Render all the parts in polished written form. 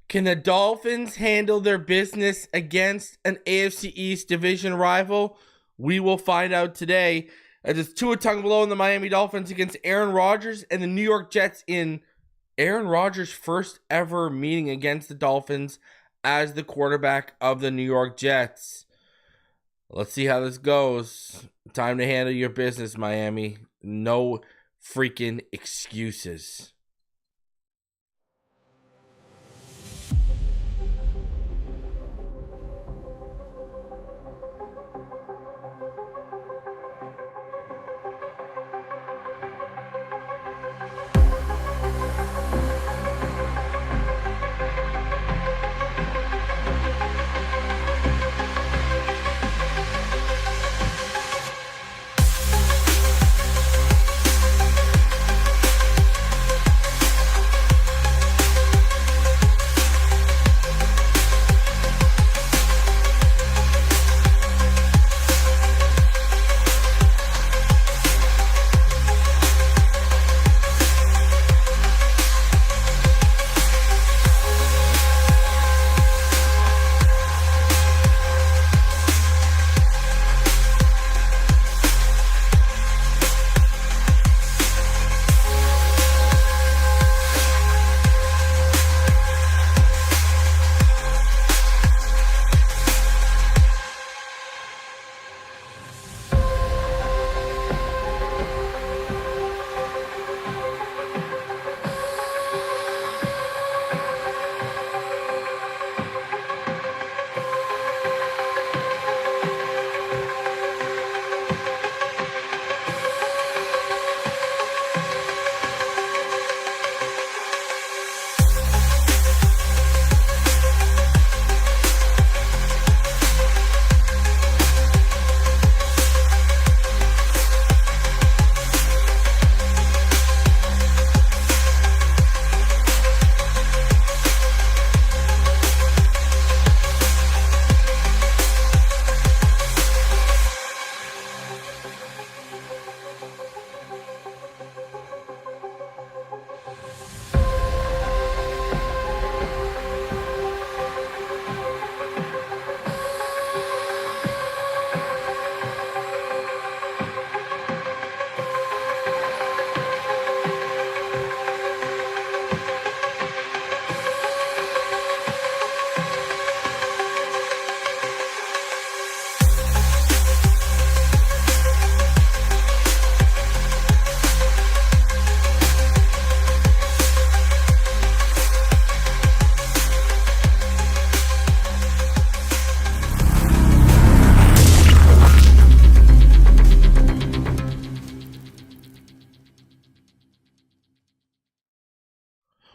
Can the Dolphins handle their business against an AFC East division rival? We will find out today. As it's Tua Tagovailoa and the Miami Dolphins against Aaron Rodgers and the New York Jets in Aaron Rodgers' first ever meeting against the Dolphins as the quarterback of the New York Jets. Let's see how this goes. Time to handle your business, Miami. No freaking excuses.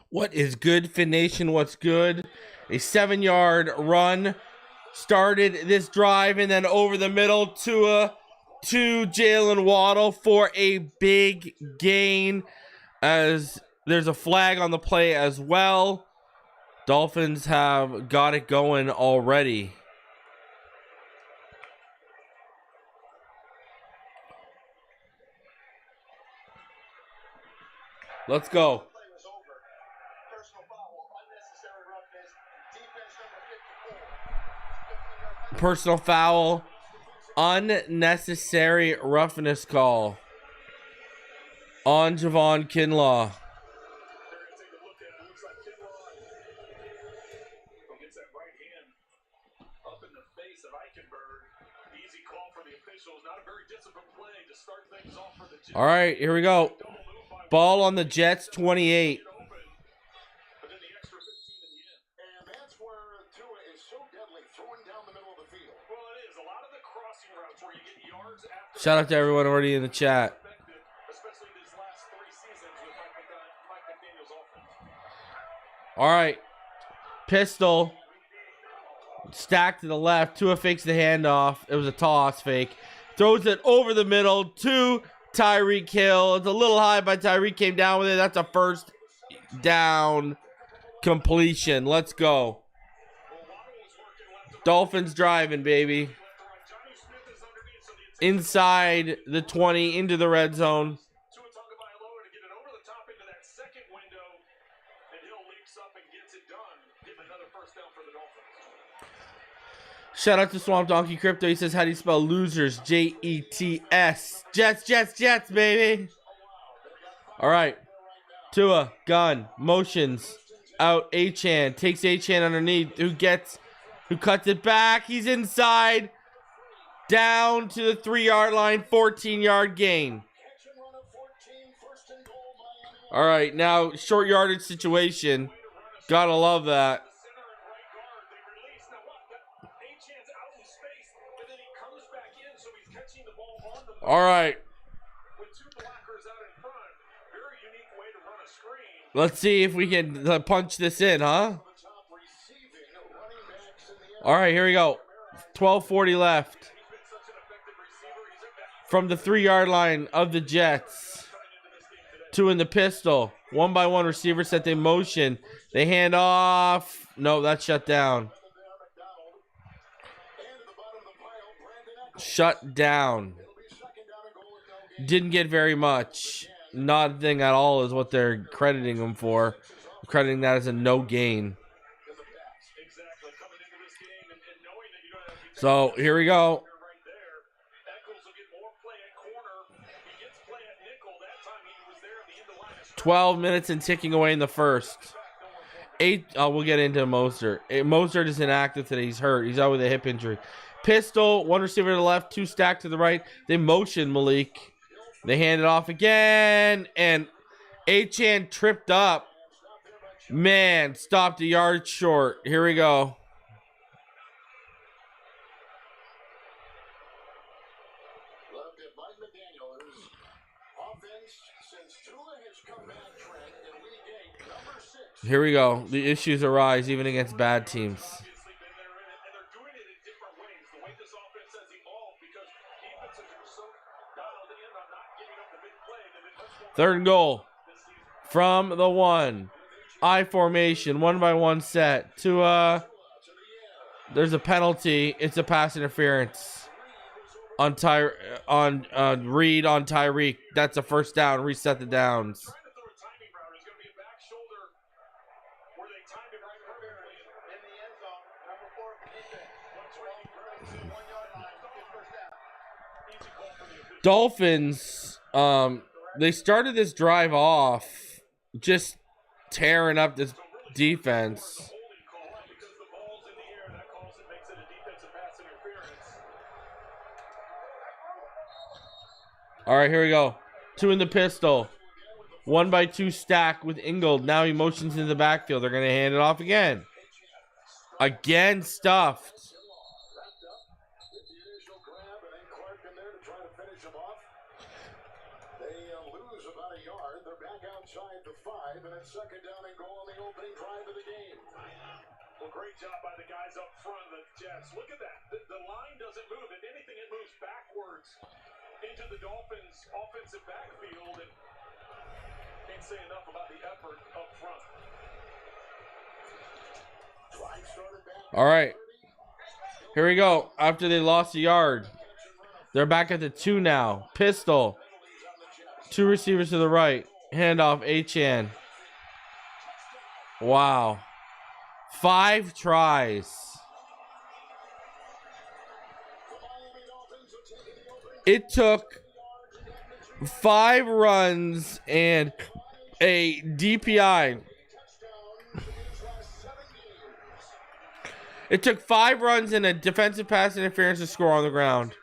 What is good, Fin Nation? What's good? A 7-yard run started this drive, and then over the middle to Jalen Waddle for a big gain, as there's a flag on the play as well. Dolphins have got it going already. Let's go. Personal foul, unnecessary roughness call on Javon Kinlaw. All right, here we go. Ball on the Jets, 28. Shout out to everyone already in the chat. All right. Pistol. Stacked to the left. Tua fakes the handoff. It was a toss fake. Throws it over the middle to Tyreek Hill. It's a little high, but Tyreek came down with it. That's a first down completion. Let's go. Dolphins driving, baby. Inside the 20, into the red zone. Tua Tagovailoa to get it over the top into that second window, and Hill leaps up and gets it Shout out to Swamp Donkey Crypto. He says, how do you spell losers? Jets. Jets, baby. All right. Tua, gun, motions, out, Achane, takes Achane underneath, who cuts it back, he's inside, down to the 3-yard line, 14-yard gain. All right, now, short yardage situation, gotta love that. All right. Let's see if we can punch this in, huh? All right, here we go. 12:40 left. From the 3-yard line of the Jets. Two in the pistol. 1-by-1 receiver set they motion. They hand off. No, that's shut down. Shut down. Didn't get very much. Nothing at all is what they're crediting him for. Crediting that as a no gain. So here we go. 12 minutes and ticking away in the first. We'll get into Mostert. Mostert is inactive today. He's hurt. He's out with a hip injury. Pistol, one receiver to the left, two stacked to the right. They motion Malik. They hand it off again, and Achane tripped up. Man, stopped a yard short. Here we go. Here we go. The issues arise even against bad teams. Third and goal from the 1. I formation, 1-by-1 set. There's a penalty. It's a pass interference on Reed on Tyreek. That's a first down. Reset the downs. Dolphins, they started this drive off just tearing up this defense. All right, here we go. Two in the pistol. 1-by-2 stack with Ingold. Now he motions into the backfield. They're going to hand it off again. Again stuffed. Second down and goal on the opening drive of the game. Well, great job by the guys up front of the Jets. Look at that. The line doesn't move. If anything, it moves backwards into the Dolphins' offensive backfield. And can't say enough about the effort up front. All right. Here we go. After they lost a yard, they're back at the 2 now. Pistol. 2 receivers to the right. Handoff, Achane. Wow. 5 tries. It took 5 runs and a DPI. It took 5 runs and a defensive pass interference to score on the ground.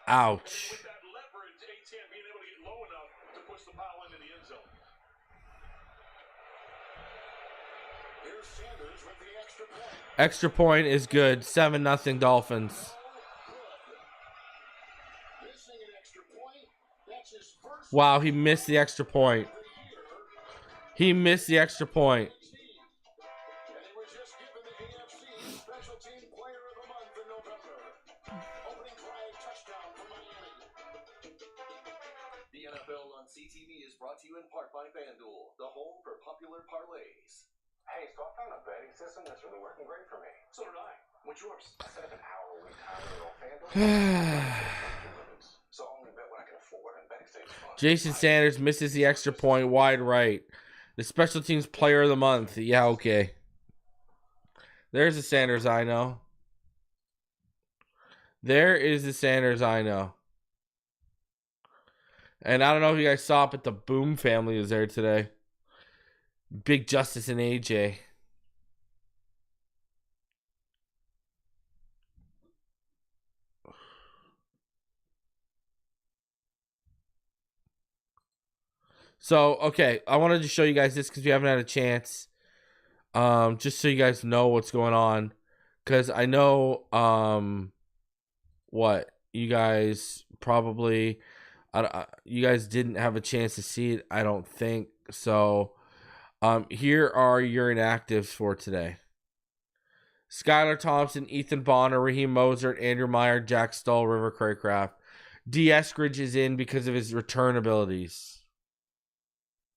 Ouch. Extra point is good. 7-0 Dolphins. Wow, he missed the extra point. He missed the extra point. And he was just given the AFC Special Team Player of the Month in November. Opening drive touchdown for Miami. The NFL on CTV is brought to you in part by FanDuel, the home for popular parlays. Hey, so I found a betting system that's really working great for me. So did I. What's yours? I set up an hour a week timer on FanDuel. So I only bet when I can afford. forward and betting stays fun. Jason Sanders misses the extra point wide right. The special teams player of the month. Yeah, okay. There's the Sanders I know. There is the Sanders I know. And I don't know if you guys saw it, but the Boom family was there today. Big Justice and AJ. So, okay, I wanted to show you guys this because we haven't had a chance. Just so you guys know what's going on. Because I know, what? You guys probably, you guys didn't have a chance to see it, I don't think. So, here are your inactives for today. Skylar Thompson, Ethan Bonner, Raheem Mostert, Andrew Meyer, Jack Stoll, River Craycraft. D. Eskridge is in because of his return abilities.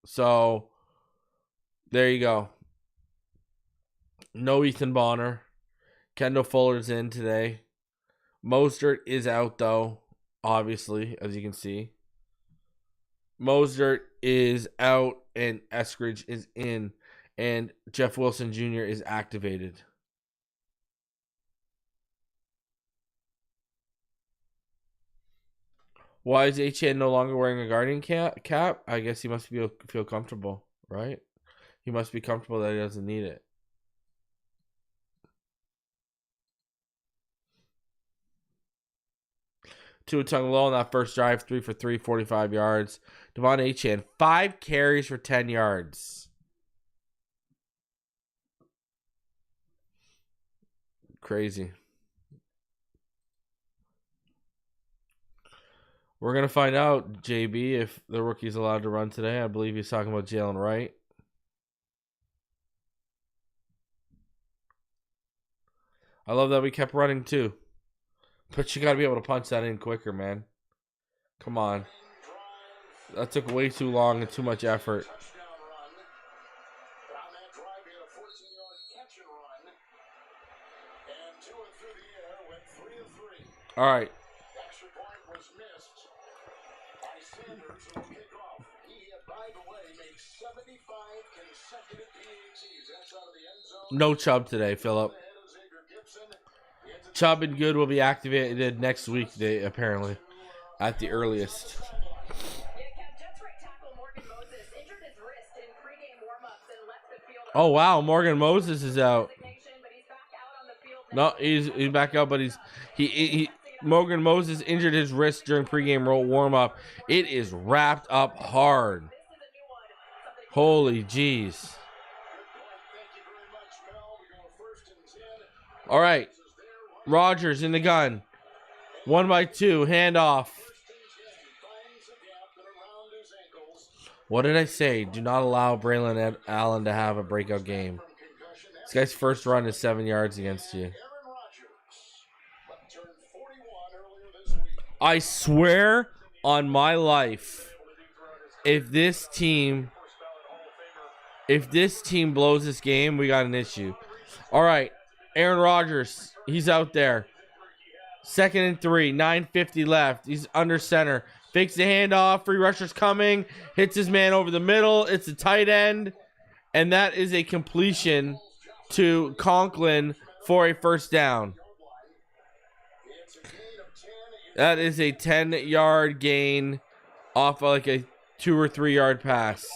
So, there you go. No Ethan Bonner. Kendall Fuller's in today. Mostert is out, though, obviously, as you can see. Mostert is out, and Eskridge is in, and Jeff Wilson Jr. is activated. Why is HN no longer wearing a Guardian cap? I guess he must feel comfortable, right? He must be comfortable that he doesn't need it. Tua Tagovailoa on that first drive, 3 for 3, 45 yards. Devon Achane, 5 carries for 10 yards. Crazy. We're going to find out, JB, if the rookie's allowed to run today. I believe he's talking about Jalen Wright. I love that we kept running, too. But you got to be able to punch that in quicker, man. Come on. That took way too long and too much effort. All right. No Chubb today, Phillip. Chubb and Good will be activated next week, apparently, at the earliest. Oh, wow, Morgan Moses is out. No, he's back out, but Morgan Moses injured his wrist during pregame warm-up. It is wrapped up hard. Holy jeez. All right. Rodgers in the gun. 1-by-2. Handoff. What did I say? Do not allow Braylon Allen to have a breakout game. This guy's first run is 7 yards against you. I swear on my life, if this team blows this game, we got an issue. All right. Aaron Rodgers, he's out there. 2nd and 3, 9:50 left. He's under center. Fakes the handoff. Free rusher's coming. Hits his man over the middle. It's a tight end. And that is a completion to Conklin for a first down. That is a 10-yard gain off of like a 2 or 3 yard pass.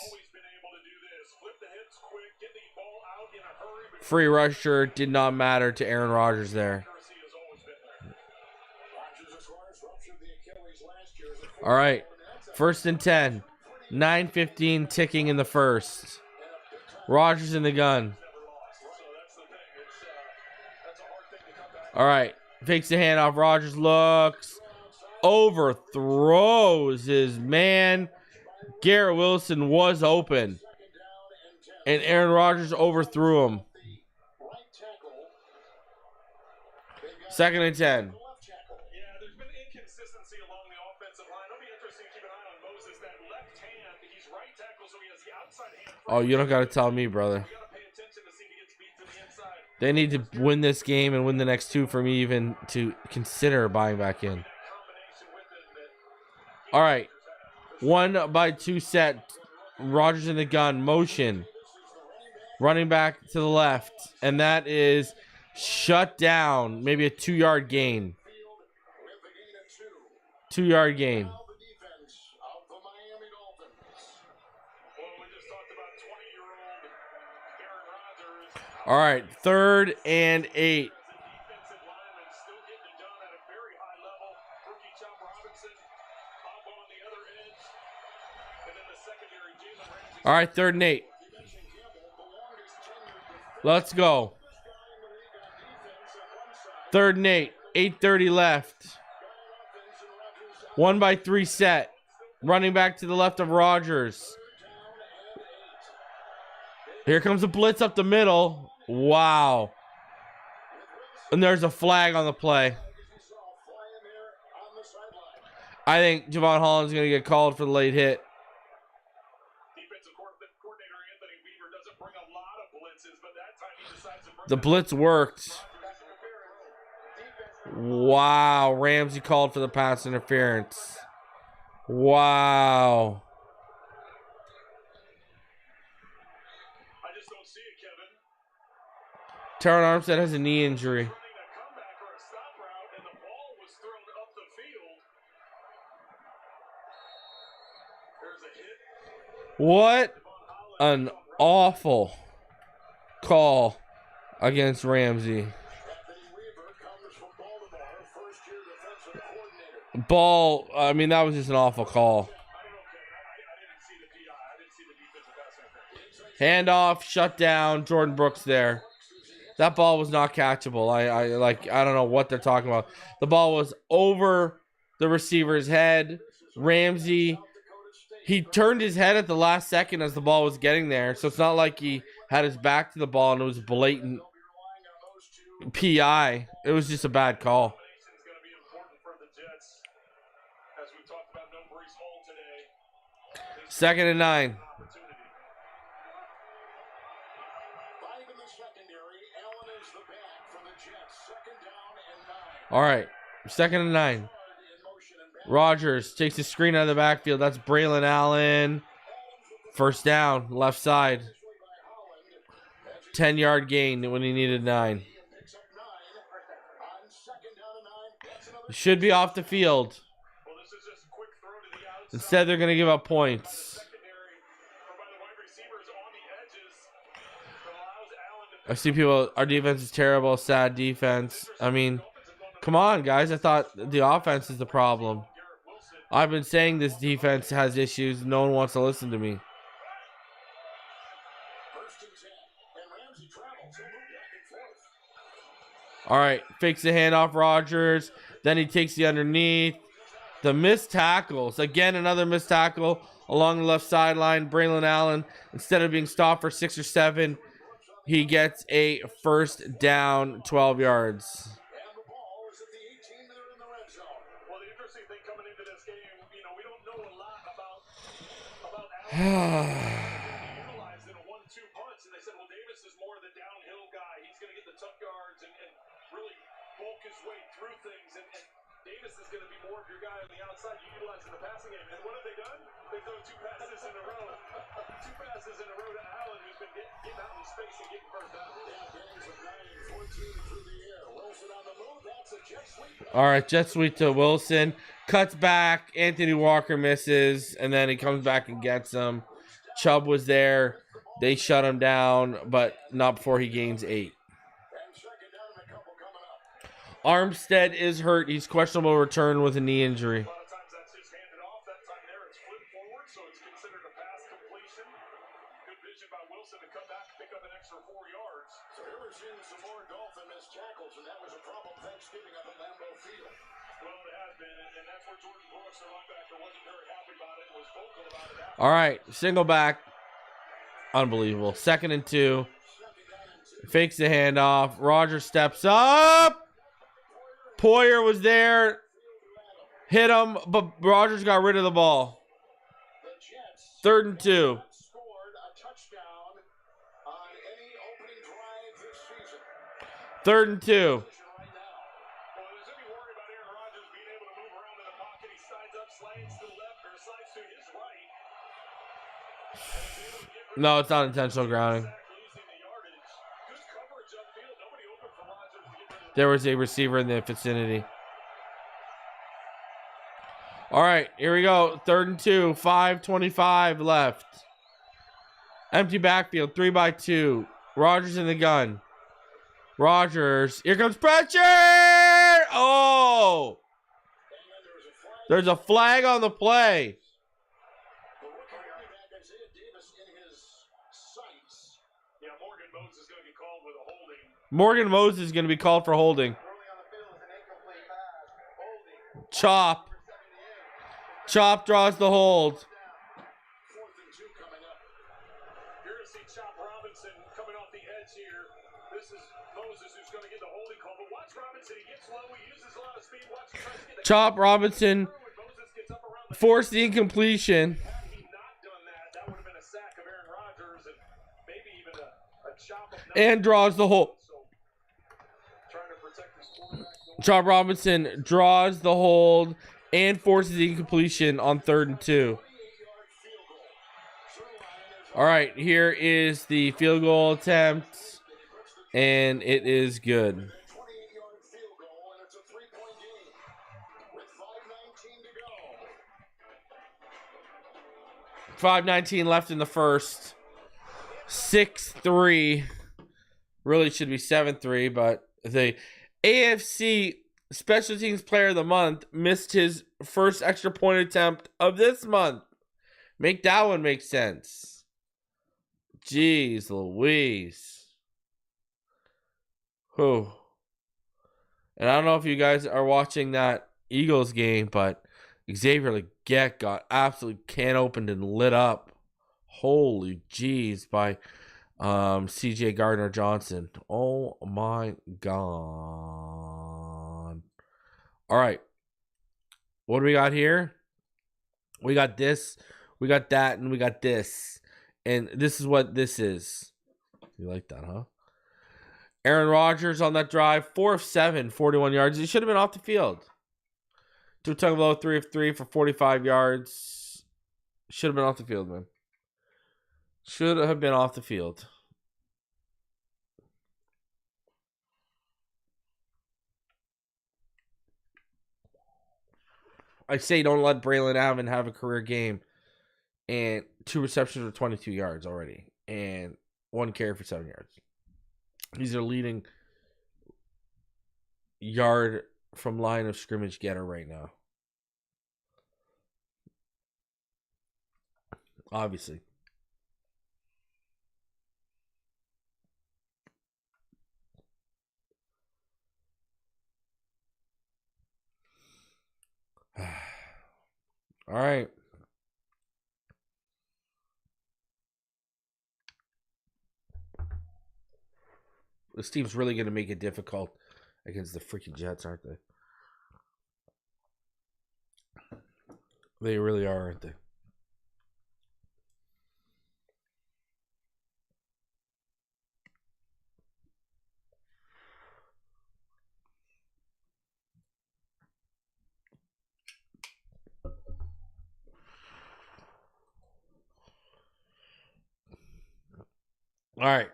Free rusher did not matter to Aaron Rodgers there. All right. 1st and 10. 9:15 ticking in the first. Rodgers in the gun. All right. Fakes the handoff. Rodgers looks. Overthrows his man. Garrett Wilson was open. And Aaron Rodgers overthrew him. 2nd and 10. There's been inconsistency along the offensive line. It'll be interesting to keep an eye on Moses. That left hand, he's right tackle, so he has the outside hand. Oh, you don't got to tell me, brother. They need to win this game and win the next 2 for me even to consider buying back in. All right. 1-by-2 set. Rodgers in the gun. Motion. Running back to the left. And that is shut down. Maybe a 2-yard gain. 2-yard gain. Now the defense of the Miami Dolphins. Well, we just talked about 20-year-old Aaron Rodgers. All right. 3rd and 8. Defensive lineman still getting it done at a very high level. Rookie Chop Robinson up on the other edge. And then the secondary, Jalen Ramsey. All right. 3rd and 8. Let's go. 3rd and 8. 8:30 left. 1-by-3 set. Running back to the left of Rodgers. Here comes a blitz up the middle. Wow. And there's a flag on the play. I think Javon Holland's going to get called for the late hit. Defensive coordinator Anthony Weaver doesn't bring a lot of blitzes, but that time he decides to bring The blitz worked. Wow. Ramsey called for the pass interference. Wow. I just don't see it, Kevin. Terron Armstead has a knee injury. Running a comeback or a stop route, and the ball was thrown up the field. There's a hit. What an awful call against Ramsey. Anthony Weaver comes from Baltimore, first-year defensive coordinator. Ball, I mean, that was just an awful call. I didn't see the PI. I didn't see the defensive pass interference. Handoff, shut down, Jordan Brooks there. That ball was not catchable. I don't know what they're talking about. The ball was over the receiver's head. Ramsey, he turned his head at the last second as the ball was getting there. So it's not like he had his back to the ball and it was blatant PI. It was just a bad call. It's going to be important for the Jets, as we talked about no Brees Hall today. 2nd and 9. Opportunity. 5 in the secondary. Allen is the back for the Jets. 2nd down and 9. All right, 2nd and 9. In motion and back. Rodgers takes a screen out of the backfield. That's Braylon Allen. 1st down, left side. 10-yard gain when he needed 9. Picks up 9 on 2nd down and 9. That's another. Should be off the field. Well, this is just a quick throw to the outside. Instead, they're going to give up points. Secondary, or by the wide receivers on the edges. That allows Allen to I see people, our defense is terrible, sad defense. I mean, come on, guys. I thought the offense is the problem. Garrett Wilson. I've been saying this defense has issues. No one wants to listen to me. 1st and 10. And Ramsey travels. He'll move back and forth. All right, fakes the handoff, Rodgers. Then he takes the underneath. The missed tackles. Again, another missed tackle along the left sideline. Braylon Allen, instead of being stopped for 6 or 7, he gets a 1st down, 12 yards. And the ball is at the 18 there in the red zone. Well, the interesting thing coming into this game, we don't know a lot about Allen. He utilized in a 1-2 punch, and they said, well, Davis is more the downhill guy. He's going to get the tough yards and really bulk his way through things. And Davis is going to be more of your guy on the outside. You utilize in the passing game. And what have they done? They throw 2 passes in a row. 2 passes in a row to Allen, who's been getting out in space and getting 1st down. Yeah, gains of 9, 14 through the air. Wilson on the move. That's a jet sweep. All right, jet sweep to Wilson. Cuts back. Anthony Walker misses, and then he comes back and gets him. Chubb was there. They shut him down, but not before he gains 8. And 2nd down and a couple coming up. Armstead is hurt. He's questionable return with a knee injury. A lot of times that's just handed off. That time there it's flipped forward, so it's considered a pass completion. Good vision by Wilson to come back and pick up an extra 4 yards. So here we're seeing some more Dolphin missed tackles, and that was a problem Thanksgiving up at Lambeau Field. Well, it has been, and that's where Jordan Brooks, their linebacker, wasn't very happy about it and was vocal about it after. All right, single back. Unbelievable. 2nd and 2. Fakes the handoff. Rodgers steps up. Poyer was there. Hit him, but Rodgers got rid of the ball. The Jets 3rd and 2. scored a touchdown on any opening drive this season. 3rd and 2. Right now. Well, there's any worry about Aaron Rodgers being able to move around in the pocket. He sides up, slants to the left. No, it's not intentional grounding. There was a receiver in the vicinity. All right, here we go. 3rd and 2, 5:25 left. Empty backfield, 3-2. Rodgers in the gun. Rodgers, here comes pressure! Oh! There's a flag on the play. Morgan Moses is going to be called for holding. Chop. Chop draws the hold. You're going to see Chop Robinson coming off the edge here. This is Moses who's going to get the holding call. But watch Robinson. He gets low. He uses a lot of speed. Watch him try to get the Chop Robinson forced the incompletion. Had he not done that, that would have been a sack of Aaron Rodgers and maybe even a chop of And draws the hold. trying to protect his quarterback. Chop Robinson draws the hold and forces the incompletion on 3rd and 2. All right, here is the field goal attempt, and it is good. 28-yard field goal, and it's a 3-point game with 5:19 to go. 5:19 left in the first. 6-3. Really should be 7-3, but the AFC Special Teams Player of the Month missed his first extra point attempt of this month. Make that one make sense. Jeez Louise. Whew. And I don't know if you guys are watching that Eagles game, but Xavier Legette got absolutely can opened and lit up. Holy jeez by CJ Gardner Johnson. Oh my God. All right. What do we got here? We got this, we got that, and we got this. And this is what this is. You like that, huh? Aaron Rodgers on that drive, 4 of 7, 41 yards. He should have been off the field. Tua Tagovailoa, 3 of 3 for 45 yards. Should have been off the field, man. Should have been off the field. I say don't let Braylon Allen have a career game. And 2 receptions for 22 yards already. And 1 carry for 7 yards. He's their leading yard from line of scrimmage getter right now. Obviously. All right. This team's really going to make it difficult against the freaking Jets, aren't they? They really are, aren't they? All right.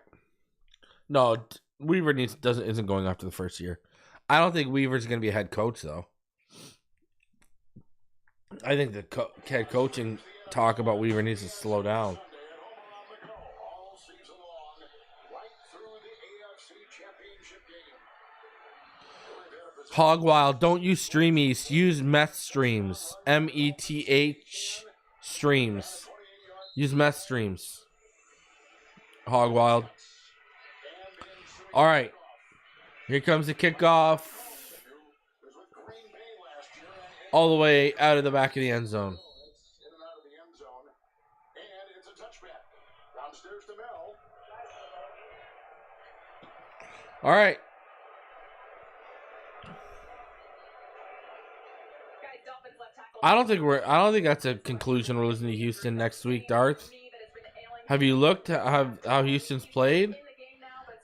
No, Weaver isn't going after the first year. I don't think Weaver's going to be a head coach, though. I think the head coaching talk about Weaver needs to slow down. Hogwild, don't use Stream East. Use Meth Streams. METH Streams. Use Meth Streams. Hogwild. All right. Here comes the kickoff. All the way out of the back of the end zone. All right. I don't think that's a conclusion. We're losing to Houston next week, Darth. Have you looked at how Houston's played?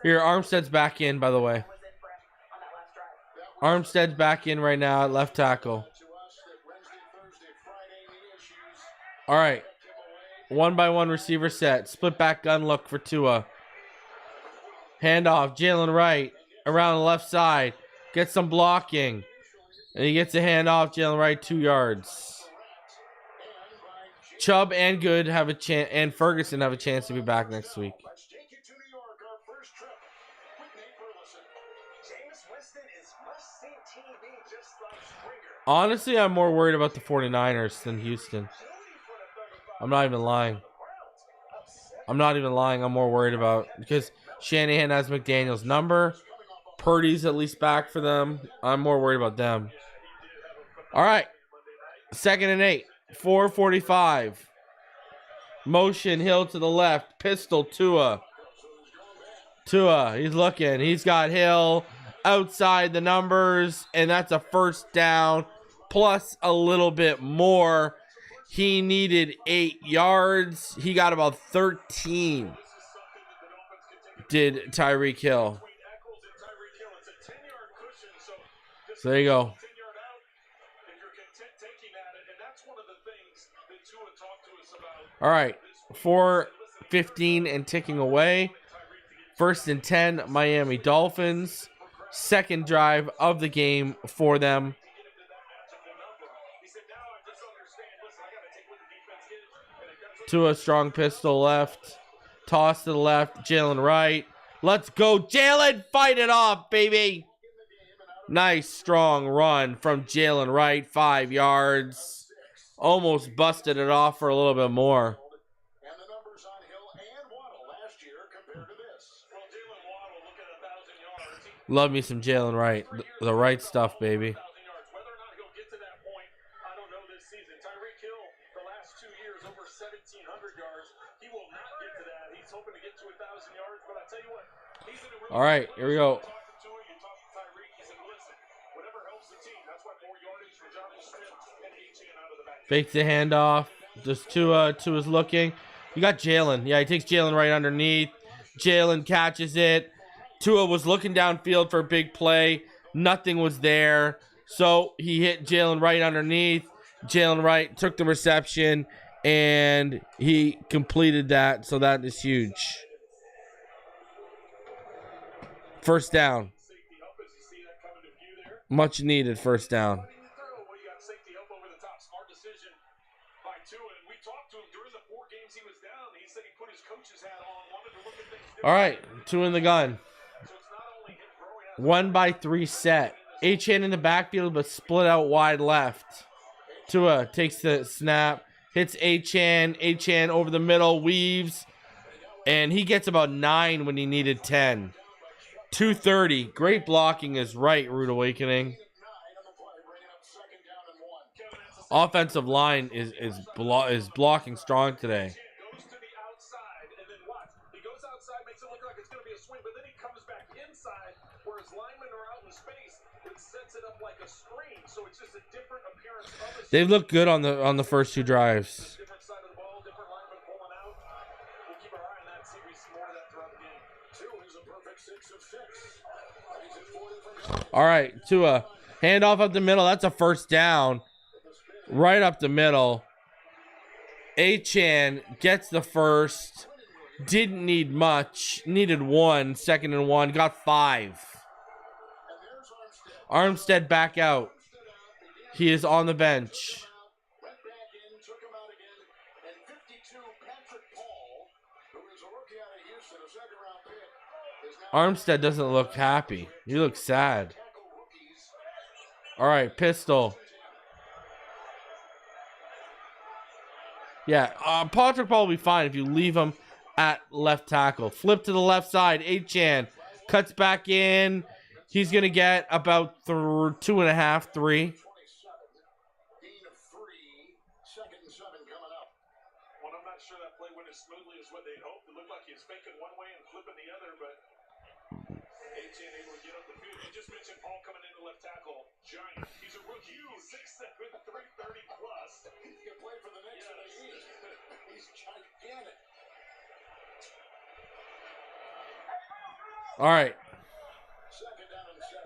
Here, Armstead's back in, by the way. Armstead's back in right now at left tackle. All right. 1-by-1 receiver set. Split back gun look for Tua. Handoff. Jalen Wright around the left side. Gets some blocking. And he gets a handoff. Jalen Wright 2 yards. Chubb and Good have a chance, and Ferguson have a chance to be back next week. Let's take you to New York, our first trip with Nate Burleson. Jameis Winston is must-see TV, just like Springer. Honestly, I'm more worried about the 49ers than Houston. I'm not even lying. I'm more worried about, because Shanahan has McDaniel's number. Purdy's at least back for them. I'm more worried about them. All right. 2nd and 8. 4:45. Motion, Hill to the left. Pistol, Tua. He's looking. He's got Hill outside the numbers, and that's a first down plus a little bit more. He needed 8 yards. He got about 13. Did Tyreek Hill. So there you go. All right. 4:15 and ticking away. 1st and 10, Miami Dolphins. 2nd drive of the game for them. Tua, strong pistol left. Toss to the left. Jalen Wright. Let's go, Jalen. Fight it off, baby. Nice, strong run from Jalen Wright. 5 yards. Almost busted it off for a little bit more. And the numbers on Hill and Waddle last year compared to this. Well, Jalen Waddle, look at 1,000 yards. Love me some Jalen Wright. The right stuff, baby. Whether or not he'll get to that point, I don't know this season. Tyreek Hill, the last 2 years, over 1,700 yards. He will not get to that. He's hoping to get to 1,000 yards, but I tell you what, he's in a really. All right, here we go. You talk to Tyreek, he said, listen, whatever helps the team. That's why more yardage for Johnny Smith and Etienne out of the back. Fakes the handoff. Just Tua's looking. You got Jalen. Yeah, he takes Jalen right underneath. Jalen catches it. Tua was looking downfield for a big play. Nothing was there. So he hit Jalen right underneath. Jalen Wright took the reception, and he completed that. So that is huge. First down. Much needed first down. All right, 2 in the gun. 1-by-3 set. Etienne in the backfield, but split out wide left. Tua takes the snap, hits Etienne. Etienne over the middle, weaves, and he gets about 9 when he needed 10. 230. Great blocking is right, Rude Awakening. Offensive line is blocking strong today. They've looked good on the first 2 drives. All right, Tua. Handoff up the middle. That's a first down. Right up the middle. Etienne gets the first. Didn't need much. Needed 1. 2nd and 1. Got 5. Armstead back out. He is on the bench. Armstead doesn't look happy. He looks sad. All right, pistol. Yeah, Patrick Paul will be fine if you leave him at left tackle. Flip to the left side. Etienne cuts back in. He's going to get about 2.5, 3. Giant. He's a rookie. 6'7", 330 plus. He can play for the next league. He's gigantic. All right. 2nd down and 7.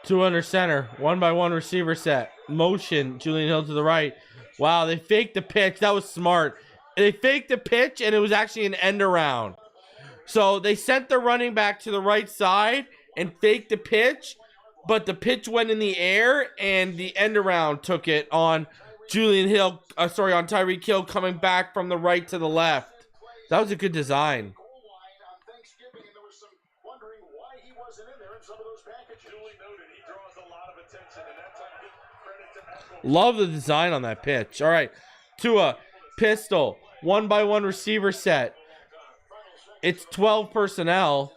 2 under center. 1-by-1 receiver set. Motion. Julian Hill to the right. Wow, they faked the pitch. That was smart. They faked the pitch, and it was actually an end around. So they sent the running back to the right side and faked the pitch, but the pitch went in the air, and the end around took it on on Tyreek Hill coming back from the right to the left. That was a good design. Love the design on that pitch. All right, Tua, pistol, 1-by-1 receiver set. It's 12 personnel,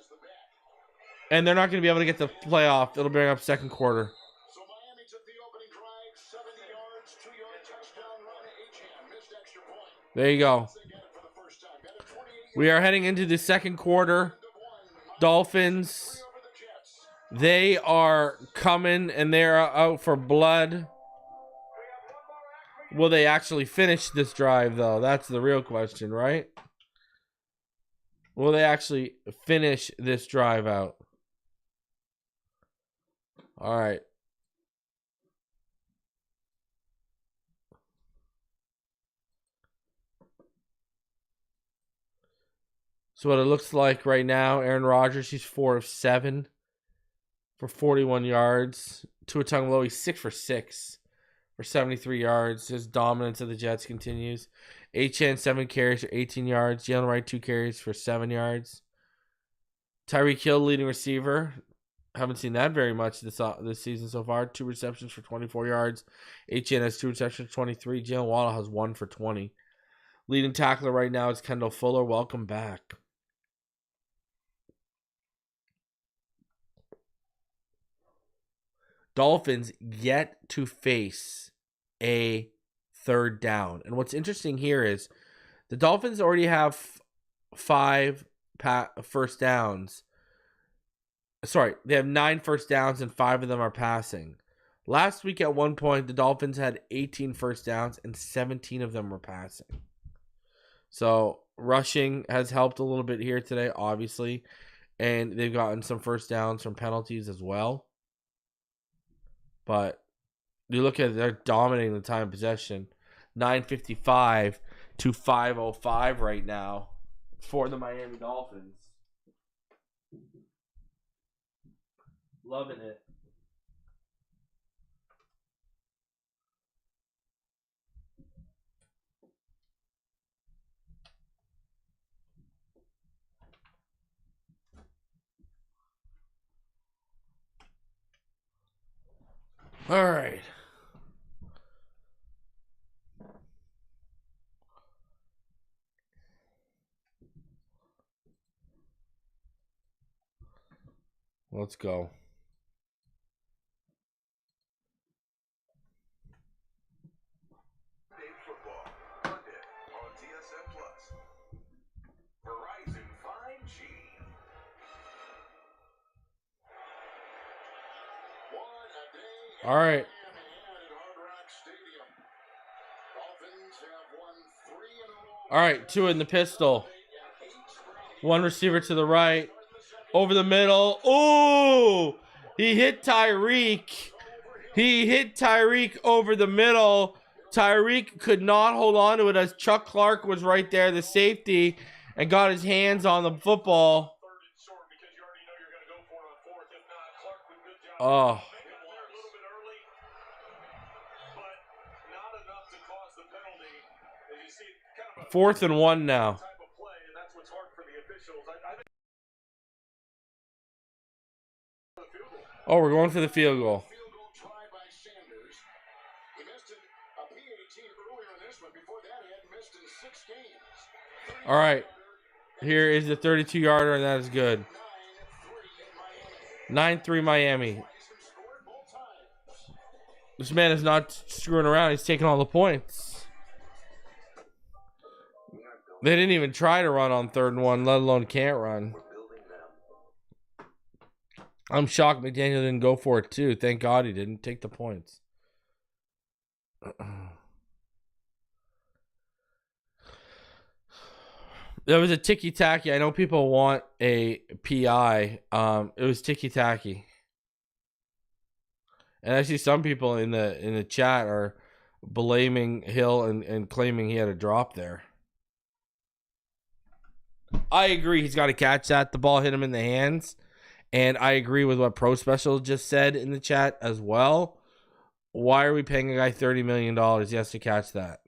and they're not going to be able to get the playoff. It'll bring up second quarter. So Miami took the opening drive, 70 yards, 2-yard touchdown run. Achane missed extra point. There you go. We are heading into the second quarter. Dolphins, they are coming, and they're out for blood. Will they actually finish this drive, though? That's the real question, right? Will they actually finish this drive out? All right. So what it looks like right now, Aaron Rodgers, he's 4 of 7 for 41 yards. Tua Tagovailoa, he's 6 for 6 for 73 yards. His dominance of the Jets continues. Achane, 7 carries for 18 yards. Jalen Wright, 2 carries for 7 yards. Tyreek Hill, leading receiver. Haven't seen that very much this season so far. 2 receptions for 24 yards. Achane has 2 receptions for 23. Jalen Waddle has 1 for 20. Leading tackler right now is Kendall Fuller. Welcome back. Dolphins yet to face a third down. And what's interesting here is the Dolphins already have 5 first downs. Sorry, they have 9 first downs and 5 of them are passing. Last week at one point, the Dolphins had 18 first downs and 17 of them were passing. So rushing has helped a little bit here today, obviously. And they've gotten some first downs from penalties as well. But you look at it, they're dominating the time of possession. 9:55 to 5:05 right now for the Miami Dolphins. Loving it. All right. Let's go. Football, Monday on TSN Plus. Verizon 5G. All right. All right, 2 in the pistol. 1 receiver to the right. Over the middle. Ooh! He hit Tyreek. He hit Tyreek over the middle. Tyreek could not hold on to it as Chuck Clark was right there, the safety, and got his hands on the football. Oh. 4th and 1 now. Oh, we're going for the field goal. All right. Here is the 32-yarder, and that is good. 9-3 Miami. This man is not screwing around. He's taking all the points. They didn't even try to run on 3rd and 1, let alone can't run. I'm shocked McDaniel didn't go for it too. Thank God he didn't take the points. There was a ticky-tacky. I know people want a PI. It was ticky-tacky. And I see some people in the chat are blaming Hill and claiming he had a drop there. I agree. He's got to catch that. The ball hit him in the hands. And I agree with what Pro Special just said in the chat as well. Why are we paying a guy $30 million? He has to catch that.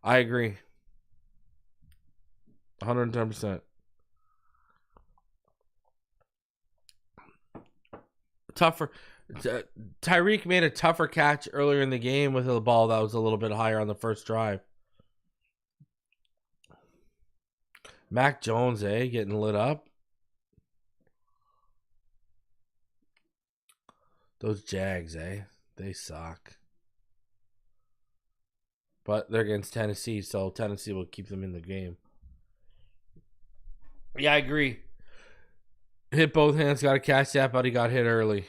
I agree. 110%. Tougher. Tyreek made a tougher catch earlier in the game with a ball that was a little bit higher on the first drive. Mac Jones, getting lit up. Those Jags, they suck. But they're against Tennessee, so Tennessee will keep them in the game. Yeah, I agree. Hit both hands, got to catch that, but he got hit early.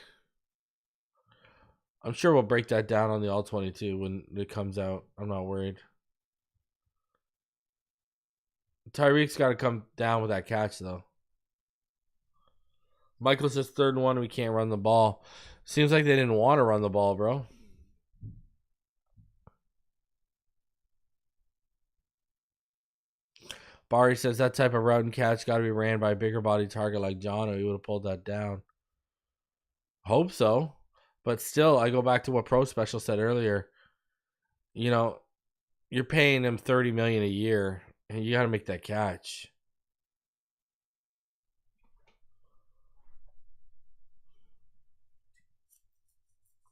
I'm sure we'll break that down on the All-22 when it comes out. I'm not worried. Tyreek's got to come down with that catch, though. Michael says 3rd and 1, we can't run the ball. Seems like they didn't want to run the ball, bro. Barry says that type of route and catch got to be ran by a bigger body target like John, or he would have pulled that down. Hope so. But still, I go back to what Pro Special said earlier. You know, you're paying him $30 million a year, and you got to make that catch.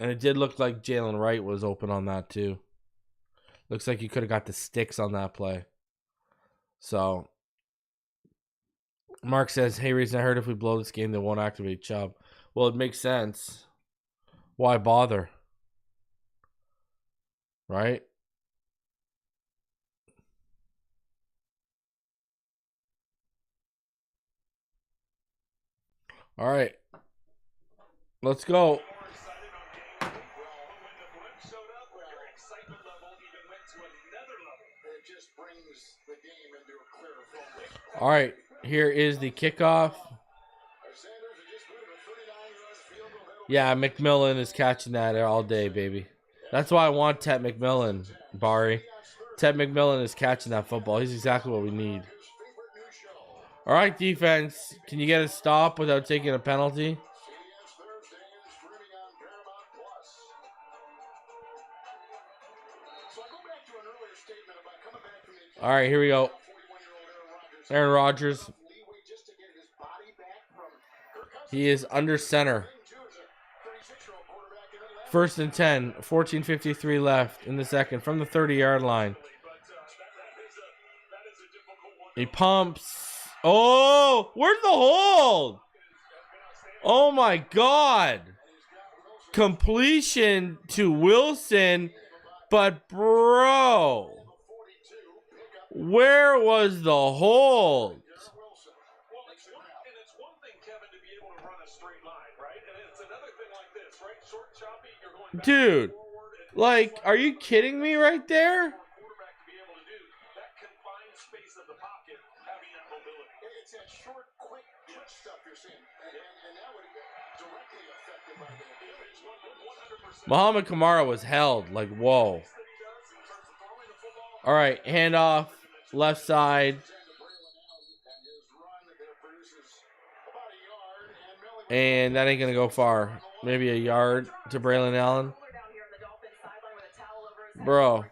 And it did look like Jalen Wright was open on that too. Looks like you could have got the sticks on that play. So, Mark says, hey, reason I heard if we blow this game, they won't activate Chubb. Well, it makes sense. Why bother? Right? All right. Let's go. All right, here is the kickoff. Yeah, McMillan is catching that all day, baby. That's why I want Ted McMillan, Barry. Ted McMillan is catching that football. He's exactly what we need. All right, defense. Can you get a stop without taking a penalty? All right, here we go. Aaron Rodgers. He is under center. 1st and 10. 14:53 left in the second from the 30-yard line. He pumps. Oh, where's the hold? Oh, my God. Completion to Wilson. But, bro, where was the hold? Dude, like, are you kidding me right there? Muhammad Kamara was held. Like, whoa. All right, handoff, left side. And that ain't going to go far. Maybe a yard to Braylon Allen. Bro.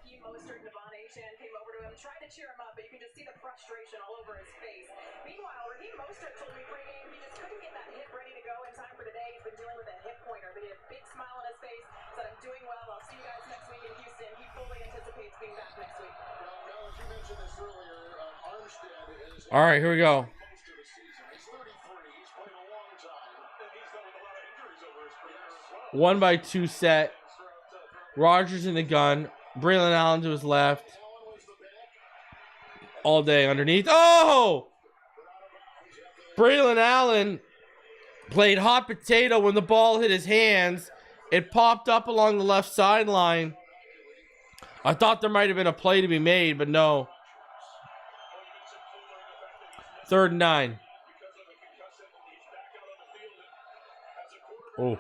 All right, here we go. One by two set. Rodgers in the gun. Braylon Allen to his left. All day underneath. Oh! Braylon Allen played hot potato when the ball hit his hands. It popped up along the left sideline. I thought there might have been a play to be made, but no. 3rd and 9. Oh.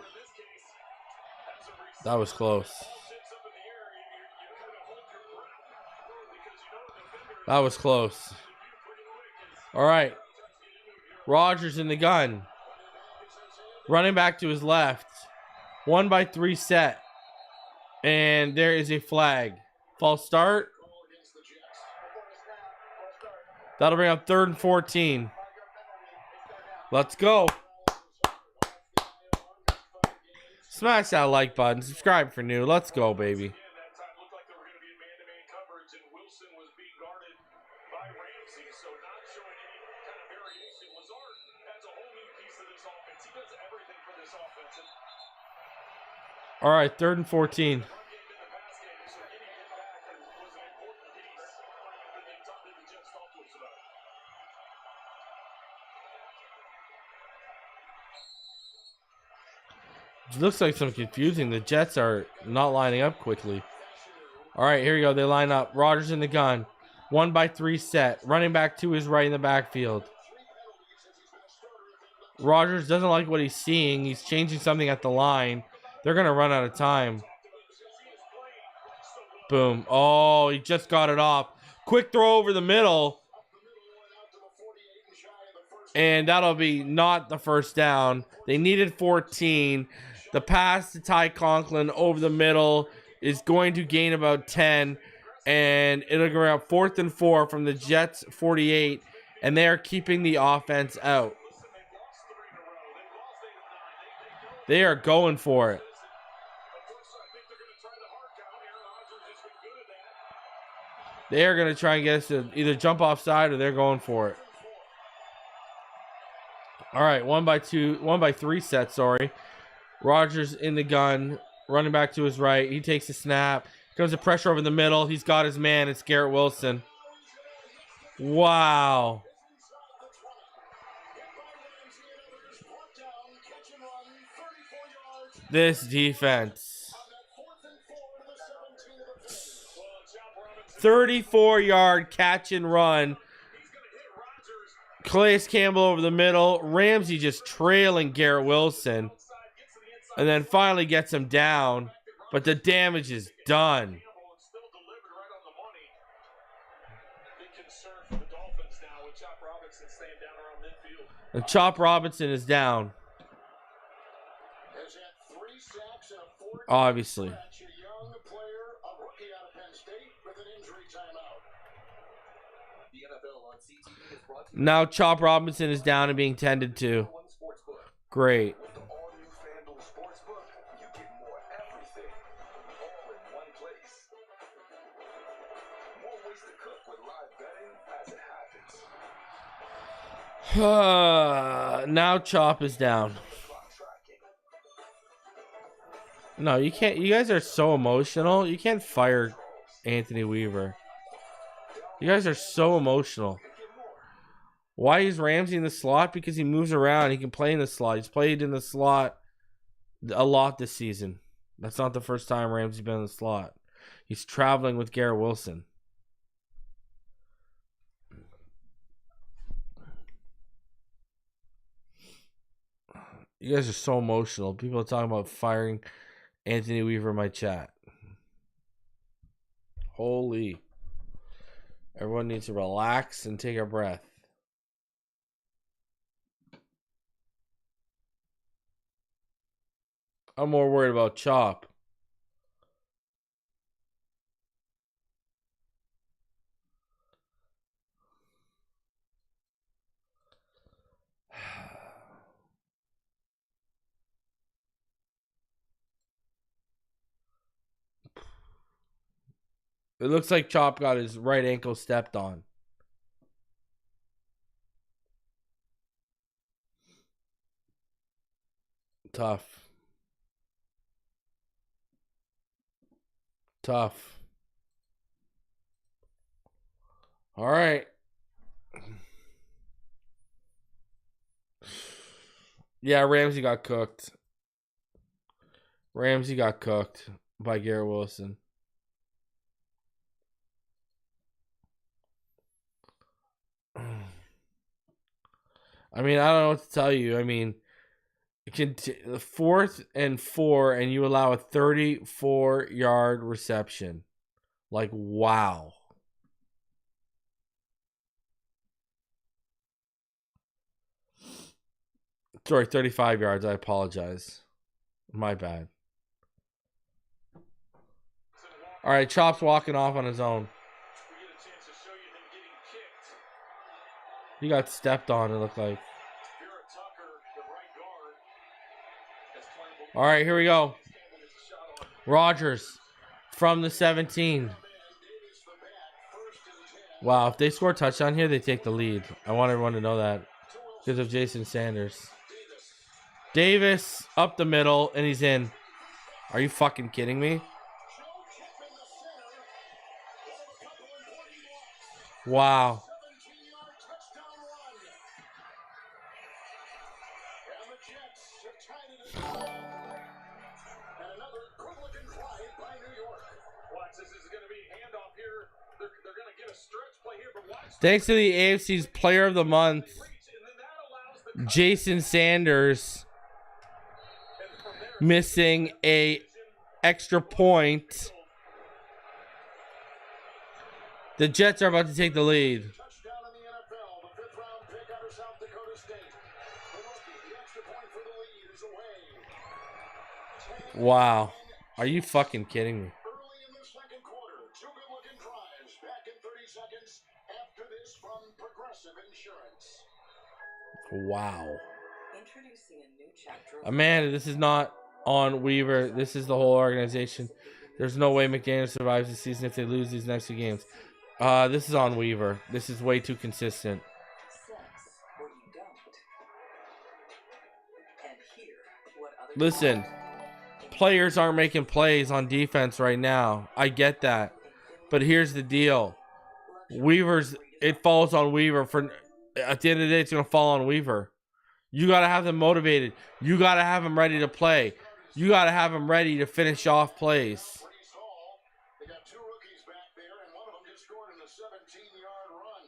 That was close. That was close. All right. Rodgers in the gun. Running back to his left. 1-by-3 set. And there is a flag. False start. That'll bring up 3rd and 14. Let's go. Smash that like button. Subscribe for new. Let's go, baby. That time looked like they were going to be in man-to-man coverage, and Wilson was being guarded by Ramsey, so not showing any kind of variation. Lazard adds a whole new piece to this offense. He does everything for this offense. And All right, 3rd and 14. run game in the pass game, so getting him back was an important piece that the Jets talked to us about. It looks like some confusing. The Jets are not lining up quickly. All right, here we go. They line up. Rodgers in the gun. 1-by-3 set. Running back to his right in the backfield. Rodgers doesn't like what he's seeing. He's changing something at the line. They're going to run out of time. Boom. Oh, he just got it off. Quick throw over the middle. And that'll be not the first down. They needed 14. The pass to Ty Conklin over the middle is going to gain about 10. And it'll go around 4th and 4 from the Jets 48. And they are keeping the offense out. They are going for it. They are going to try and get us to either jump offside or they're going for it. All right, 1-by-3 set, sorry. Rodgers in the gun, running back to his right. He takes a snap. Comes the pressure over the middle. He's got his man. It's Garrett Wilson. Wow. This defense. 34-yard catch and run. Calais Campbell over the middle. Ramsey just trailing Garrett Wilson. And then finally gets him down. But the damage is done. And Chop Robinson is down. Obviously. Now Chop Robinson is down and being tended to. Great. Now Chop is down. No, you can't. You guys are so emotional. You can't fire Anthony Weaver. You guys are so emotional. Why is Ramsey in the slot? Because he moves around. He can play in the slot. He's played in the slot a lot this season. That's not the first time Ramsey's been in the slot. He's traveling with Garrett Wilson. You guys are so emotional. People are talking about firing Anthony Weaver in my chat. Holy. Everyone needs to relax and take a breath. I'm more worried about Chop. It looks like Chop got his right ankle stepped on. Tough. Tough. All right. Yeah, Ramsey got cooked. Ramsey got cooked by Garrett Wilson. I mean, I don't know what to tell you. I mean, 4th and 4, and you allow a 34-yard reception. Like, wow. Sorry, 35 yards. I apologize. My bad. All right, Chop's walking off on his own. He got stepped on, it looked like. All right, here we go. Rodgers from the 17. Wow, if they score a touchdown here, they take the lead. I want everyone to know that because of Jason Sanders. Davis up the middle, and he's in. Are you fucking kidding me? Wow. Thanks to the AFC's Player of the Month, Jason Sanders, missing a extra point. The Jets are about to take the lead. Wow. Are you fucking kidding me? Wow. Amanda, this is not on Weaver. This is the whole organization. There's no way McDonald survives the season if they lose these next 2 games. This is on Weaver. This is way too consistent. Listen, players aren't making plays on defense right now. I get that. But here's the deal. It falls on Weaver. At the end of the day, it's going to fall on Weaver. You got to have them motivated. You got to have them ready to play. You got to have them ready to finish off plays. They got 2 rookies back there, and one of them just scored in a 17-yard run.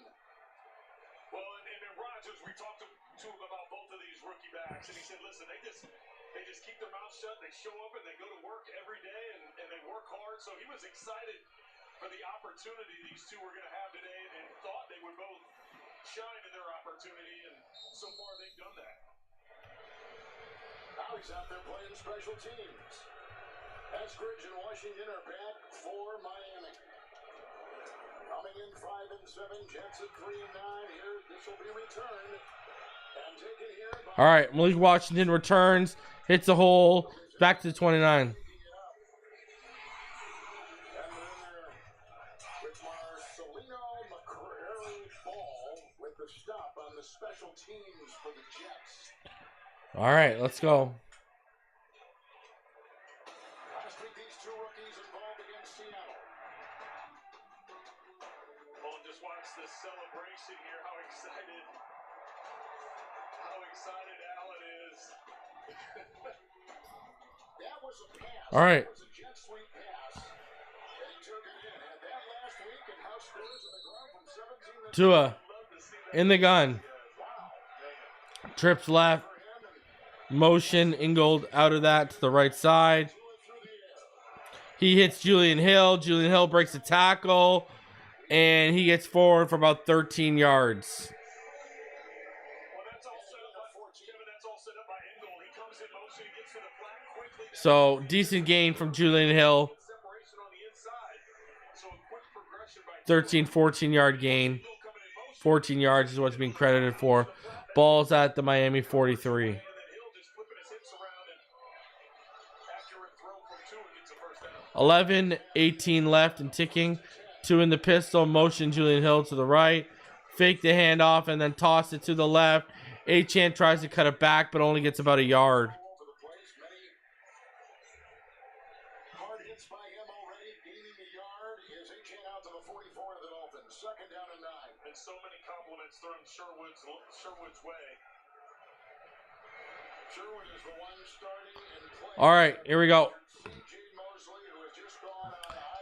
Well, and Rodgers, we talked to him about both of these rookie backs, and he said, listen, they just keep their mouths shut, they show up, and they go to work every day, and they work hard. So he was excited for the opportunity these two were going to have today, and thought they would both shine in their opportunity, and so far they've done that. Now he's out there playing special teams. Eskridge and Washington are back for Miami. Coming in 5-7, Jets at 3-9 here. This will be returned and taken here by... All right, Malik Washington returns, hits a hole, back to the 29. Stop on the special teams for the Jets. All right, let's go. Last week, these 2 rookies involved against Seattle. Well, just watch this celebration here. How excited Allen is. That was a pass. All right. That was a jet sweep pass. And he took it in. Had that last week and house scores in the ground from 17 to Tua in the gun. Trips left. Motion. Ingold out of that to the right side. He hits Julian Hill. Julian Hill breaks a tackle. And he gets forward for about 13 yards. So, decent gain from Julian Hill. 13, 14-yard gain. 14 yards is what's being credited for. Ball's at the Miami 43. 11:18 left and ticking. 2 in the pistol. Motion Julian Hill to the right. Fake the handoff and then toss it to the left. Achane tries to cut it back but only gets about a yard. hard hits by him already, gaining a yard. Is Achane out to the 44 of the Dolphins. 2nd down and 9. And so many compliments thrown Sherwood's way. Sherwood is the one starting in play. All right, here we go.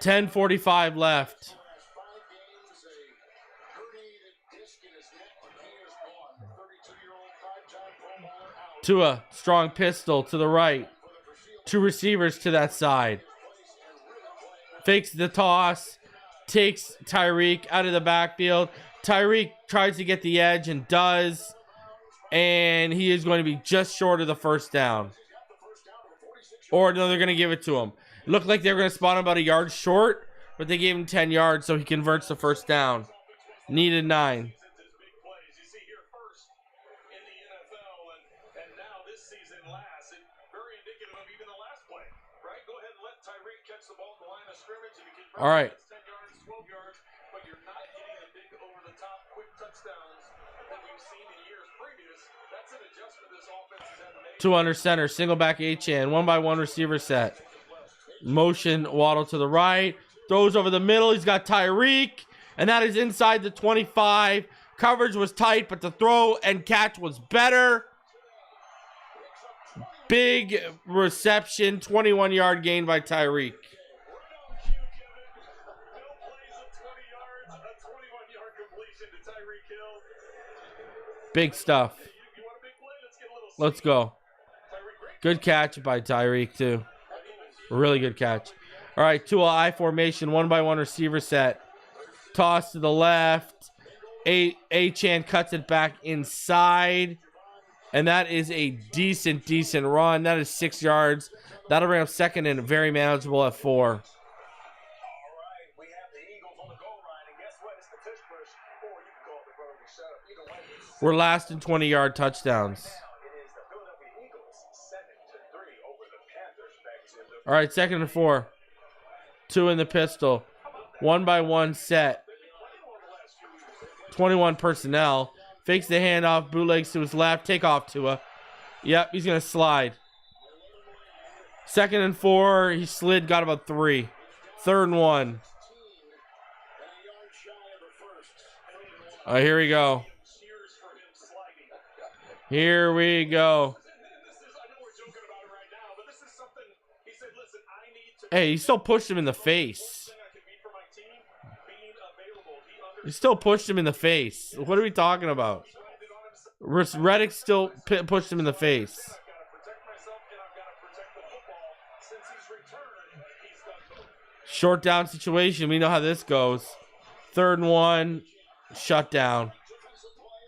10:45 left. Tua, strong pistol to the right. 2 receivers to that side. Fakes the toss. Takes Tyreek out of the backfield. Tyreek tries to get the edge and does. And he is going to be just short of the first down. Or no, they're going to give it to him. Looked like they were going to spot him about a yard short, but they gave him 10 yards, so he converts the first down. Needed 9. All right. Two under center, single back Achane, 1-by-1 receiver set. Motion Waddle to the right, throws over the middle. He's got Tyreek, and that is inside the 25. Coverage was tight, but the throw and catch was better. Big reception, 21-yard gain by Tyreek. Big stuff. Let's go. Good catch by Tyreek, too. Really good catch. All right, Tua I formation, 1-by-1 receiver set. Toss to the left. Achane cuts it back inside. And that is a decent run. That is 6 yards. That'll bring up second and very manageable at 4. We're last in 20-yard touchdowns. All right, 2nd and 4. 2 in the pistol. 1-by-1 set. 21 personnel. Fakes the handoff. Bootlegs to his left. Take off Tua. Yep, he's going to slide. 2nd and 4. He slid, got about 3. 3rd and 1. All right, here we go. Here we go. Hey, he still pushed him in the face. He still pushed him in the face. What are we talking about? Reddick still pushed him in the face. Short down situation. We know how this goes. 3rd and 1. Shut down.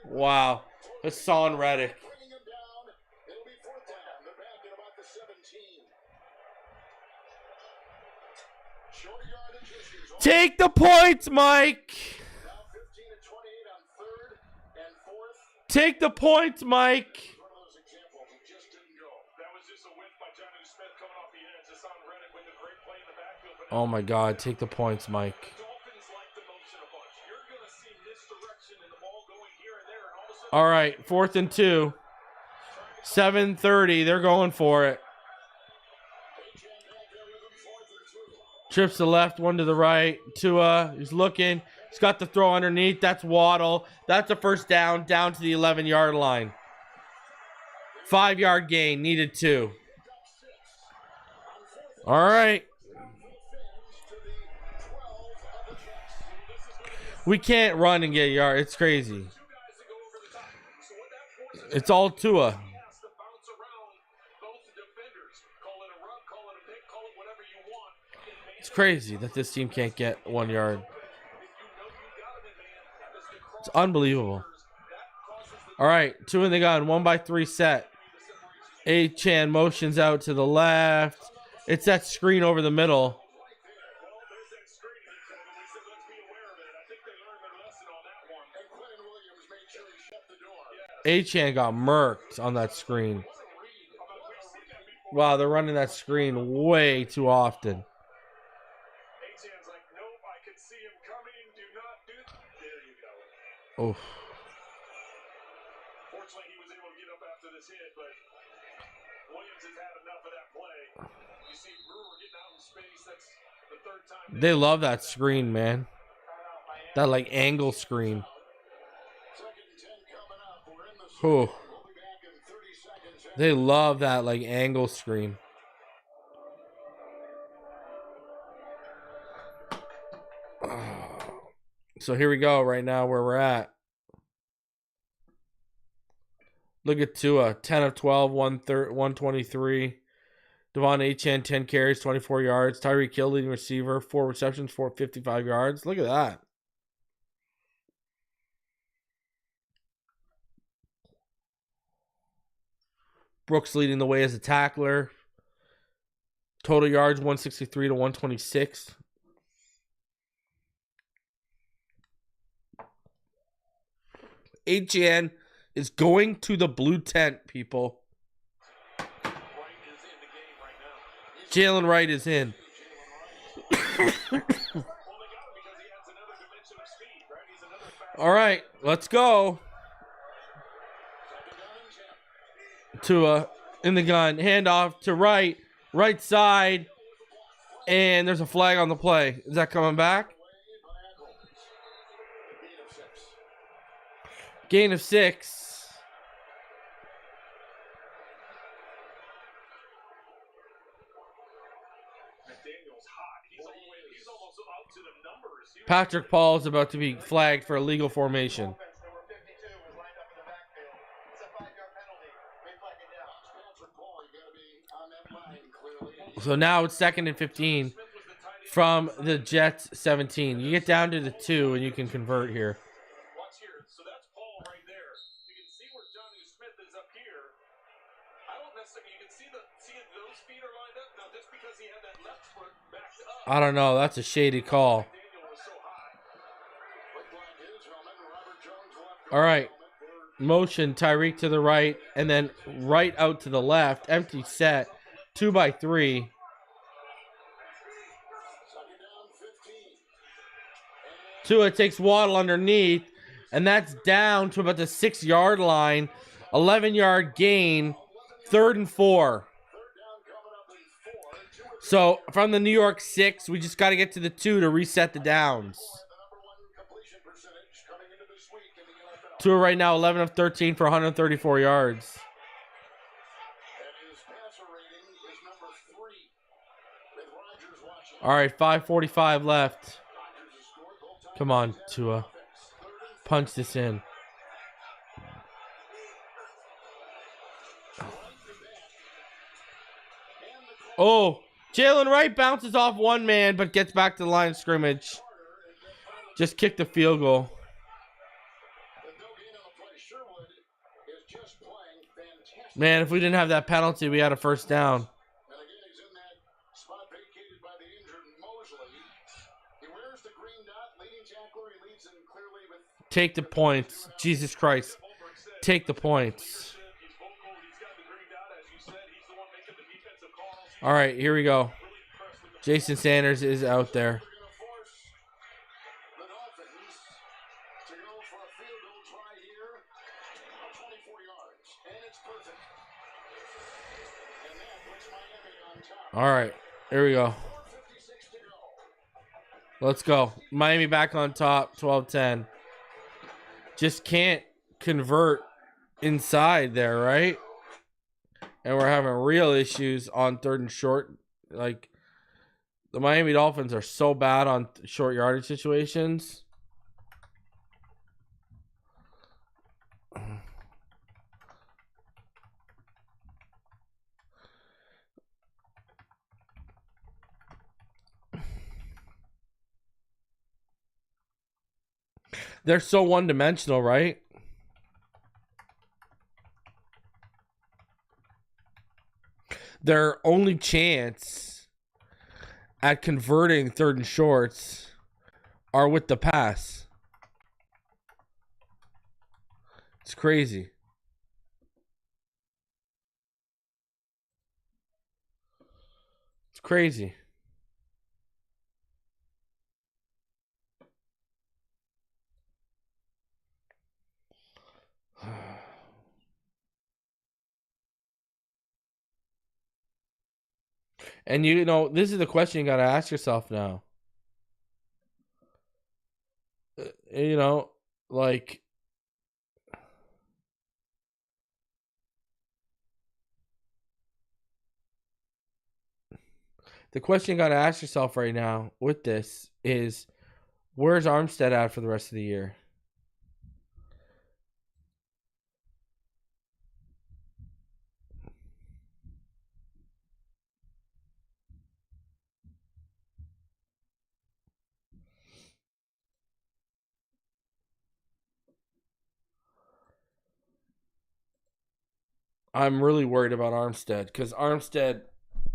Wow. Hassan Reddick. Take the points, Mike. Take the points, Mike. Oh my God, take the points, Mike. All right, 4th and 2. 7:30, they're going for it. Trips to the left, 1 to the right. Tua, he's looking. He's got the throw underneath. That's Waddle. That's a first down to the 11-yard line. 5-yard gain, needed 2. All right. We can't run and get a yard. It's crazy. It's all Tua. It's crazy that this team can't get 1 yard. It's unbelievable. All right, 2 in the gun, 1-by-3 set. Achane motions out to the left. It's that screen over the middle. Achane got murked on that screen. Wow, they're running that screen way too often. Oh. Fortunately, he was able to get up after this hit, but Williams has had enough of that play. You see Brewer getting out in space. That's the 3rd time. They love that screen, man. That like angle screen. Oh. They love that like angle screen. So here we go right now where we're at. Look at Tua, 10 of 12, 123. Devon Achane, 10 carries, 24 yards. Tyreek Hill, leading receiver, 4 receptions, 455 yards. Look at that. Brooks leading the way as a tackler. Total yards 163 to 126. HN is going to the blue tent, people. Jalen Wright is in. All right, let's go. Tua in the gun. Handoff to Wright. Right side. And there's a flag on the play. Is that coming back? Gain of 6. Patrick Paul is about to be flagged for illegal formation. So now it's 2nd and 15 from the Jets 17. You get down to the 2 and you can convert here. Watch here. So that's Paul right there. You can see where Johnny Smith is up here. I don't necessarily. You can see those feet are lined up now just because he had that left foot backed up. I don't know. That's a shady call. Daniel was so high. Looked like his helmet and Robert Jones left. All right. Motion, Tyreek to the right, and then right out to the left. Empty set. 2 by 3. Tua takes Waddle underneath, and that's down to about the 6-yard line. 11-yard gain. 3rd and 4. So from the New York 6, we just got to get to the 2 to reset the downs. Tua right now 11 of 13 for 134 yards. All right, 5:45 left. Come on, Tua. Punch this in. Oh, Jalen Wright bounces off one man, but gets back to the line of scrimmage. Just kick the field goal. Man, if we didn't have that penalty, we had a first down. Take the points. Jesus Christ. Take the points. All right, here we go. Jason Sanders is out there. All right, here we go. Let's go. Miami back on top, 12-10. Just can't convert inside there, right? And we're having real issues on 3rd and short. Like, the Miami Dolphins are so bad on short yardage situations. They're so one-dimensional, right? Their only chance at converting 3rd and shorts are with the pass. It's crazy. It's crazy. And you know, this is the question you got to ask yourself now. You know, like, the question you got to ask yourself right now with this is, where's Armstead at for the rest of the year? I'm really worried about Armstead because Armstead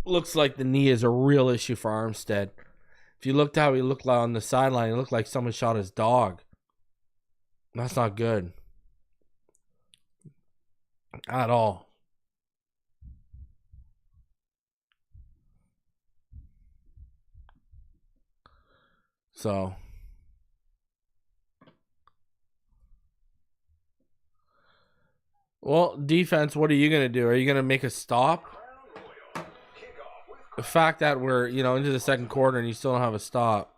looks like the knee is a real issue for Armstead. If you looked how he looked on the sideline, it looked like someone shot his dog. That's not good. At all. So. Well, defense, what are you going to do? Are you going to make a stop? The fact that we're, into the second quarter and you still don't have a stop.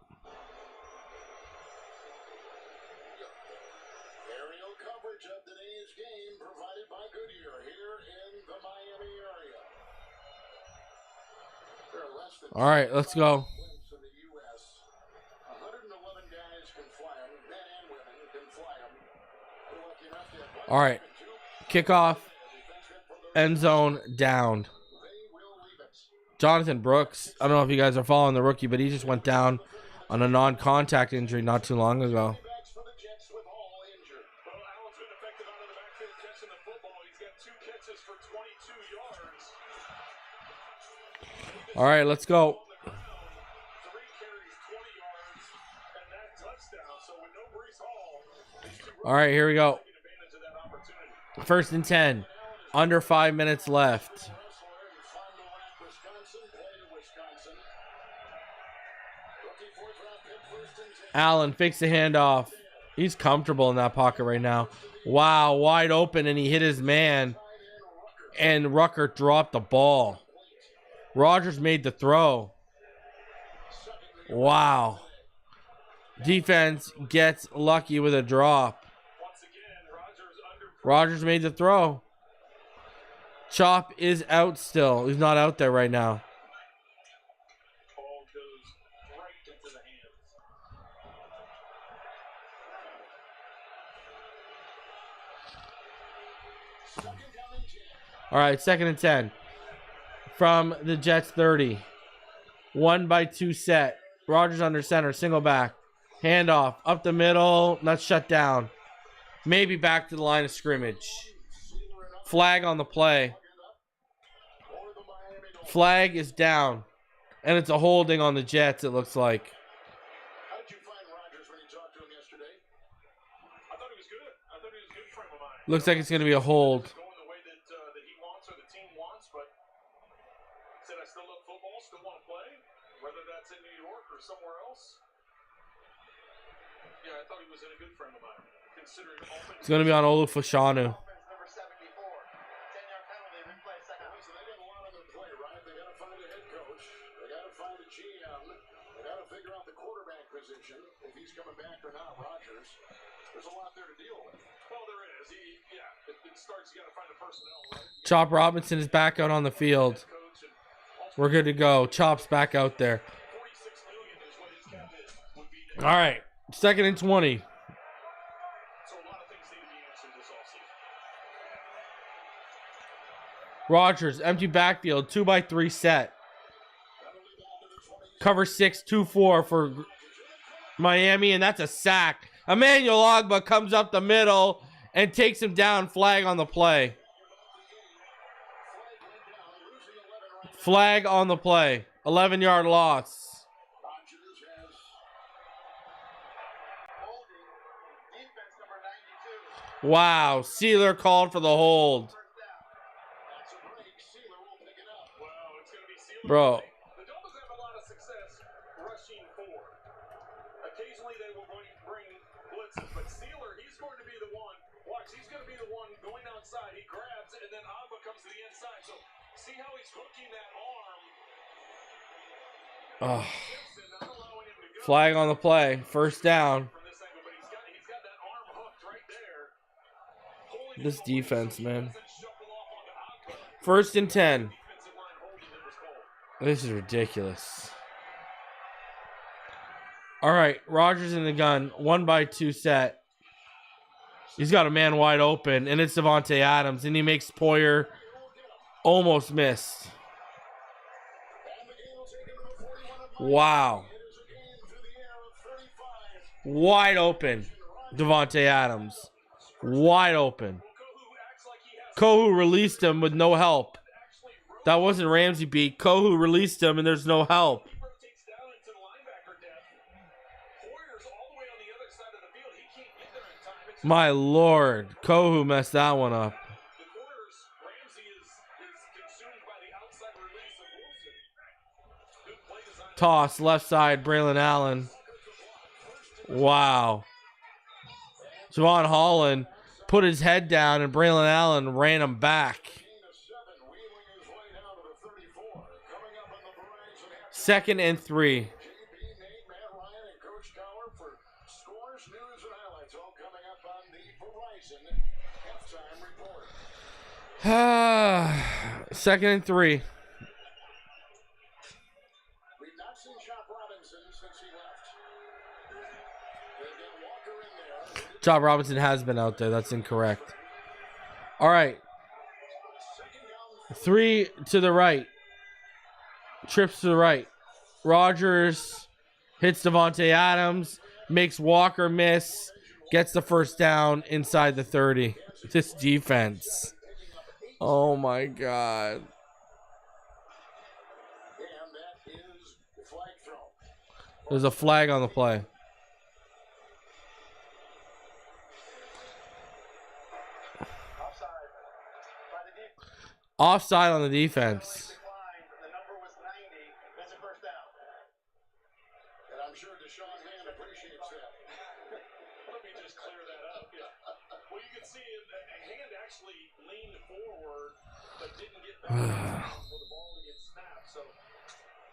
Aerial coverage of today's game provided by Goodyear here in the Miami area. There are less than All right, let's go. in the U.S. 111 guys can fly them. Men and women can fly them. We're lucky enough to have All right. Kickoff. End zone down. Jonathan Brooks. I don't know if you guys are following the rookie, but he just went down on a non-contact injury not too long ago. All right, let's go. All right, here we go. 1st and 10. Under 5 minutes left. Allen fakes the handoff. He's comfortable in that pocket right now. Wow, wide open, and he hit his man. And Rucker dropped the ball. Rodgers made the throw. Wow. Defense gets lucky with a drop. Rodgers made the throw. Chop is out still. He's not out there right now. All right, 2nd and 10. From the Jets 30. 1-by-2 set. Rodgers under center. Single back. Handoff. Up the middle. Not shut down. Maybe back to the line of scrimmage. Flag on the play. Flag is down. And it's a holding on the Jets, it looks like. How did you find Rodgers when you talked to him yesterday? I thought he was good. I thought he was good frame of mind. Looks like it's going to be a hold. Going the way that he wants or the team wants, but said I still love football, still want to play, whether that's in New York or somewhere else. Yeah, I thought he was in a good frame of mind. Considering it's going to be on Olu Fashanu. If he's coming back or not, Rodgers, there's a lot there to deal with. Well, there is. It starts, you got to find the personnel, right? Chop Robinson is back out on the field. We're good to go. Chop's back out there. All right, 2nd and 20. So a lot of things need to be answered this offseason. Rodgers, empty backfield, 2-by-3 set. Cover 6, 2-4 for Miami, and that's a sack. Emmanuel Ogbah comes up the middle and takes him down. Flag on the play. Flag on the play. 11-yard loss. Wow, Sealer called for the hold. Bro. The Dolphins have a lot of success rushing forward. Occasionally they will bring blitzes, but Sealer, he's going to be the one. Watch, he's going to be the one going outside. He grabs, and then Agba comes to the inside. So see how he's hooking that arm. Flag on the play. 1st down. This defense, man. 1st and 10. This is ridiculous. All right, Rodgers in the gun. 1-by-2 set. He's got a man wide open, and it's Davante Adams, and he makes Poyer almost miss. Wow. Wide open. Davante Adams. Wide open. Kohu released him with no help. That wasn't Ramsey beat. Kohu released him, and there's no help. My Lord. Kohu messed that one up. Toss, left side, Braylon Allen. Wow. Javon Holland put his head down, and Braylon Allen ran him back. 2nd and 3. Second and 3. Chop Robinson has been out there. That's incorrect. All right. 3 to the right. Trips to the right. Rodgers hits Devontae Adams. Makes Walker miss. Gets the first down inside the 30. This defense. Oh, my God. There's a flag on the play. Offside on the defense. The number was 90. That's a first down. And I'm sure Deshaun's hand appreciates that. Let me just clear that up. Yeah. Well, you can see a hand actually leaned forward, but didn't get back for the ball to get snapped. So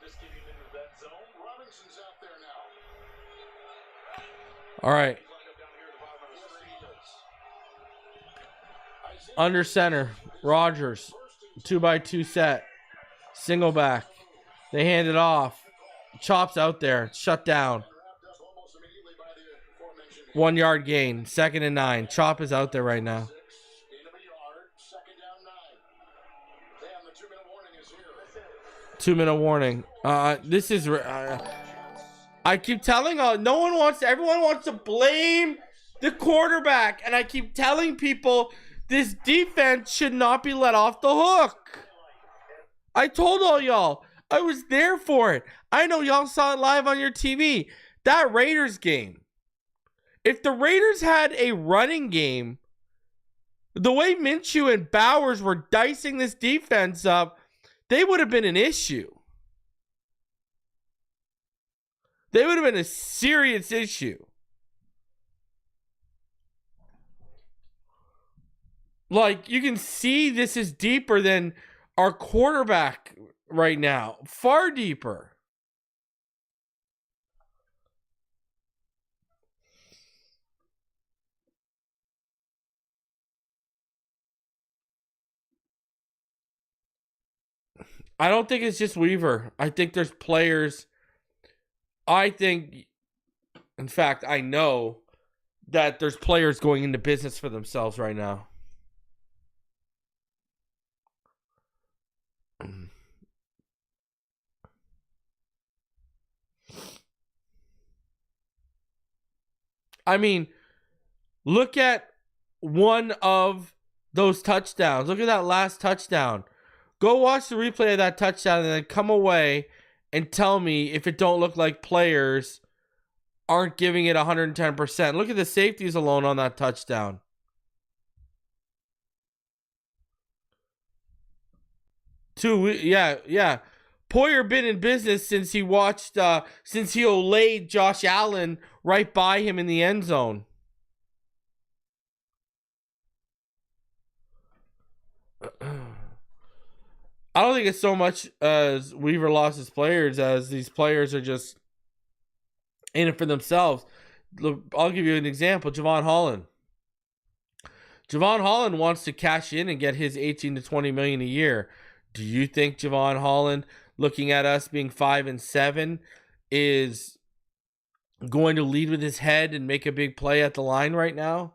just getting into that zone. Robinson's out there now. All right. Under center, Rodgers. 2-by-2 set. Single back. They hand it off. Chop's out there. Shut down. 1 yard gain. 2nd and 9. Chop is out there right now. 2-minute warning. This is... I keep telling... everyone wants to blame the quarterback. And I keep telling people... This defense should not be let off the hook. I told all y'all. I was there for it. I know y'all saw it live on your TV. That Raiders game. If the Raiders had a running game, the way Minshew and Bowers were dicing this defense up, they would have been an issue. They would have been a serious issue. Like, you can see this is deeper than our quarterback right now. Far deeper. I don't think it's just Weaver. I think there's players. In fact, I know that there's players going into business for themselves right now. I mean, look at one of those touchdowns. Look at that last touchdown. Go watch the replay of that touchdown and then come away and tell me if it don't look like players aren't giving it 110%. Look at the safeties alone on that touchdown. Yeah. Poyer been in business since he laid Josh Allen right by him in the end zone. I don't think it's so much as Weaver lost his players as these players are just in it for themselves. I'll give you an example. Javon Holland. Javon Holland wants to cash in and get his 18 to 20 million a year. Do you think Javon Holland, looking at us being 5-7, is going to lead with his head and make a big play at the line right now?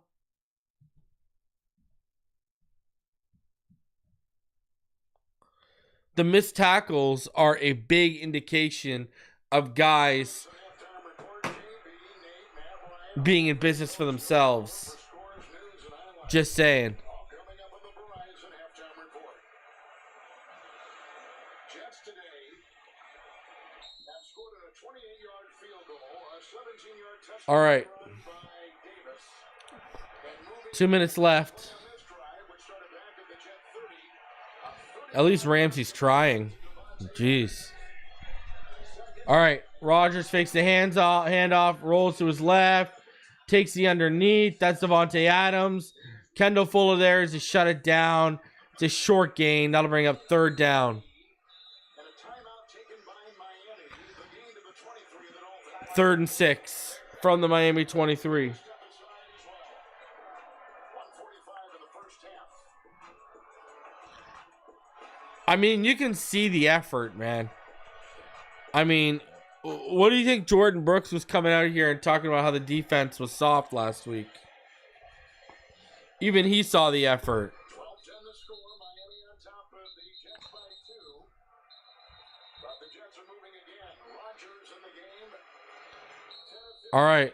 The missed tackles are a big indication of guys being in business for themselves. Just saying. All right. 2 minutes left. At least Ramsey's trying. Jeez. All right. Rodgers fakes the handoff, rolls to his left, takes the underneath. That's Davante Adams. Kendall Fuller there is to shut it down. It's a short gain. That'll bring up third down. 3rd and 6 from the Miami 23. I mean, you can see the effort, man. I mean, what do you think Jordan Brooks was coming out here and talking about how the defense was soft last week? Even he saw the effort. All right.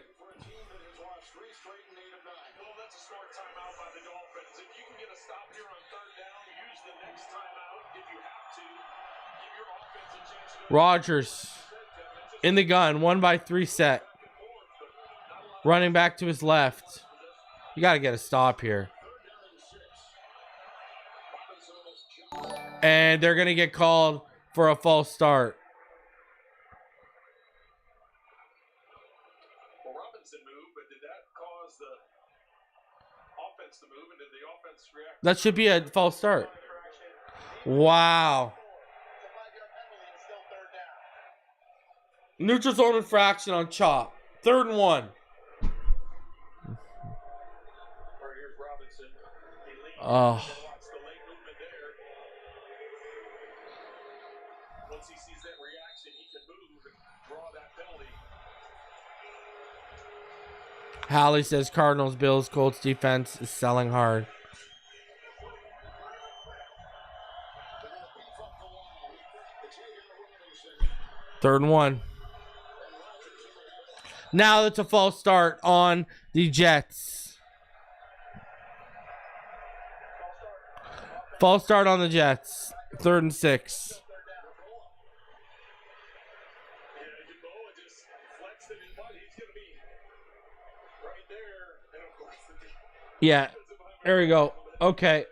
Rodgers in the gun, 1-by-3 set. Running back to his left. You got to get a stop here. And they're going to get called for a false start. Well, Robinson moved, but did that cause the offense to move? And did the offense react? That should be a false start. Wow. Neutral zone infraction on Chop. 3rd and 1. Oh. Once he sees that reaction, he can move and draw that penalty. Hallie says Cardinals, Bills, Colts defense is selling hard. Third and 1. Now it's a false start on the Jets. False start on the Jets. 3rd and 6. Yeah. There we go. Okay.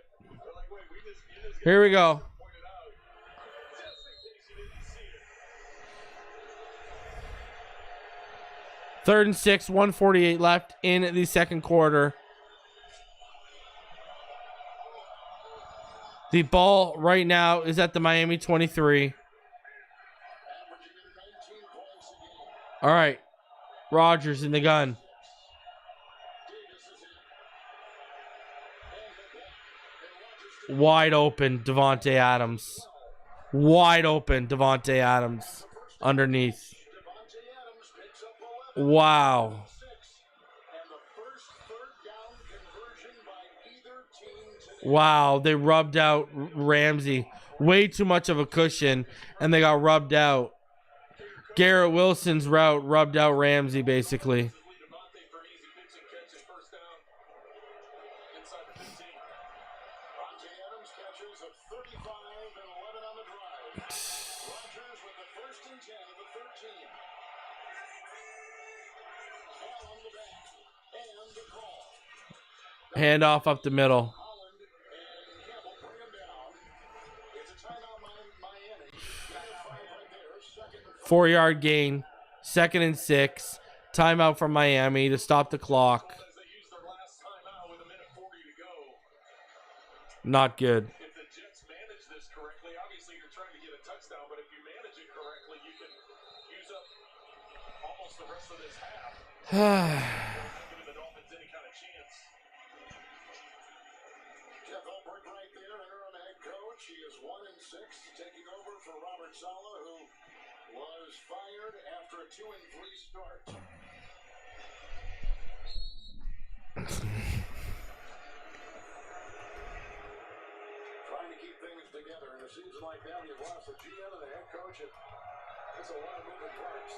Here we go. Third and 6, 1:48 left in the second quarter. The ball right now is at the Miami 23. All right. Rodgers in the gun. Wide open, Davante Adams. Wide open, Davante Adams. Underneath. Wow. Wow, they rubbed out Ramsey. Way too much of a cushion, and they got rubbed out. Garrett Wilson's route rubbed out Ramsey, basically. Handoff up the middle. 4-yard gain. 2nd and 6. Timeout from Miami to stop the clock. Not good. If the Jets manage this correctly, obviously you're trying to get a touchdown, but if you manage it correctly, you can use up almost the rest of this half. Giving the Dolphins any kind of chance. Jeff Ulbrich right there, interim head coach. He is 1-6, taking over for Robert Saleh, who was fired after a 2-3 start. Trying to keep things together in a season like that, when you've lost the GM and the head coach, it's a lot of moving parts.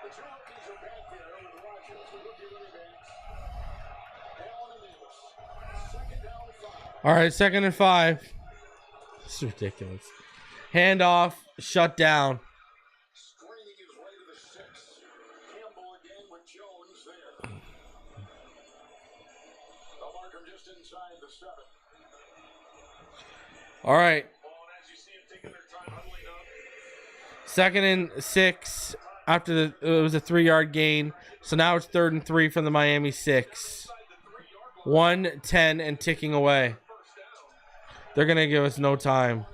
The two rookies are back there with Rodgers, the rookie running backs, Allen and Davis. 2nd down 5. All right, 2nd and 5. It's ridiculous. Handoff, shut down. finding his way to the 6. Campbell again with Jones there. They'll mark him just inside the 7. All right. Well, and as you see him taking their time huddling up. 2nd and 6 after it was a 3-yard gain. So now it's 3rd and 3 from the Miami 6. 1:10 and ticking away. They're going to give us no time.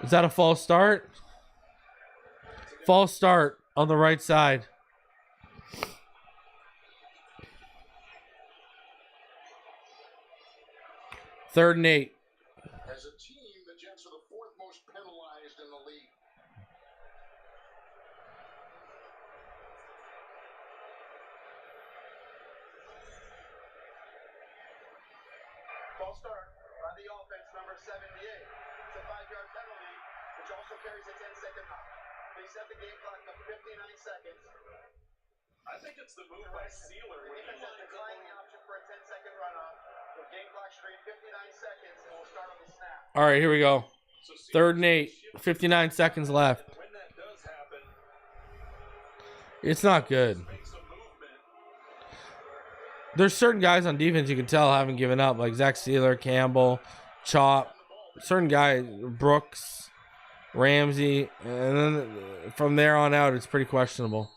Is that a false start? False start on the right side. Third and 8. As a team, the Jets are the 4th most penalized in the league. False start by the offense, number 78. It's a 5-yard penalty, which also carries a 10-second knock. They set the game clock to 59 seconds. I think it's the move by Sealer. The defense has declined the option for a 10-second runoff. The game clock straight 59 seconds, and we'll start on the snap. All right, here we go. 3rd and 8. 59 seconds left. When that does happen, It's not good. make some movement. There's certain guys on defense you can tell haven't given up, like Zach Sealer, Campbell, Chop. Certain guys, Brooks, Ramsey, and then from there on out, it's pretty questionable.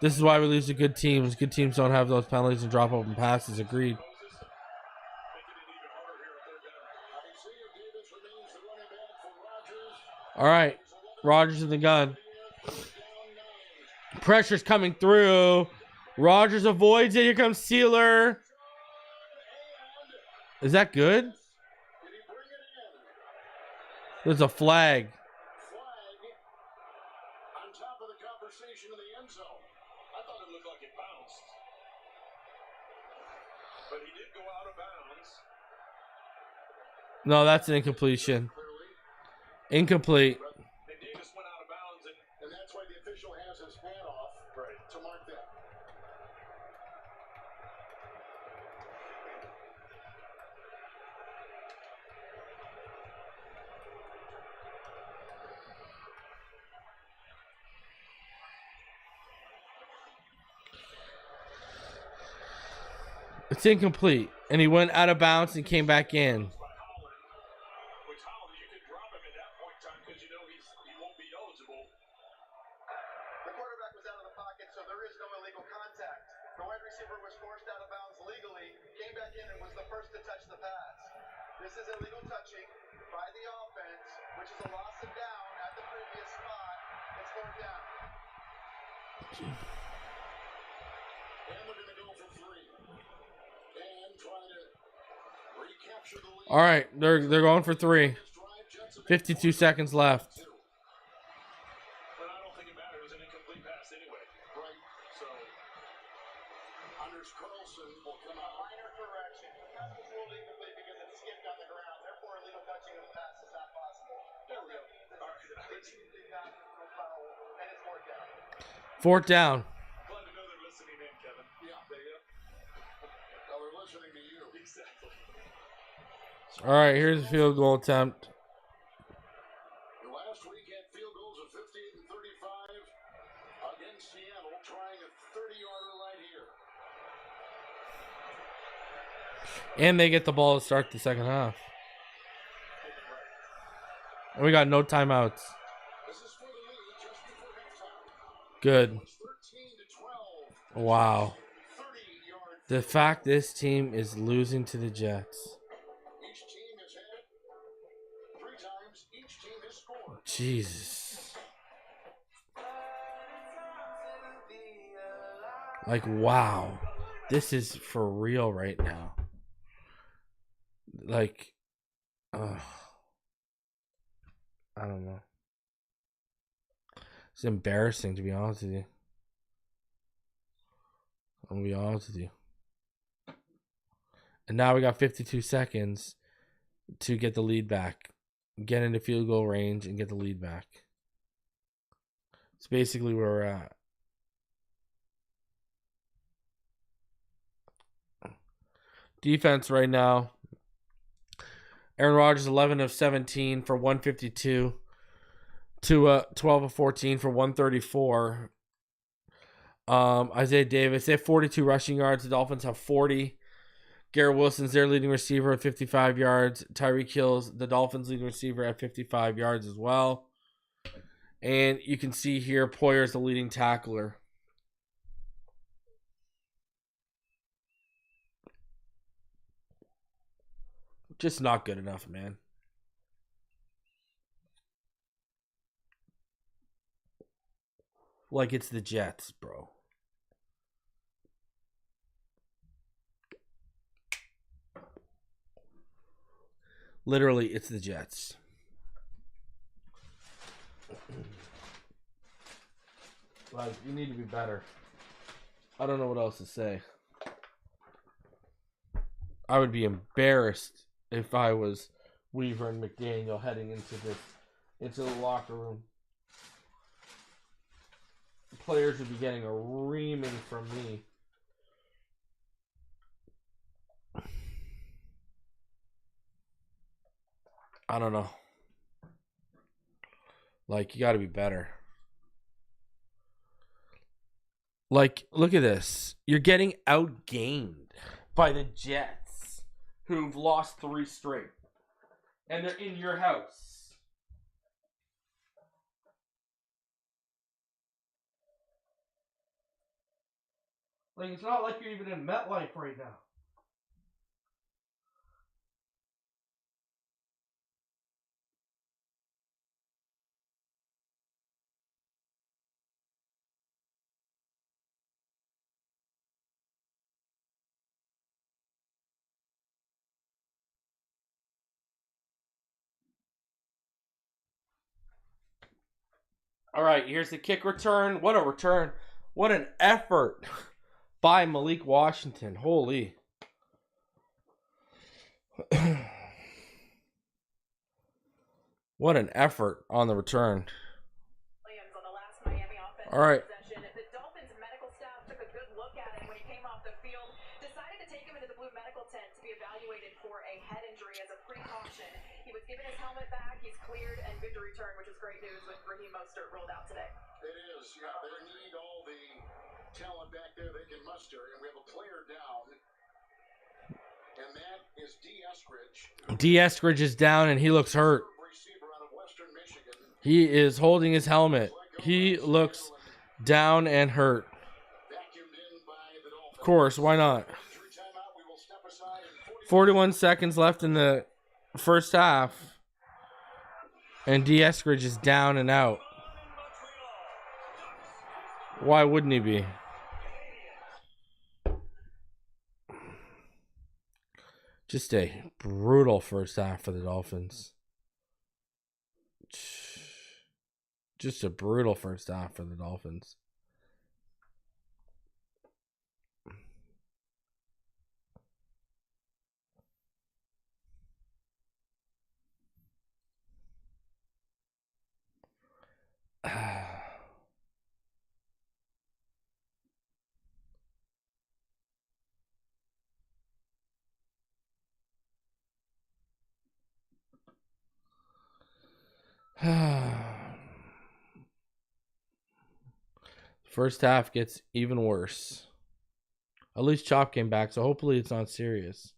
This is why we lose to good teams. Good teams don't have those penalties and drop open passes. Agreed. All right. Rodgers in the gun. Pressure's coming through. Rodgers avoids it. Here comes Sealer. Is that good? There's a flag. On top of the conversation in the end zone. I thought it looked like it bounced. But he did go out of bounds. No, that's an incompletion. Incomplete. And Davis went out of bounds, and that's why the official has his hat off to mark that. It's incomplete. And he went out of bounds and came back in. Which Holland, you could drop him at that point in time because you know he won't be eligible. The quarterback was out of the pocket, so there is no illegal contact. The wide receiver was forced out of bounds legally, came back in and was the first to touch the pass. This is illegal touching by the offense, which is a loss of down at the previous spot. It's 4th down. And we're going to go for 3. And try to recapture the lead. All right, they're going for 3. 52 seconds left. But I don't think it matters. It was an incomplete pass anyway. Right. So, Anders Carlson will come out. Minor correction. The pass was ruled incomplete because it skipped on the ground. Therefore, illegal touching of the pass is not possible. There we go. All right. Did not foul, and it's 4th down. 4th down. Glad to know they're listening in, Kevin. Yeah. There you go. Well, they're listening to you. Exactly. All right, here's a field goal attempt. Last week had field goals of 58 and 35 against Seattle, trying a 30-yarder right here. And they get the ball to start the second half. And we got no timeouts. This is for the lead just before halftime. Good. 13 to 12. Wow. 30-yard. The fact this team is losing to the Jets. Each team has had it 3 times. Each team has scored. Jesus. Like, wow. This is for real right now. Like, I don't know. It's embarrassing, to be honest with you. I'm going to be honest with you. And now we got 52 seconds to get the lead back. get into field goal range, and get the lead back. It's basically where we're at. Defense right now. Aaron Rodgers 11 of 17 for 152. Tua 12 of 14 for 134. Isaiah Davis, they have 42 rushing yards. The Dolphins have 40. Garrett Wilson's their leading receiver at 55 yards. Tyreek Hill's the Dolphins' leading receiver at 55 yards as well. And you can see here, Poyer's the leading tackler. Just not good enough, man. Like it's the Jets, bro. Literally, it's the Jets. Like, you need to be better. I don't know what else to say. I would be embarrassed if I was Weaver and McDaniel heading into the locker room. Players would be getting a reaming from me. I don't know. Like, you got to be better. Like, look at this. You're getting outgained by the Jets, who've lost 3 straight. And they're in your house. Like, it's not like you're even in MetLife right now. All right, here's the kick return. What a return. What an effort by Malik Washington. Holy. What an effort on the return. On the last Miami offensive All right. possession, the Dolphins medical staff took a good look at him when he came off the field, decided to take him into the blue medical tent to be evaluated for a head injury as a precaution. He was given his helmet back, he's cleared, and good to return, which is great news with Raheem Mostert rolled out today. It is. Yeah, they need all the talent back there they can muster, and we have a player down, and that is D. Eskridge. D. Eskridge is down and he looks hurt. Receiver out of Western Michigan. He is holding his helmet. He looks down and hurt. Vacuumed in by the Dolphins. Of course, why not? Injury timeout. We will step aside in 41 seconds left in the first half. And D. Eskridge is down and out. Why wouldn't he be? Just a brutal first half for the Dolphins. Just a brutal first half for the Dolphins. First half gets even worse. At least Chop came back, so hopefully it's not serious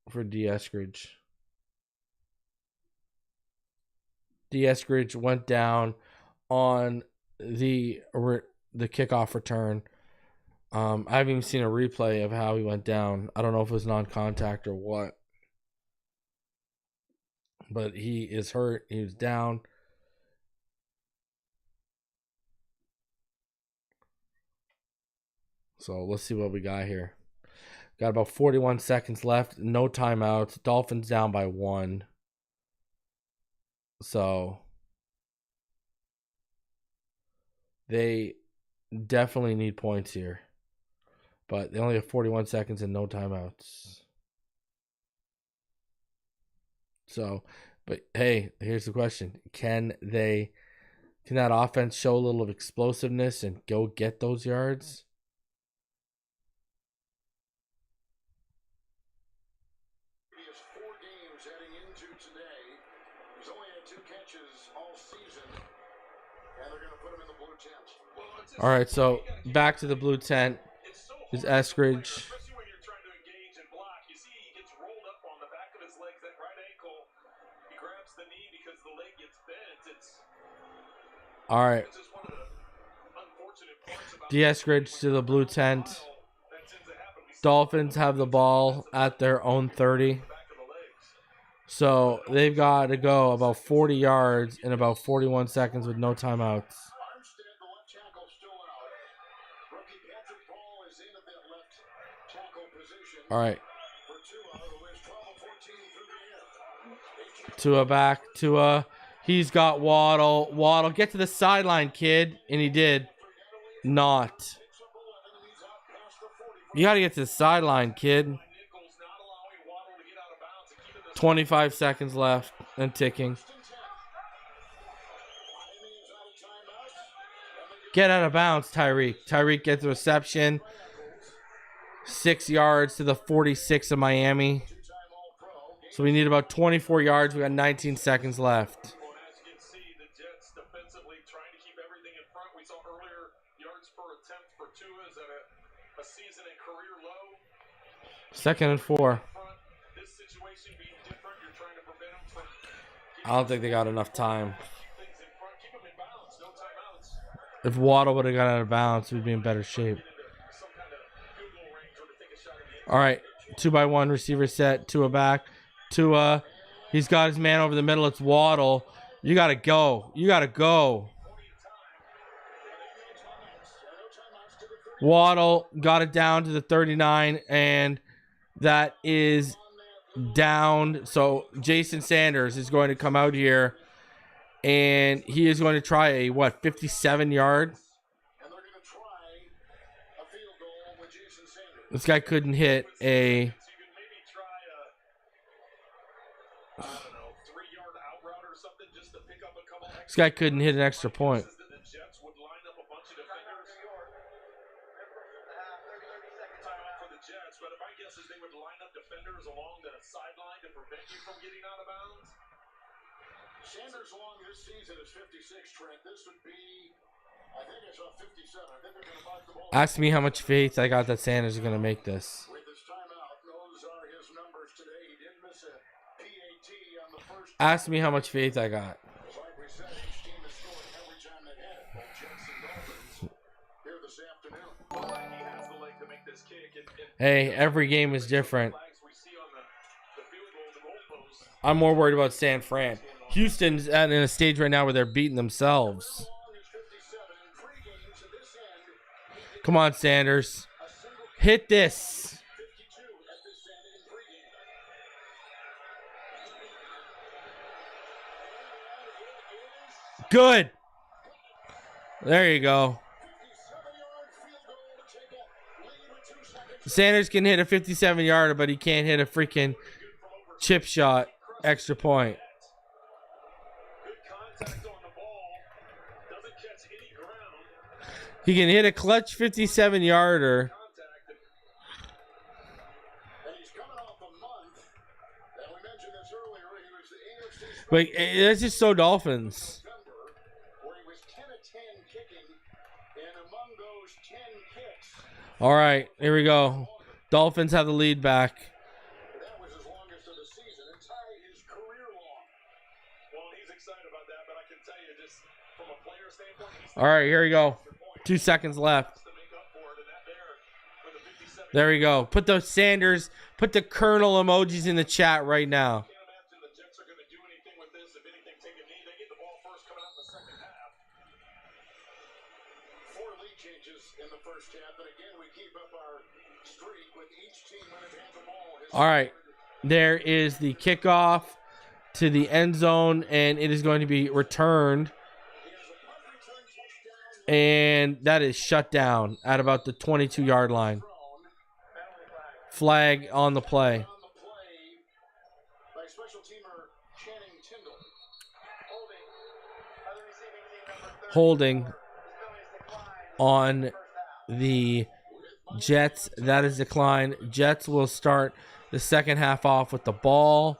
for D. Eskridge. D. Eskridge went down on the kickoff return. I haven't even seen a replay of how he went down. I don't know if it was non-contact or what. But he is hurt. He was down. So let's see what we got here. Got about 41 seconds left. No timeouts. Dolphins down by 1. So they definitely need points here. But they only have 41 seconds and no timeouts. So, but hey, here's the question: Can that offense show a little of explosiveness and go get those yards? He has 4 games heading into today. He's only had 2 catches all season, and they're going to put him in the blue tent. All right, so back to the blue tent is Eskridge. Especially when you're trying to engage and block. You see he gets rolled up on the back of his legs, that right ankle. He grabs the knee because the leg gets bent. All right, It's just one of the unfortunate parts about Eskridge to the blue tent. Dolphins have the ball at their own 30. So they've got to go about 40 yards in about 41 seconds with no timeouts. Armstead, the left tackle, still out. Rookie Patrick Ball is in at that left tackle position. All right. For Tua, who is 12 of 14 through the air. Tua back. Tua. He's got Waddle. Waddle, get to the sideline, kid. And he did not. You got to get to the sideline, kid. 25 seconds left and ticking. Get out of bounds, Tyreek. Tyreek gets the reception. 6 yards to the 46 of Miami. So we need about 24 yards. We got 19 seconds left. As you can see, the Jets defensively trying to keep everything in front. We saw earlier yards per attempt for Tua is at a season and career low. 2nd and 4. This situation being different, you're trying to prevent him from I don't think they got enough time. keep things in front, keep him in balance, no timeouts. If Waddle would have got out of bounds, we'd be in better shape. Into some kind of field goal range or to take a shot at the end. All right, 2-by-1 receiver set. Tua back. Tua, he's got his man over the middle. It's Waddle. You got to go. You got to go. Waddle got it down to the 39, and that is down. So Jason Sanders is going to come out here, and he is going to try a, 57-yard? And they're going to try a field goal with Jason Sanders. This guy couldn't hit a... So you could maybe try a 3-yard out route or something just to pick up a couple extra. This guy couldn't hit an extra point. The Jets would line up a bunch of defenders. Timeout for the Jets, but my guess is they would line up defenders along the sideline to prevent you from getting out of bounds. Sanders along this season is 56, Trent. This would be, I think it's on 57. I think they're going to mark the ball. Ask me how much faith I got that Sanders is going to make this. With his timeout, those are his numbers today. He did miss a PAT on the first. Ask me how much faith I got. Like we said, each team is scoring every time they hit it. Both Jets and Dolphins here this afternoon. He has the leg to make this kick. Hey, every game is different. Flags we see on the field goal, the goalpost. I'm more worried about San Fran. Houston's in a stage right now where they're beating themselves. Long is 57 in pregame to this end. Come on, Sanders. Hit this. 52 at this end in pregame. Good. There you go. 57-yard field goal to take a lead with 2 seconds. Sanders can hit a 57-yarder, but he can't hit a freaking chip shot extra point. Good contact on the ball. Doesn't catch any ground. He can hit a clutch 57-yarder. Contact. And he's coming off a month. And we mentioned this earlier. He was the AFC But that's just so Dolphins. November, where he was 10 of 10 kicking. And among those 10 kicks, All right, here we go. Dolphins have the lead back. that was his longest of the season. It tied his career long. Well, he's excited about that, but I can tell you just from a player standpoint, he's All right, here we go. 2 seconds left. to make up for it. And that there for the 57. There we go. Put the Sanders, put the Colonel emojis in the chat right now. Can't imagine the Jets are going to do anything with this. If anything, take a knee. They get the ball first coming out in the second half. 4 lead changes in the first half. And again, we keep up our streak with each team when it has the ball. All right. There is the kickoff to the end zone, and it is going to be returned. And that is shut down at about the 22-yard line. Flag on the play. On the play by special teamer holding on the Jets. That is declined. Jets will start the second half off with the ball.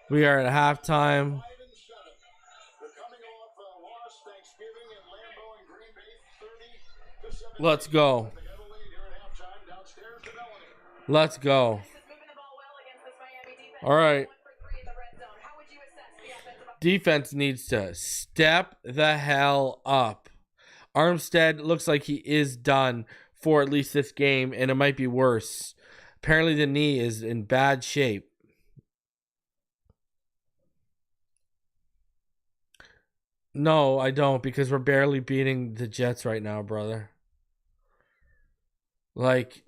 We are at halftime. Let's go. Let's go. All right. Defense needs to step the hell up. Armstead looks like he is done for at least this game, and it might be worse. Apparently the knee is in bad shape. No, I don't, because we're barely beating the Jets right now, brother. Like,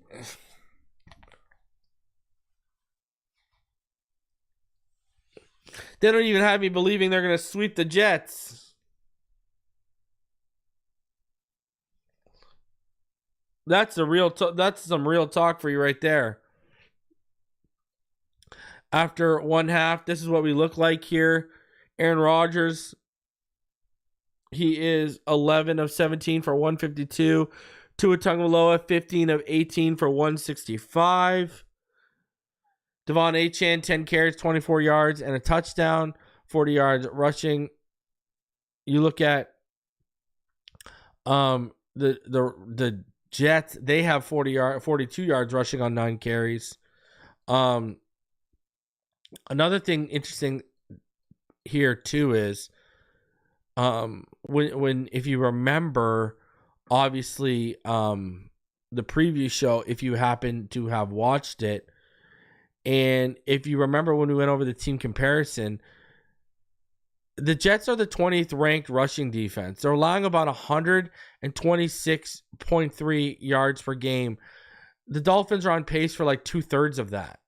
they don't even have me believing they're going to sweep the Jets. That's some real talk for you right there. After one half, this is what we look like here. Aaron Rodgers, he is 11 of 17 for 152. Tua Tagovailoa, 15 of 18 for 165. Devon Achane, 10 carries, 24 yards, and a touchdown, 40 yards rushing. You look at the Jets, they have 42 yards rushing on 9 carries. Another thing interesting here too is when if you remember, obviously the preview show, if you happen to have watched it, and if you remember when we went over the team comparison, the Jets are the 20th ranked rushing defense. They're allowing about 126.3 yards per game. The Dolphins are on pace for like 2/3 of that.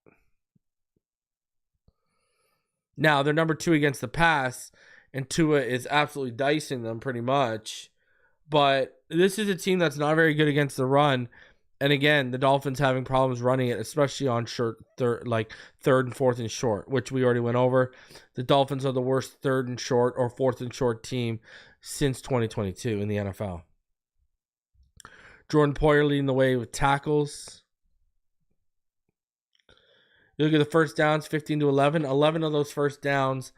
Now, they're number 2 against the pass, and Tua is absolutely dicing them pretty much. But this is a team that's not very good against the run. And again, the Dolphins having problems running it, especially on third and fourth and short, which we already went over. The Dolphins are the worst third and short or fourth and short team since 2022 in the NFL. Jordan Poyer leading the way with tackles. You look at the first downs, 15 to 11. 11 of those first downs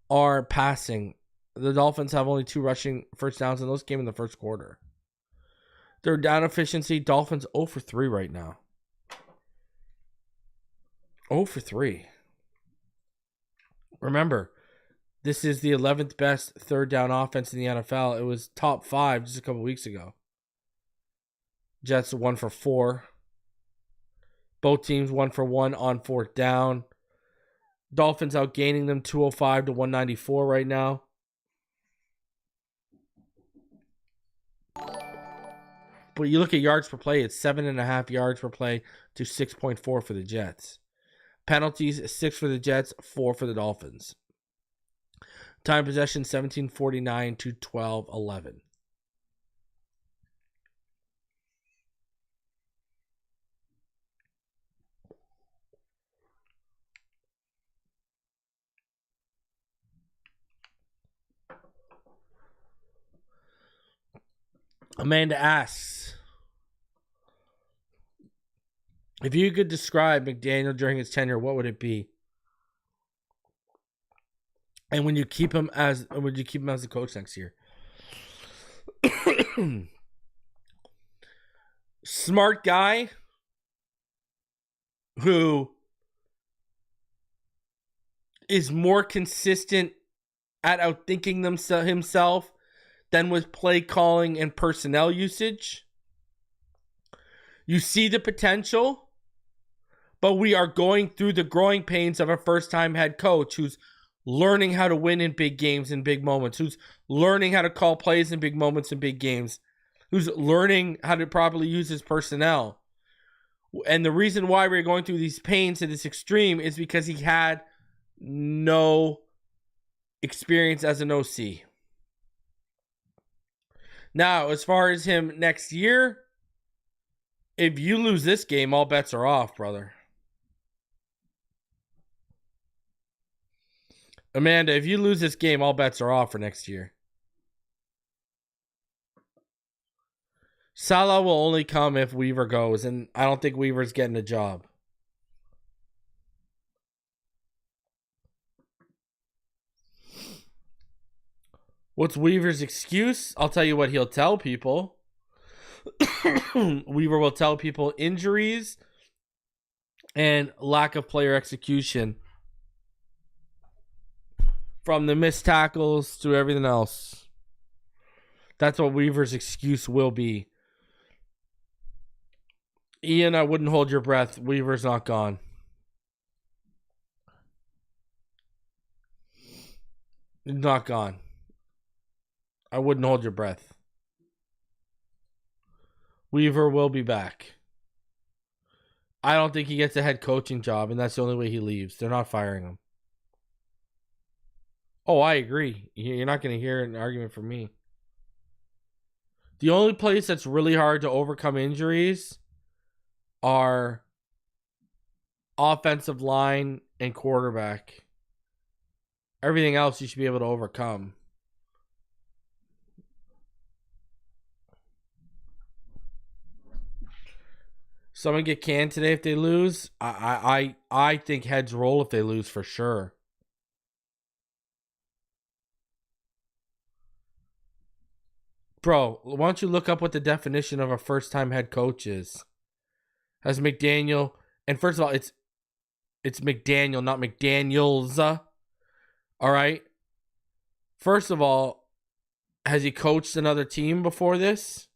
are passing. The Dolphins have only 2 rushing first downs, and those came in the first quarter. Their down efficiency, Dolphins 0 for 3 right now. 0 for 3. Remember, this is the 11th best third down offense in the NFL. It was top 5 just a couple weeks ago. Jets 1 for 4. Both teams 1 for 1 on fourth down. Dolphins outgaining them 205 to 194 right now. But you look at yards per play, it's 7.5 yards per play to 6.4 for the Jets. Penalties, 6 for the Jets, 4 for the Dolphins. Time possession, 17:49 to 12:11. Amanda asks, if you could describe McDaniel during his tenure, what would it be? And would you keep him as the coach next year? Smart guy who is more consistent at outthinking himself than with play calling and personnel usage. You see the potential, but we are going through the growing pains of a first-time head coach who's learning how to win in big games and big moments, who's learning how to call plays in big moments and big games, who's learning how to properly use his personnel. And the reason why we're going through these pains to this extreme is because he had no experience as an OC. Now, as far as him next year, if you lose this game, all bets are off, brother. Amanda, if you lose this game, all bets are off for next year. Salah will only come if Weaver goes, and I don't think Weaver's getting a job. What's Weaver's excuse? I'll tell you what he'll tell people. Weaver will tell people injuries and lack of player execution. From the missed tackles to everything else. That's what Weaver's excuse will be. Ian, I wouldn't hold your breath. Weaver's not gone. Not gone. I wouldn't hold your breath. Weaver will be back. I don't think he gets a head coaching job, and that's the only way he leaves. They're not firing him. Oh, I agree. You're not going to hear an argument from me. The only place that's really hard to overcome injuries are offensive line and quarterback. Everything else you should be able to overcome. Someone get canned today if they lose. I think heads roll if they lose for sure. Bro, why don't you look up what the definition of a first-time head coach is? Has McDaniel, and first of all, it's McDaniel, not McDaniels. All right. First of all, has he coached another team before this?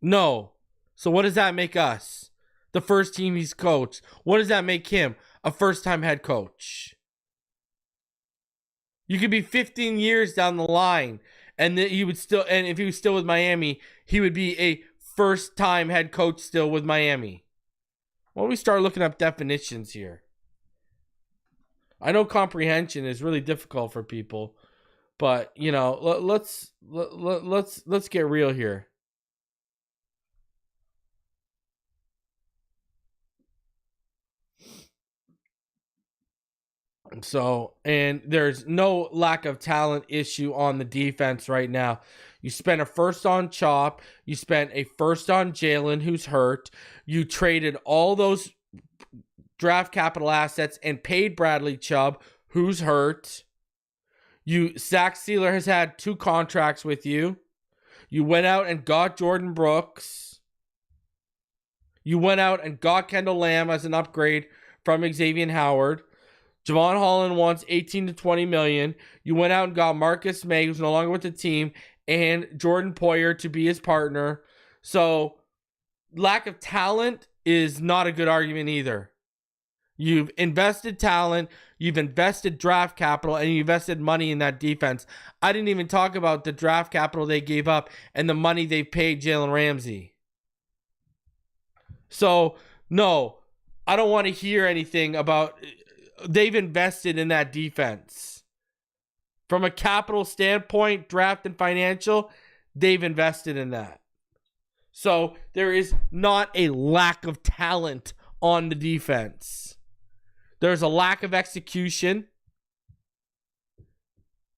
No. So what does that make us? The first team he's coached. What does that make him? A first-time head coach. You could be 15 years down the line, and he would still. And if he was still with Miami, he would be a first-time head coach still with Miami. Why don't we start looking up definitions here? I know comprehension is really difficult for people, but you know, let's get real here. So, and there's no lack of talent issue on the defense right now. You spent a first on Chop. You spent a first on Jalen, who's hurt. You traded all those draft capital assets and paid Bradley Chubb, who's hurt. Zach Sealer has had 2 contracts with you. You went out and got Jordan Brooks. You went out and got Kendall Lamb as an upgrade from Xavier Howard. Javon Holland wants 18 to 20 million. You went out and got Marcus May, who's no longer with the team, and Jordan Poyer to be his partner. So, lack of talent is not a good argument either. You've invested talent, you've invested draft capital, and you invested money in that defense. I didn't even talk about the draft capital they gave up and the money they paid Jalen Ramsey. So, no, I don't want to hear anything about... They've invested in that defense. From a capital standpoint, draft and financial, they've invested in that. So there is not a lack of talent on the defense. There's a lack of execution.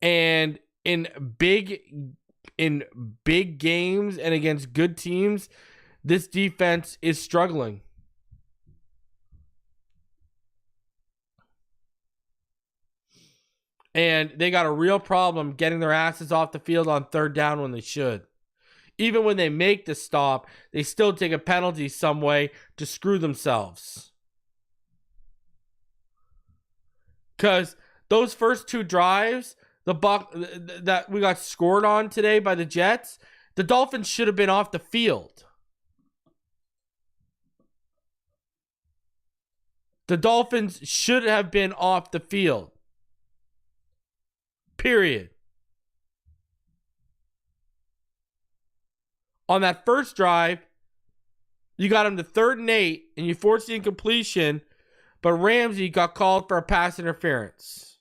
And in big games and against good teams, this defense is struggling. And they got a real problem getting their asses off the field on third down when they should. Even when they make the stop, they still take a penalty some way to screw themselves. Because those first 2 drives, that we got scored on today by the Jets, the Dolphins should have been off the field. The Dolphins should have been off the field. Period. On that first drive, you got him to 3rd and 8, and you forced the incompletion, but Ramsey got called for a pass interference.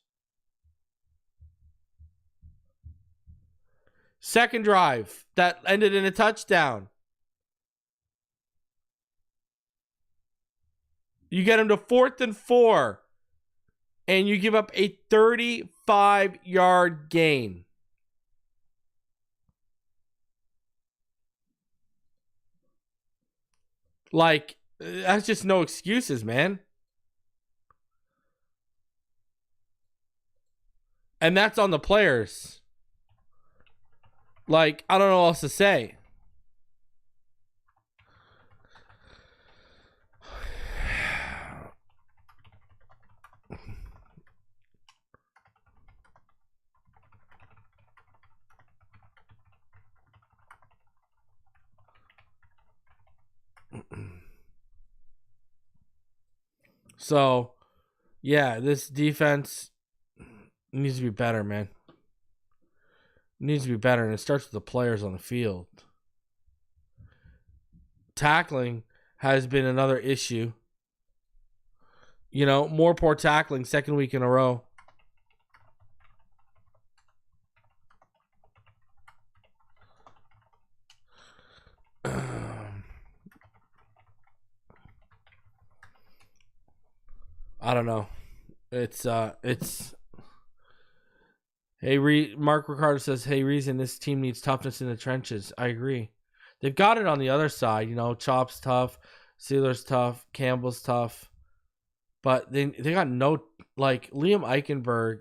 Second drive, that ended in a touchdown. You get him to 4th and 4, and you give up a 35-yard gain. Like, that's just no excuses, man. And that's on the players. Like, I don't know what else to say. So, yeah, this defense needs to be better, man. Needs to be better, and it starts with the players on the field. Tackling has been another issue. You know, more poor tackling, second week in a row. I don't know. It's hey, Mark Ricardo says, hey, reason this team needs toughness in the trenches. I agree. They've got it on the other side. You know, Chop's tough, Sealer's tough, Campbell's tough. But they got no, like, Liam Eichenberg.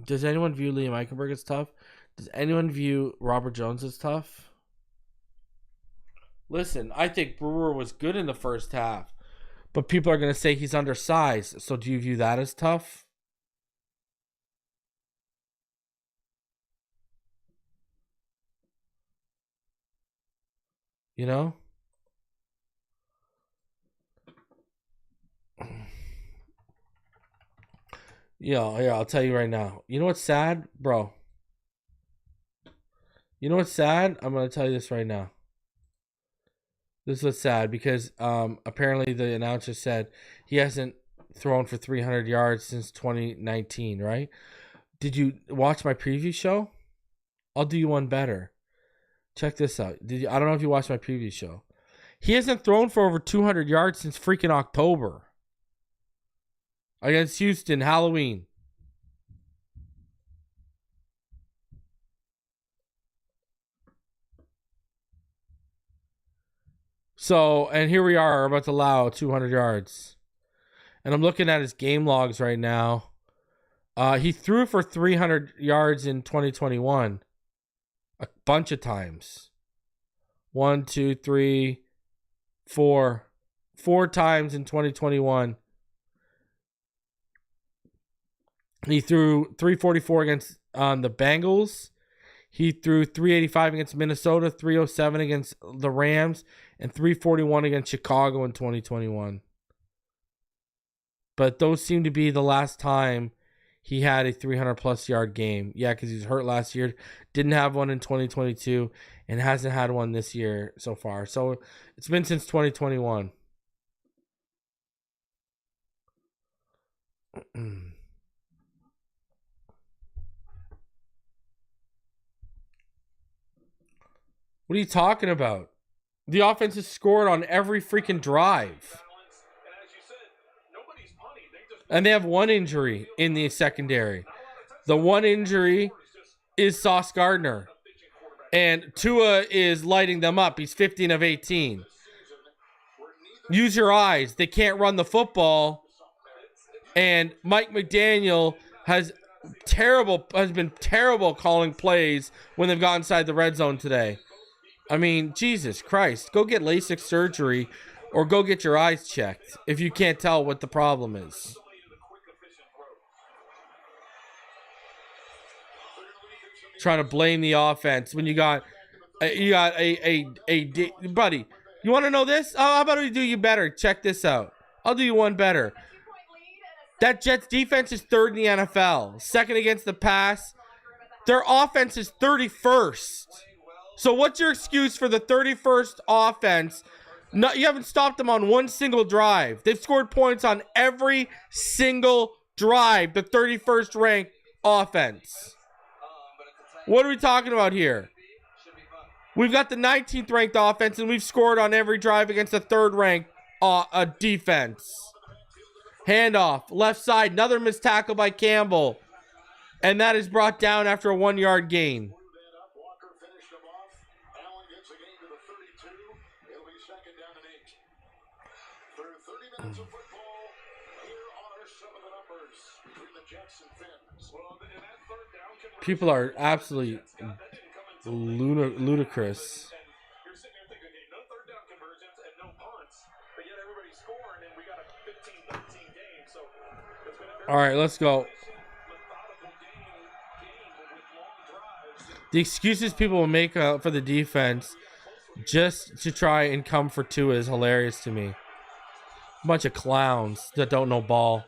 Does anyone view Liam Eichenberg as tough? Does anyone view Robert Jones as tough? Listen, I think Brewer was good in the first half. But people are going to say he's undersized. So do you view that as tough? You know? Yeah, I'll tell you right now. You know what's sad, bro? You know what's sad? I'm going to tell you this right now. This is what's sad because apparently the announcer said he hasn't thrown for 300 yards since 2019, right? Did you watch my preview show? I'll do you one better. Check this out. I don't know if you watched my preview show. He hasn't thrown for over 200 yards since freaking October. Against Houston, Halloween. So, and here we are about to allow 200 yards. And I'm looking at his game logs right now. He threw for 300 yards in 2021. A bunch of times. 1, 2, 3, 4. 4 times in 2021. He threw 344 against the Bengals. He threw 385 against Minnesota, 307 against the Rams, and 341 against Chicago in 2021. But those seem to be the last time he had a 300-plus yard game. Yeah, because he was hurt last year. Didn't have one in 2022, and hasn't had one this year so far. So it's been since 2021. What are you talking about? The offense has scored on every freaking drive. And they have one injury in the secondary. The one injury is Sauce Gardner. And Tua is lighting them up. He's 15 of 18. Use your eyes. They can't run the football. And Mike McDaniel has been terrible calling plays when they've got inside the red zone today. I mean, Jesus Christ. Go get LASIK surgery or go get your eyes checked if you can't tell what the problem is. Trying to blame the offense when you got a buddy. You want to know this? Oh, how about we do you better? Check this out. I'll do you one better. That Jets defense is third in the NFL. Second against the pass. Their offense is 31st. So what's your excuse for the 31st offense? No, you haven't stopped them on one single drive. They've scored points on every single drive. The 31st ranked offense. What are we talking about here? We've got the 19th ranked offense, and we've scored on every drive against the third ranked defense. Handoff, left side, another missed tackle by Campbell. And that is brought down after a 1 yard gain. People are absolutely ludicrous. You're sitting here thinking, okay, no third down conversions and no punts, but yet everybody's scoring, and we got a 15-13 game. So it's been a very All right, let's go. methodical game with long drives. The excuses people will make for the defense just to try and come for Tua is hilarious to me. Bunch of clowns that don't know ball.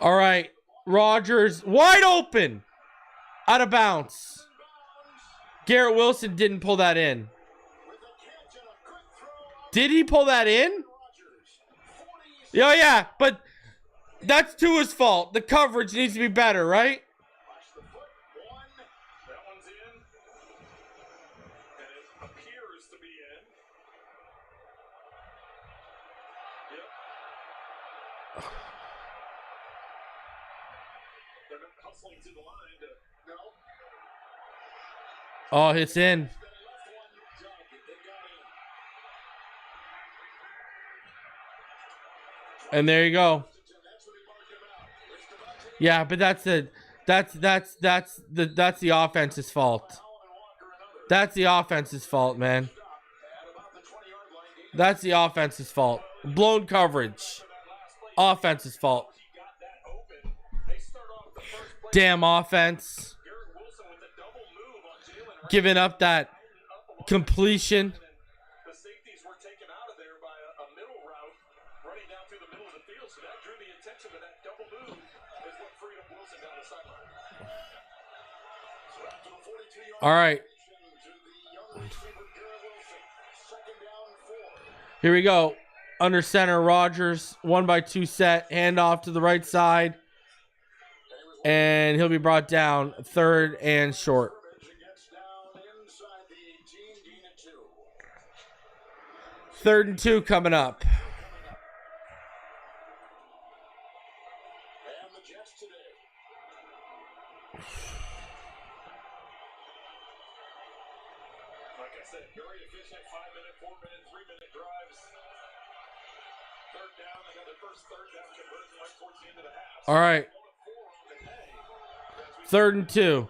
All right, Rodgers wide open, out of bounds. Garrett Wilson didn't pull that in. Did he pull that in? Oh yeah, but that's Tua's fault. The coverage needs to be better, right? That one's in, and it appears to be in. Yep. They're not hustling to the line to no. Oh, it's in. And there you go. Yeah, but that's the offense's fault. That's the offense's fault, man. That's the offense's fault. Blown coverage. Offense's fault. Damn offense. Giving up that completion. The safeties were taken out of there by a middle route running down through the middle of the field, so that drew the attention to that double move is what freed up Wilson down the sideline. So after the 42-yard All right. to the young receiver Garrett Wilson, second down 4. Here we go. Under center, Rodgers. 1-by-2 set. Handoff to the right side. And he'll be brought down. Third and short. Third and 2 coming up. And the Jets today. Like I said, very efficient 5-minute, 4-minute, 3-minute drives. Third down, they got their first third down conversion right towards the end of the half. All right. 3rd and 2.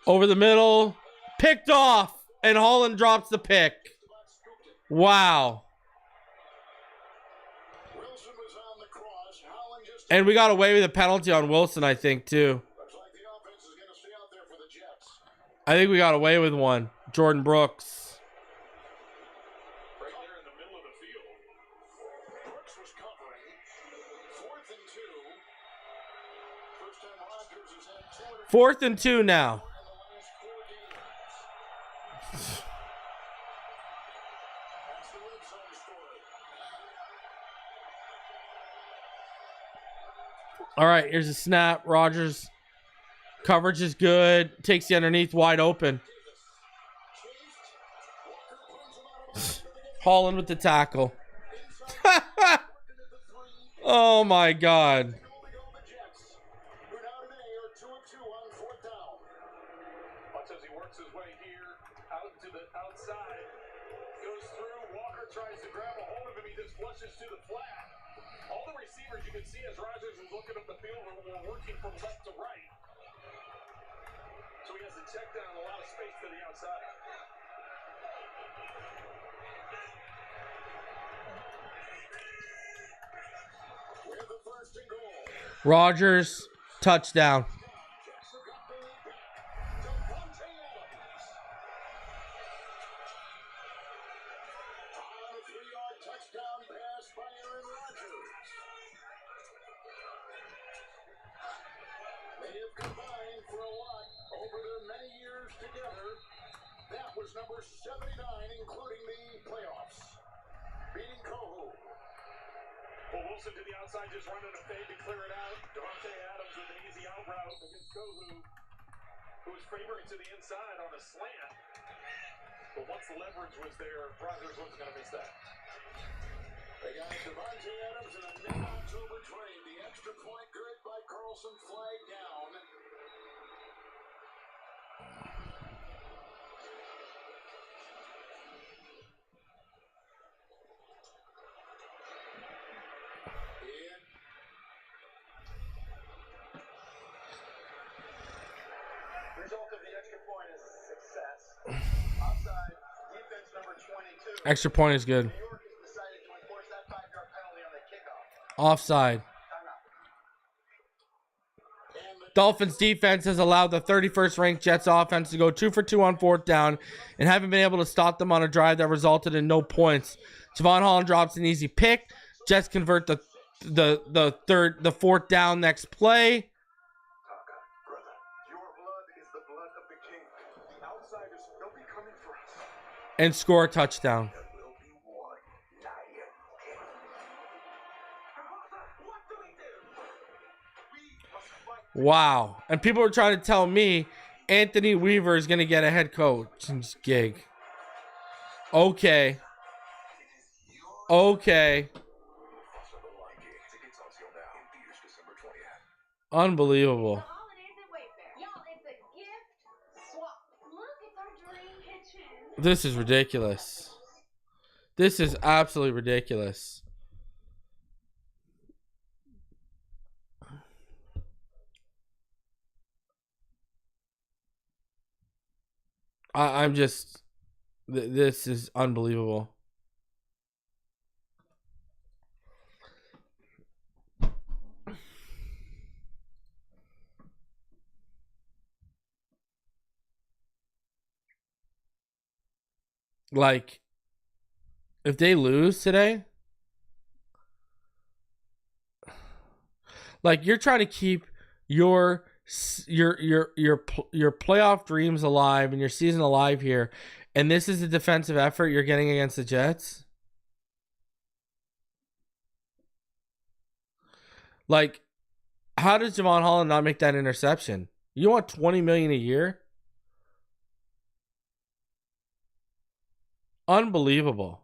Over the middle. Picked off. And Holland drops the pick. Wow. And we got away with a penalty on Wilson, I think, too. I think we got away with one. Jordan Brooks. Right there in the middle of the field. Brooks was covering. 4th and 2. First time Rodgers has had 200 4th and 2 now. in the last 4 games. That's the red zone story. All right, here's a snap. Rodgers. Coverage is good. Takes the underneath wide open. Holland with the tackle. Oh my God. Watch as he works his way here out to the outside. Goes through. Walker tries to grab a hold of him. He just flushes to the flat. All the receivers you can see as Rodgers is looking up the field were working from left to right. So he has to check down a lot of space to the outside. With the first and goal. Rodgers, touchdown. Touchdown pass by Aaron Rodgers. They have combined for a lot over their many years together. That was number 79, including the playoffs. Beating Kohu. Well, Wilson to the outside, just running a fade to clear it out. Devontae Adams with an easy out route against Kohu, who was favoring to the inside on a slant. But once the leverage was there, Rodgers wasn't going to miss that. They got Devontae Adams in a mid-October trade. The extra point good by Carlson, flag down. point is success. Offside, defense number 22. Extra point is good. New York has decided to enforce that 5-yard penalty on the kickoff. Offside. Dolphins defense has allowed the 31st ranked Jets offense to go 2 for 2 on 4th down and haven't been able to stop them on a drive that resulted in no points. Javon Holland drops an easy pick. Jets convert the 4th down next play. Taka, brother, your blood is the blood of the king. The outsiders, they'll be coming for us. And score a touchdown. There will be one Lion King. What do we do? We must fight. Wow. And people were trying to tell me Anthony Weaver is going to get a head coach gig. Okay. Okay. Unbelievable. The holidays at Wayfair. Y'all, it's a gift swap. Look, it's our dream kitchen. This is ridiculous. This is absolutely ridiculous. I'm just... This is unbelievable. Like, if they lose today, like, you're trying to keep your playoff dreams alive and your season alive here, and this is the defensive effort you're getting against the Jets. Like, how does Javon Holland not make that interception? You want $20 million a year? Unbelievable.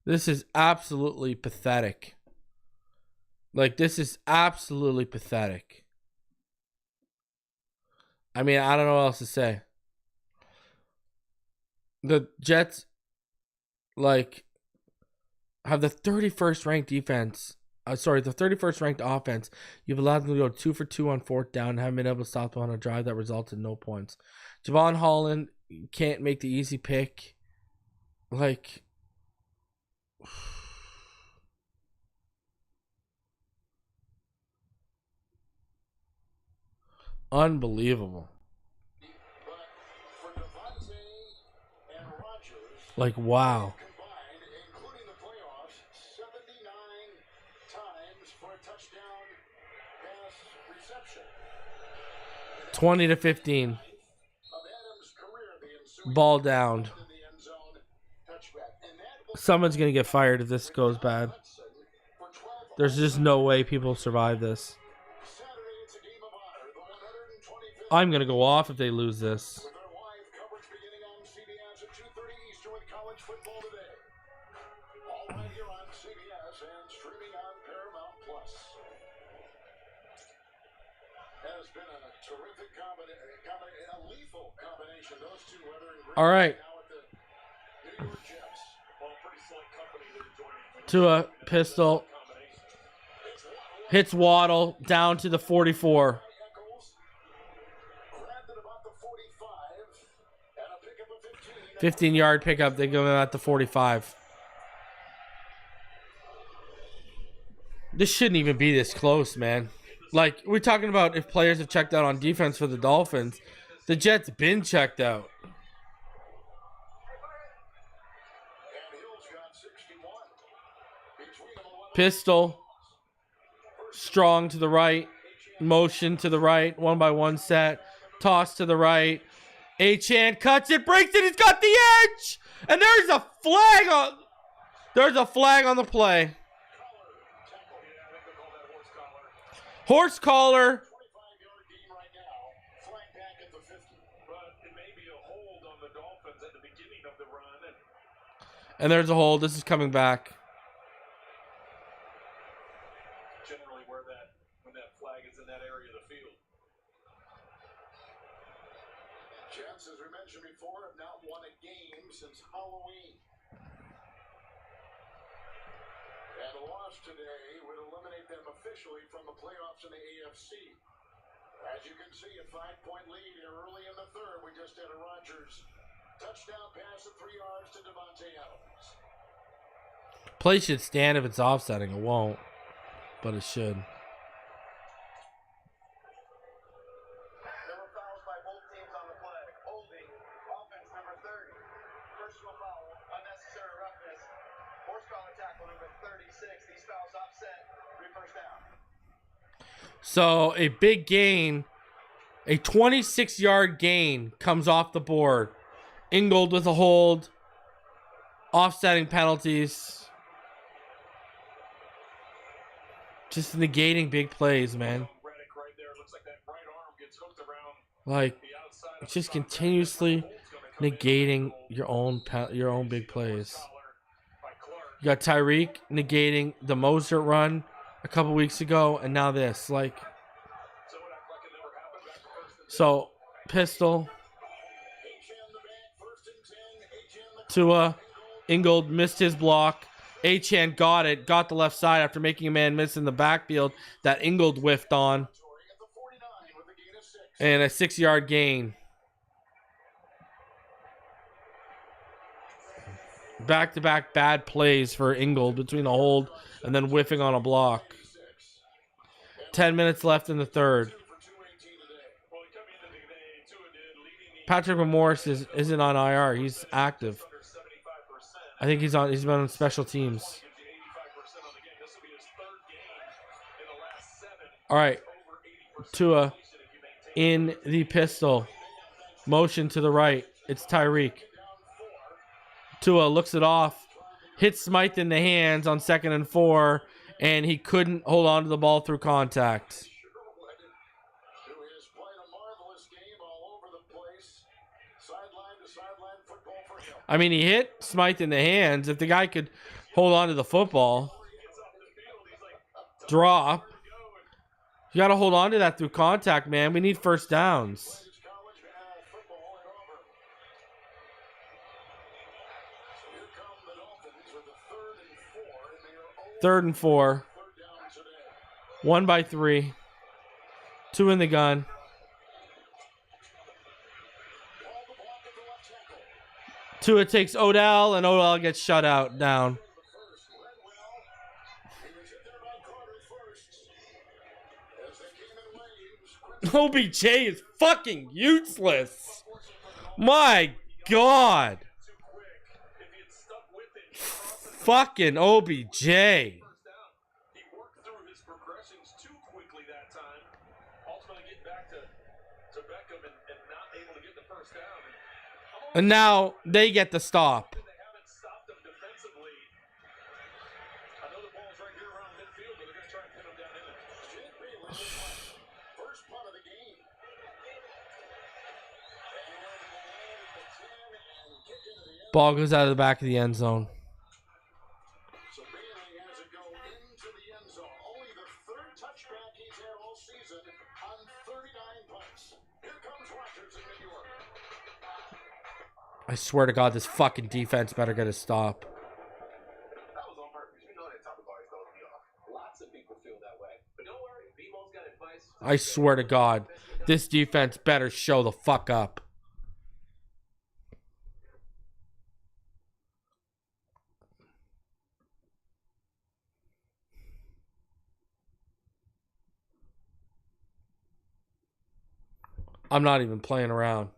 This is absolutely pathetic. Like, this is absolutely pathetic. I mean, I don't know what else to say. The Jets, like, have the 31st ranked defense. The 31st ranked offense. You've allowed them to go 2 for 2 on 4th down and haven't been able to stop them on a drive that resulted in no points. Javon Holland can't make the easy pick. Like, unbelievable. Like, wow. 20-15. Ball down. Someone's going to get fired if this goes bad. There's just no way people survive this. I'm going to go off if they lose this. All right. Tua pistol hits Waddle down to the 44. 15-yard pickup. They go at the 45. This shouldn't even be this close, man. Like, we're talking about if players have checked out on defense for the Dolphins. The Jets been checked out. Pistol. Strong to the right. Motion to the right. 1-by-1 set. Toss to the right. Achane cuts it. Breaks it. He's got the edge. And there's a flag on. There's a flag on the play. Horse collar. And there's a hold. This is coming back. Generally, when that flag is in that area of the field. Jets, as we mentioned before, have not won a game since Halloween. And a loss today would eliminate them officially from the playoffs in the AFC. As you can see, a 5-point lead here early in the third. We just had a Rodgers touchdown pass at 3 yards to Devontae Adams. Play should stand if it's offsetting. It won't, but it should. There were fouls by both teams on the play. Holding, offense number 30. Personal foul, unnecessary roughness. Horsepower tackle number 36. These fouls offset. 3 first down. So a big gain, a 26-yard gain comes off the board. Ingold with a hold, offsetting penalties. Just negating big plays, man. Like, it's just continuously negating your own big plays. You got Tyreek negating the Mostert run a couple weeks ago, and now this. Like, so pistol. Tua, Ingold missed his block. Achane got it, got the left side after making a man miss in the backfield that Ingold whiffed on. And a 6-yard gain. Back-to-back bad plays for Ingold between a hold and then whiffing on a block. 10 minutes left in the third. Patrick Morris isn't on IR. He's active. I think he's been on special teams. All right. Tua in the pistol. Motion to the right. It's Tyreek. Tua looks it off. Hits Smythe in the hands on 2nd and 4. And he couldn't hold on to the ball through contact. I mean, he hit Smythe in the hands. If the guy could hold on to the football, drop. You got to hold on to that through contact, man. We need first downs. 3rd and 4. 1 by 3. 2 in the gun. Tua takes Odell, and Odell gets shut out down. OBJ is fucking useless. My God. Fucking OBJ. And now they get the stop. Ball goes out of the back of the end zone. So Bailey has it go into the end zone. Only the 3rd touchback he's had all season on 39 punts. Here comes Rodgers in New York. I swear to God, this fucking defense better get a stop. That was on purpose. You know that Tagovailoa throws me off. Lots of people feel that way. But don't worry, B-Mo's got advice. I swear to God, this defense better show the fuck up. I'm not even playing around.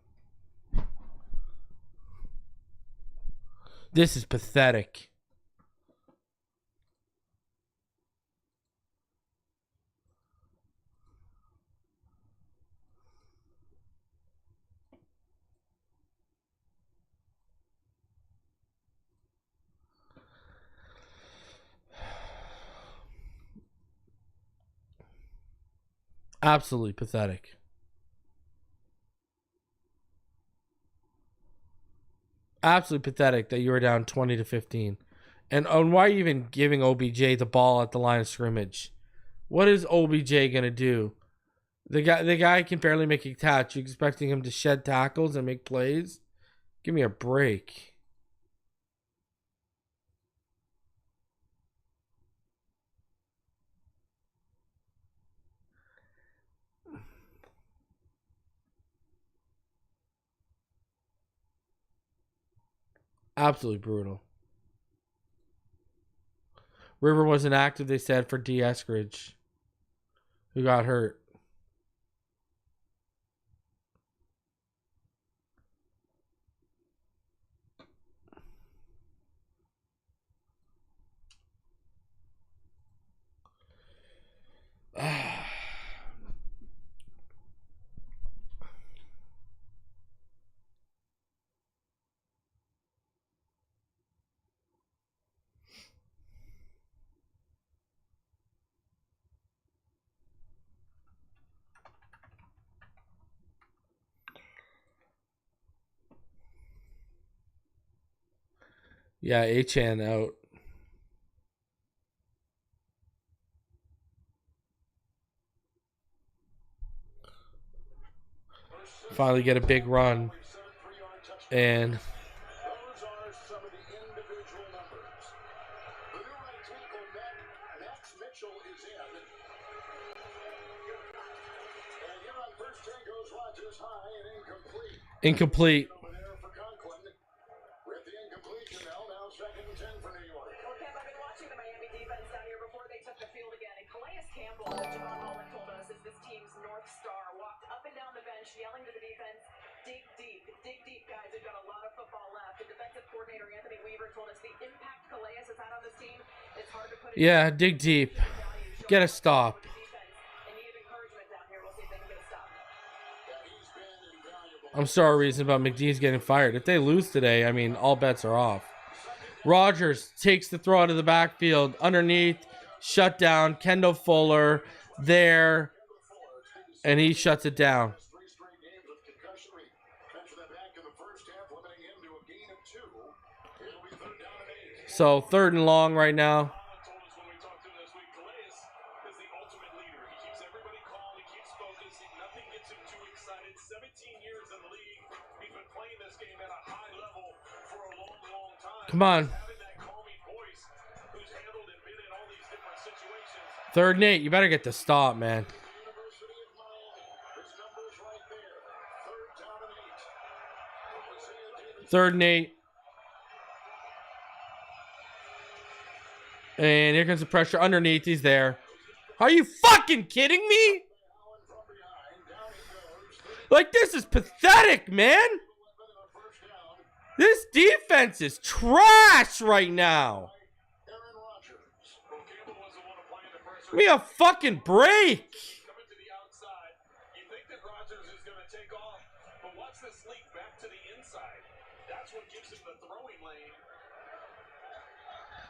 This is pathetic. Absolutely pathetic. Absolutely pathetic that you were down 20-15. And why are you even giving OBJ the ball at the line of scrimmage? What is OBJ gonna do? The guy can barely make a catch. You expecting him to shed tackles and make plays? Give me a break. Absolutely brutal. River wasn't active, they said, for D. Eskridge, who got hurt. Yeah, Achan out. Finally get a big run. And Those are some of the individual numbers. The new right tackle, Max Mitchell, is in. And here on first 10 goes Rodgers high and incomplete. incomplete. Over there for Conklin. With the incompletion now second and 10 for New York. Well, Kev, I've been watching the Miami defense down here before they took the field again. And Calais Campbell, as Javon Holland told us, is this team's North Star. Walked up and down the bench, yelling to the defense, dig deep, guys. We've got a lot of football left. The defensive coordinator, Anthony Weaver, told us the impact Calais has had on this team, it's hard to put it. Yeah, dig deep. Get a stop. I'm sorry, reason about McDean's getting fired. If they lose today, I mean, all bets are off. Rodgers takes the throw out of the backfield. Underneath, shut down. Kendall Fuller there. And he shuts it down. So 3rd and long right now. Come on. 3rd and 8. You better get the stop, man. 3rd and 8. And here comes the pressure underneath. He's there. Are you fucking kidding me? Like, this is pathetic, man. This defense is trash right now. Give me a fucking break.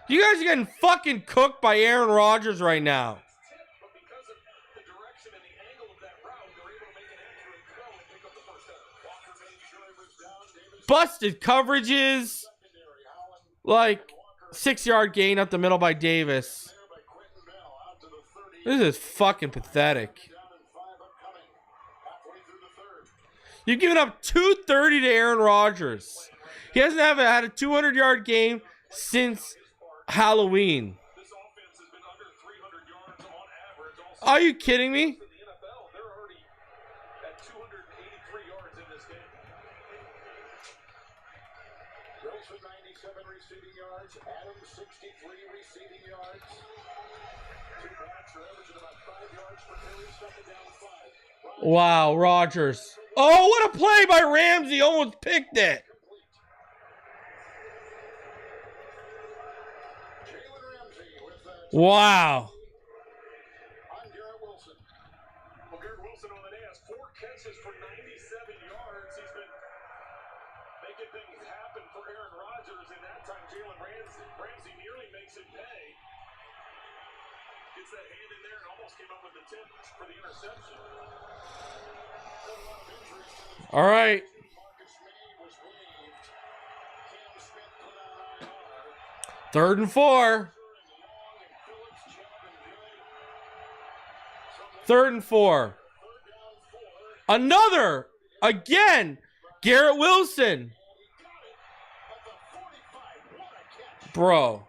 You guys are getting fucking cooked by Aaron Rodgers right now. Busted coverages. Like, 6-yard gain up the middle by Davis. This is fucking pathetic. You've given up 230 to Aaron Rodgers. He hasn't had a 200-yard game since Halloween. Are you kidding me? Wow, Rodgers. Oh, what a play by Ramsey. Almost picked it. Wow. Garrett Wilson. Well, Garrett Wilson on the day has 4 catches for 97 yards. He's been making things happen for Aaron Rodgers, and that time Jalen Ramsey nearly makes it pay. Gets that hand in there and almost came up with the tip for the interception. All right. 3rd and 4. 3rd and 4. Another. Again. Garrett Wilson. Bro.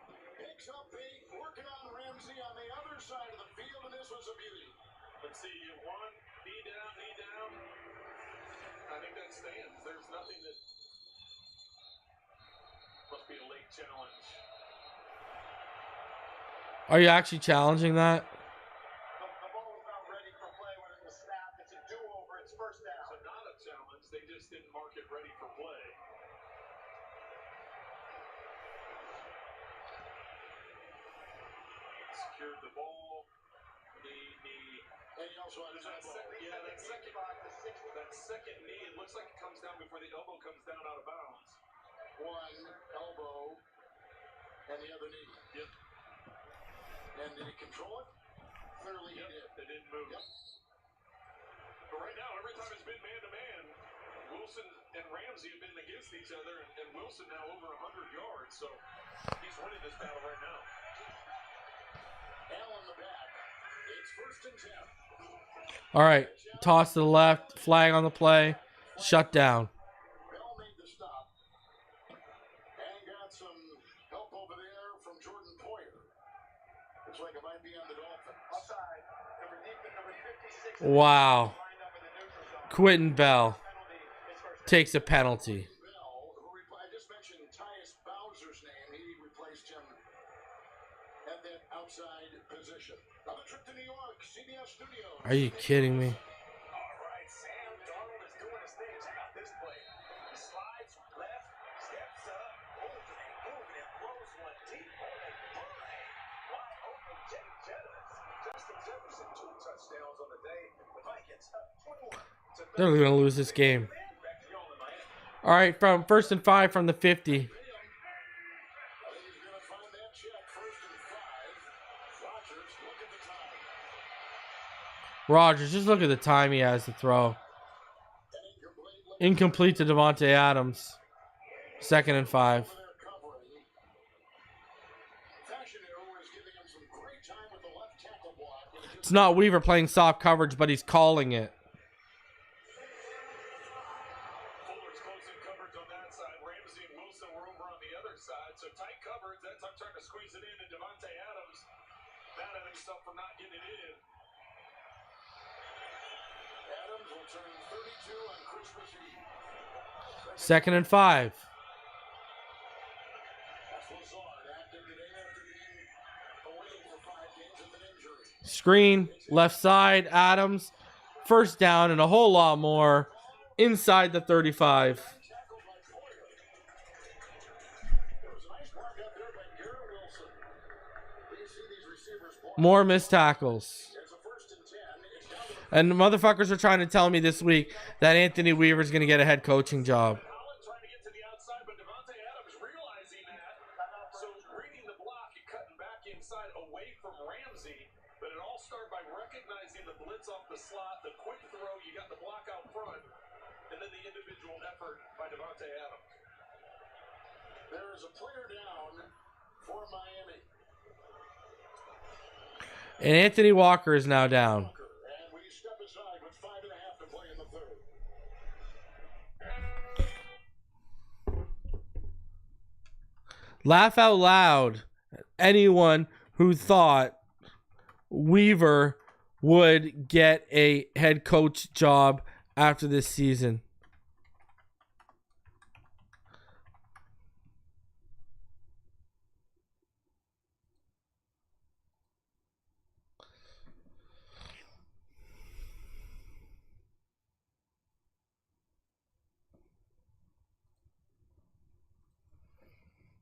Must be a late challenge. Are you actually challenging that? The ball was not ready for play when it was snapped. It's a do-over. It's first down. So not a challenge. They just didn't mark it ready for play. Secured the ball. Knee. And he also had his elbow. That second knee, it looks like it comes down before the elbow comes down out of bounds. One elbow and the other knee. Yep. And did he control it? Clearly he did. They didn't move. Yep. But right now, every time it's been man-to-man, Wilson and Ramsey have been against each other, and Wilson now over 100 yards, so he's winning this battle right now. Allen the back. It's first and 10. All right. Toss to the left. Flag on the play. Shut down. Bell made the stop. And got some help over there from Jordan Poyer. Looks like it might be on the Dolphins. Offside. Number 56. Wow. Lined up in the neutral zone. Quentin Bell Penalty. It's first down. takes a penalty. Bell, who I just mentioned Tyus Bowser's name. He replaced him at that outside position. Another trip to New York, CBS Studios. Are you kidding me? All right, Sam Darnold is doing his thing. Check out this play. He slides left, steps up, moving it, throws one deep on a play. Wide open, Jay Jettis. Justin Jefferson, 2 touchdowns on the day. The Vikings up 21. They're going to lose this game. Back to y'all in Miami. All right. From 1st and 5 from the 50. I think he's going to find that check. First and 5. Rodgers, look at the time. Rodgers, just look at the time he has to throw. Incomplete to Devontae Adams. 2nd and 5. Over there covering. Fashioner is giving him some great time with the left tackle block. And It's not Weaver playing soft coverage, but he's calling it. Fuller's closing coverage on that side. Ramsey and Wilson were over on the other side. So tight coverage. That's I'm trying to squeeze it in. And Devontae Adams mad at himself for not getting it in. Adams will turn 32 on Christmas Eve. 2nd and 5. That's Lazard active today after being away for 5 games with an injury. Screen, left side, Adams. First down and a whole lot more inside the 35. Tackled by Poyer. There was a nice block out there by Garrett Wilson. You see these receivers block. More missed tackles. There's a first and 10. It's down to the And the motherfuckers are trying to tell me this week that Anthony Weaver's going to get a head coaching job. Holland trying to get to the outside, but Devontae Adams realizing that. So reading the block and cutting back inside away from Ramsey. But it all started by recognizing the blitz off the slot, the quick throw, you got the block out front, and then the individual effort by Devontae Adams. There is a player down for Miami. And Anthony Walker is now down. And we step aside with 5.5 to play in the third. Laugh out loud at anyone who thought Weaver would get a head coach job after this season.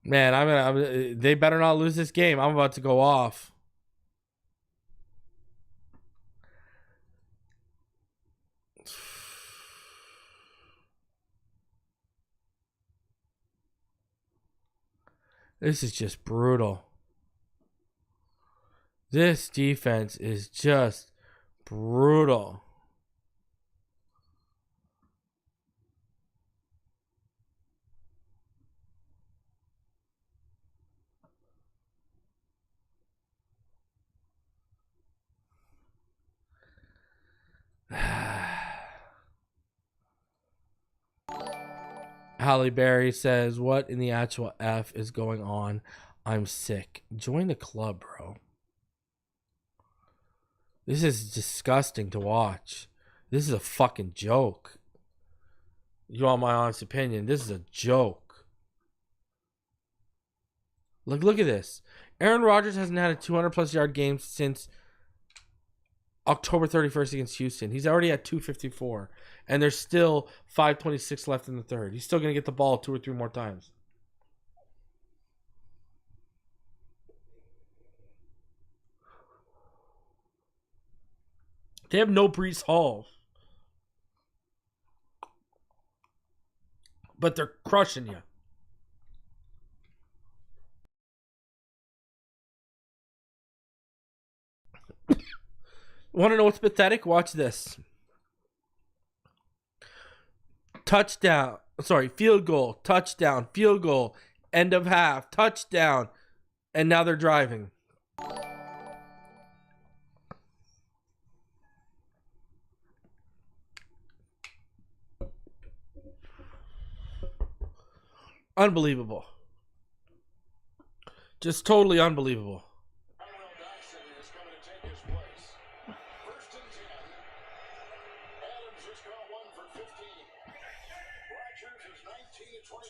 Man, they better not lose this game. I'm about to go off. This is just brutal. This defense is just brutal. Halle Berry says, "What in the actual F is going on? I'm sick. Join the club, bro. This is disgusting to watch. This is a fucking joke. You want my honest opinion? This is a joke." Look at this. Aaron Rodgers hasn't had a 200-plus yard game since October 31st against Houston. He's already at 254, and there's still 5:26 left in the third. He's still going to get the ball 2 or 3 more times. They have no Breece Hall, but they're crushing you. Want to know what's pathetic? Watch this. Touchdown. Sorry, field goal, touchdown, field goal, end of half, touchdown. And now they're driving. Unbelievable. Just totally unbelievable.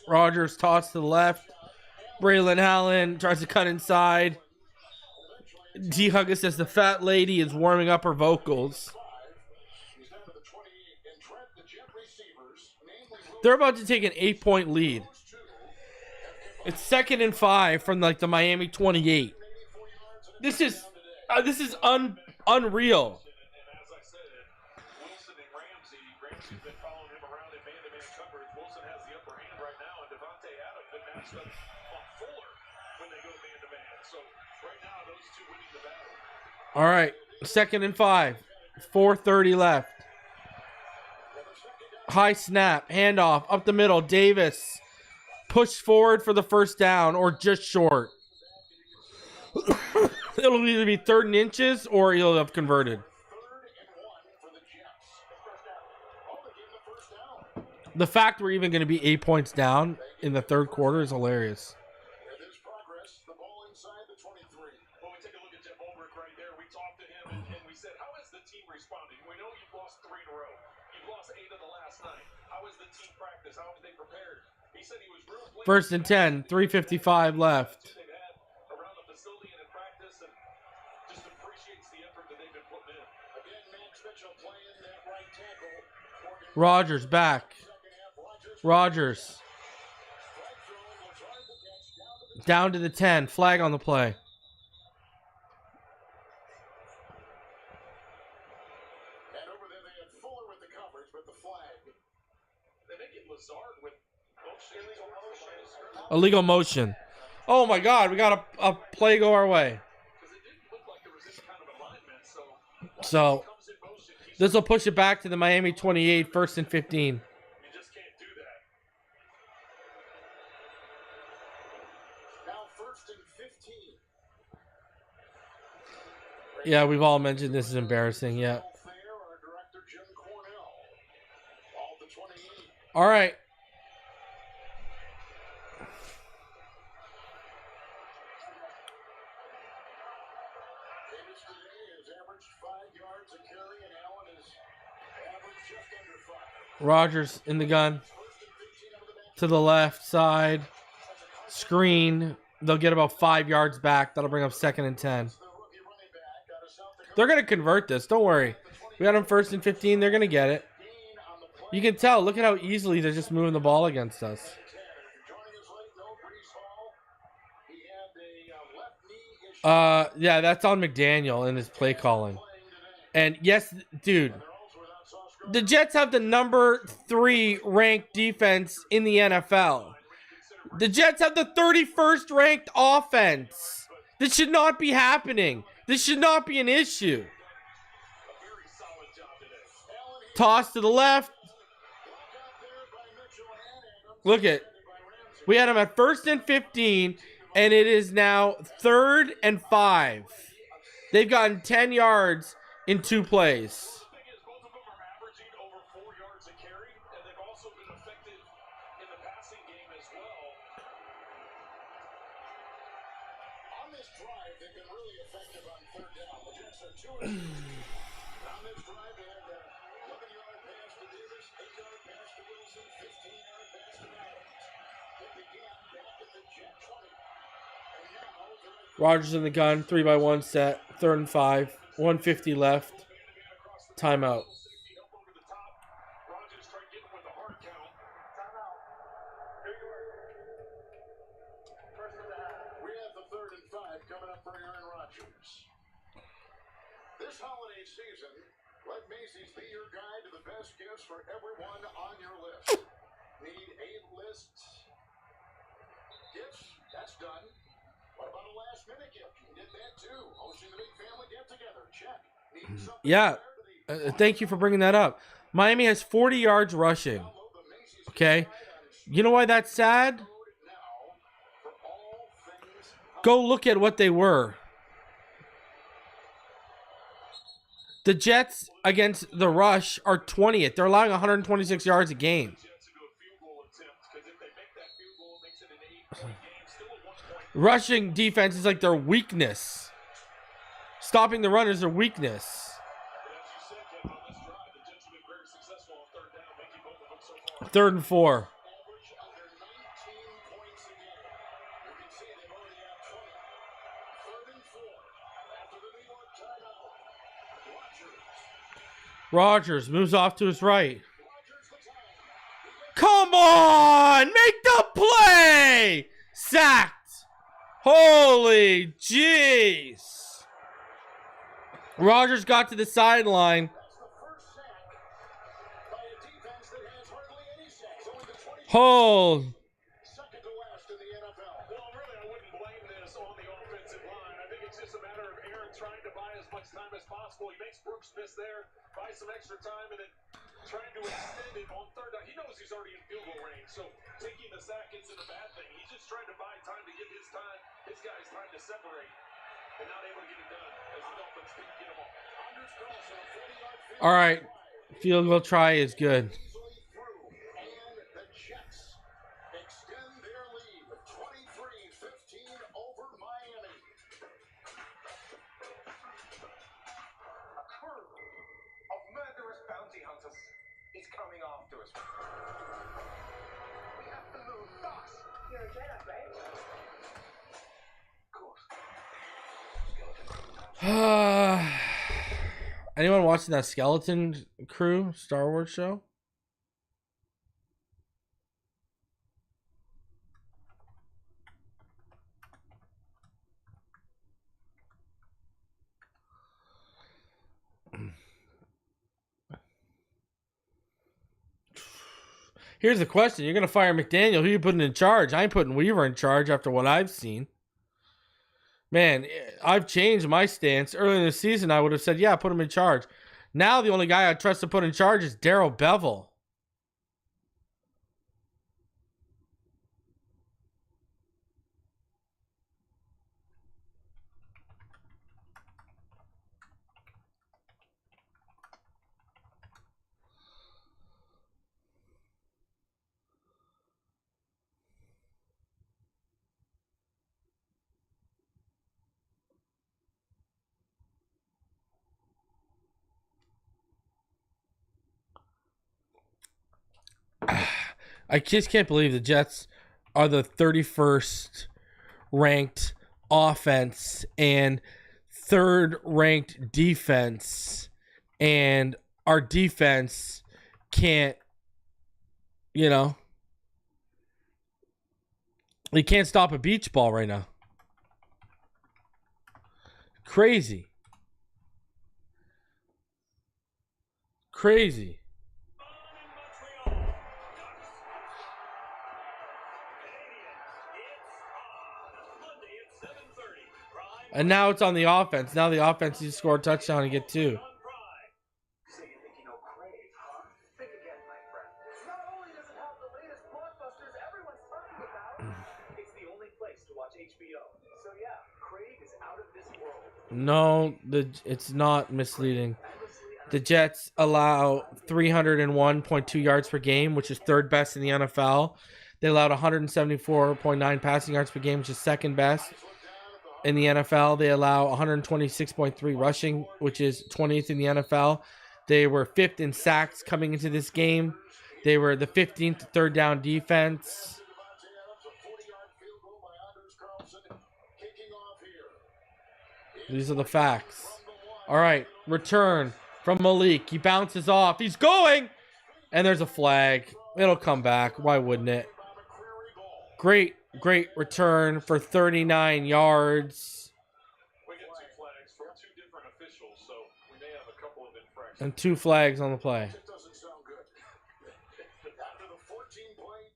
Rodgers tossed to the left. Braylon Allen tries to cut inside. D. Hugga says the fat lady is warming up her vocals. They're about to take an 8-point lead. It's 2nd and 5 from like the Miami 28. This is unreal. All right, 2nd and 5, 4:30 left. High snap, handoff, up the middle, Davis. Push forward for the first down or just short. It'll either be 3rd and inches or he'll have converted. The fact we're even going to be 8 points down in the third quarter is hilarious. First and 10, 3:55 left. Rodgers back. Rodgers. Down to the 10. Flag on the play. Illegal motion. Oh my God, we got a play go our way. So this will push it back to the Miami 28, 1st and 15. Yeah, we've all mentioned this is embarrassing. Yeah. All right. Rodgers in the gun. To the left side. Screen. They'll get about 5 yards back. That'll bring up 2nd and 10. They're going to convert this. Don't worry. We got them 1st and 15. They're going to get it. You can tell. Look at how easily they're just moving the ball against us. Yeah, that's on McDaniel in his play calling. And yes, dude, the Jets have the number 3 ranked defense in the NFL. The Jets have the 31st ranked offense. This should not be happening. This should not be an issue. Toss to the left. Look at, we had them at 1st and 15, and it is now 3rd and 5. They've gotten 10 yards in 2 plays. Rodgers in the gun, 3-by-1 set, 3rd and 5, 150 left. Timeout. Rodgers tried getting with the hard count. We have the 3rd and 5 coming up for Aaron Rodgers. This holiday season, let Macy's be your guide to the best gifts for everyone on your list. Need a list gifts? That's done. What about a last minute gift? You can get that too. Hosting the big family get together. Check. Need something Yeah. there to the Thank you for bringing that up. Miami has 40 yards rushing. download the Macy's Okay. guide on You know why that's sad? now for all things Go look at what they were. The Jets against the rush are 20th. They're allowing 126 yards a game. Jets into a field goal attempt because if they make that field goal, it makes it an 8-point game. Still a 1-point. Rushing defense is like their weakness. Stopping the run is their weakness. And as you said, Kevin, on this drive, the Jets have been very successful on 3rd down, making both of them so far. 3rd and 4. average under 19 points a game. You can see they've already had 20. 3rd and 4 after the New York timeout. Rodgers moves off to his right. Rodgers the time. Come on! Make the play! Sacked! Holy jeez! Rodgers got to the sideline. That's the first sack by a defense that has hardly any sacks. Only the 20 Oh, second to last in the NFL. Well, really, I wouldn't blame this on the offensive line. I think it's just a matter of Aaron trying to buy as much time as possible. He makes Brooks miss there, buy some extra time, and then trying to extend it on 3rd down. He knows he's already in field goal range, so taking the sack isn't a bad thing. He's just trying to buy time to give his guys time to separate, and not able to get it done as the Dolphins couldn't get him off. Anders cross on a 40-yard field all right. Field goal try is good. easily through. And the Jets extend their lead 23-15 over Miami. A crew of murderous bounty hunters is coming after us. We have to move fast. You're a Jedi, right? Of course. Anyone watching that Skeleton Crew Star Wars show? Here's the question. You're going to fire McDaniel. Who are you putting in charge? I ain't putting Weaver in charge after what I've seen. Man, I've changed my stance. Earlier in the season, I would have said, yeah, put him in charge. Now the only guy I trust to put in charge is Darrell Bevel. I just can't believe the Jets are the 31st ranked offense and 3rd ranked defense, and our defense can't, they can't stop a beach ball right now. Crazy. And now it's on the offense. Now the offense needs to score a touchdown and get 2. So you think you know Craig, huh? Think again, my friend. Not only does it have the latest blockbusters everyone's talking about, It's the only place to watch HBO. So yeah, Craig is out of this world. No, it's not misleading. The Jets allow 301.2 yards per game, which is 3rd best in the NFL. They allowed 174.9 passing yards per game, which is 2nd best in the NFL. They allow 126.3 rushing, which is 20th in the NFL. They were 5th in sacks coming into this game. They were the 15th 3rd down defense. These are the facts. All right, return from Malik. He bounces off. He's going, and there's a flag. It'll come back. Why wouldn't it? Great return for 39 yards. We get 2 flags from 2 different officials, so we may have a couple of infractions. And 2 flags on the play. It doesn't sound good. After the 14 play,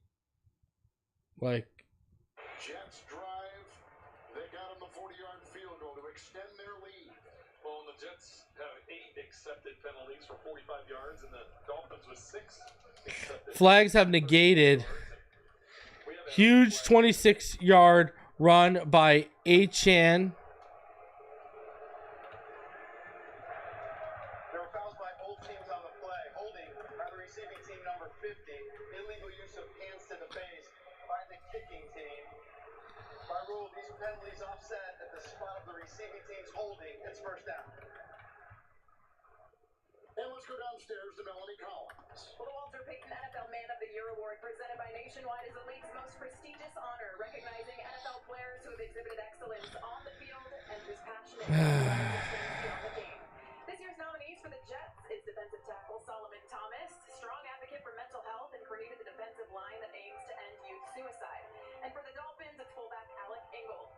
Like, Jets drive, they got them the 40-yard field goal to extend their lead. Well, and the Jets have 8 accepted penalties for 45 yards, and the Dolphins with 6 accepted. flags have negated. Huge 26-yard run by Achan. There were fouls by both teams on the play. Holding by the receiving team number 50. Illegal use of hands to the face by the kicking team. By rule, these penalties offset at the spot of the receiving team's holding. It's first down. And let's go downstairs to Melanie Collins. Well, the Walter Payton NFL Man of the Year Award, presented by Nationwide, is the league's most prestigious honor, recognizing NFL players who have exhibited excellence on the field and whose passionate beyond the game. This year's nominees for the Jets is defensive tackle Solomon Thomas, strong advocate for mental health and created the defensive line that aims to end youth suicide. And for the Dolphins, it's fullback Alec Ingold.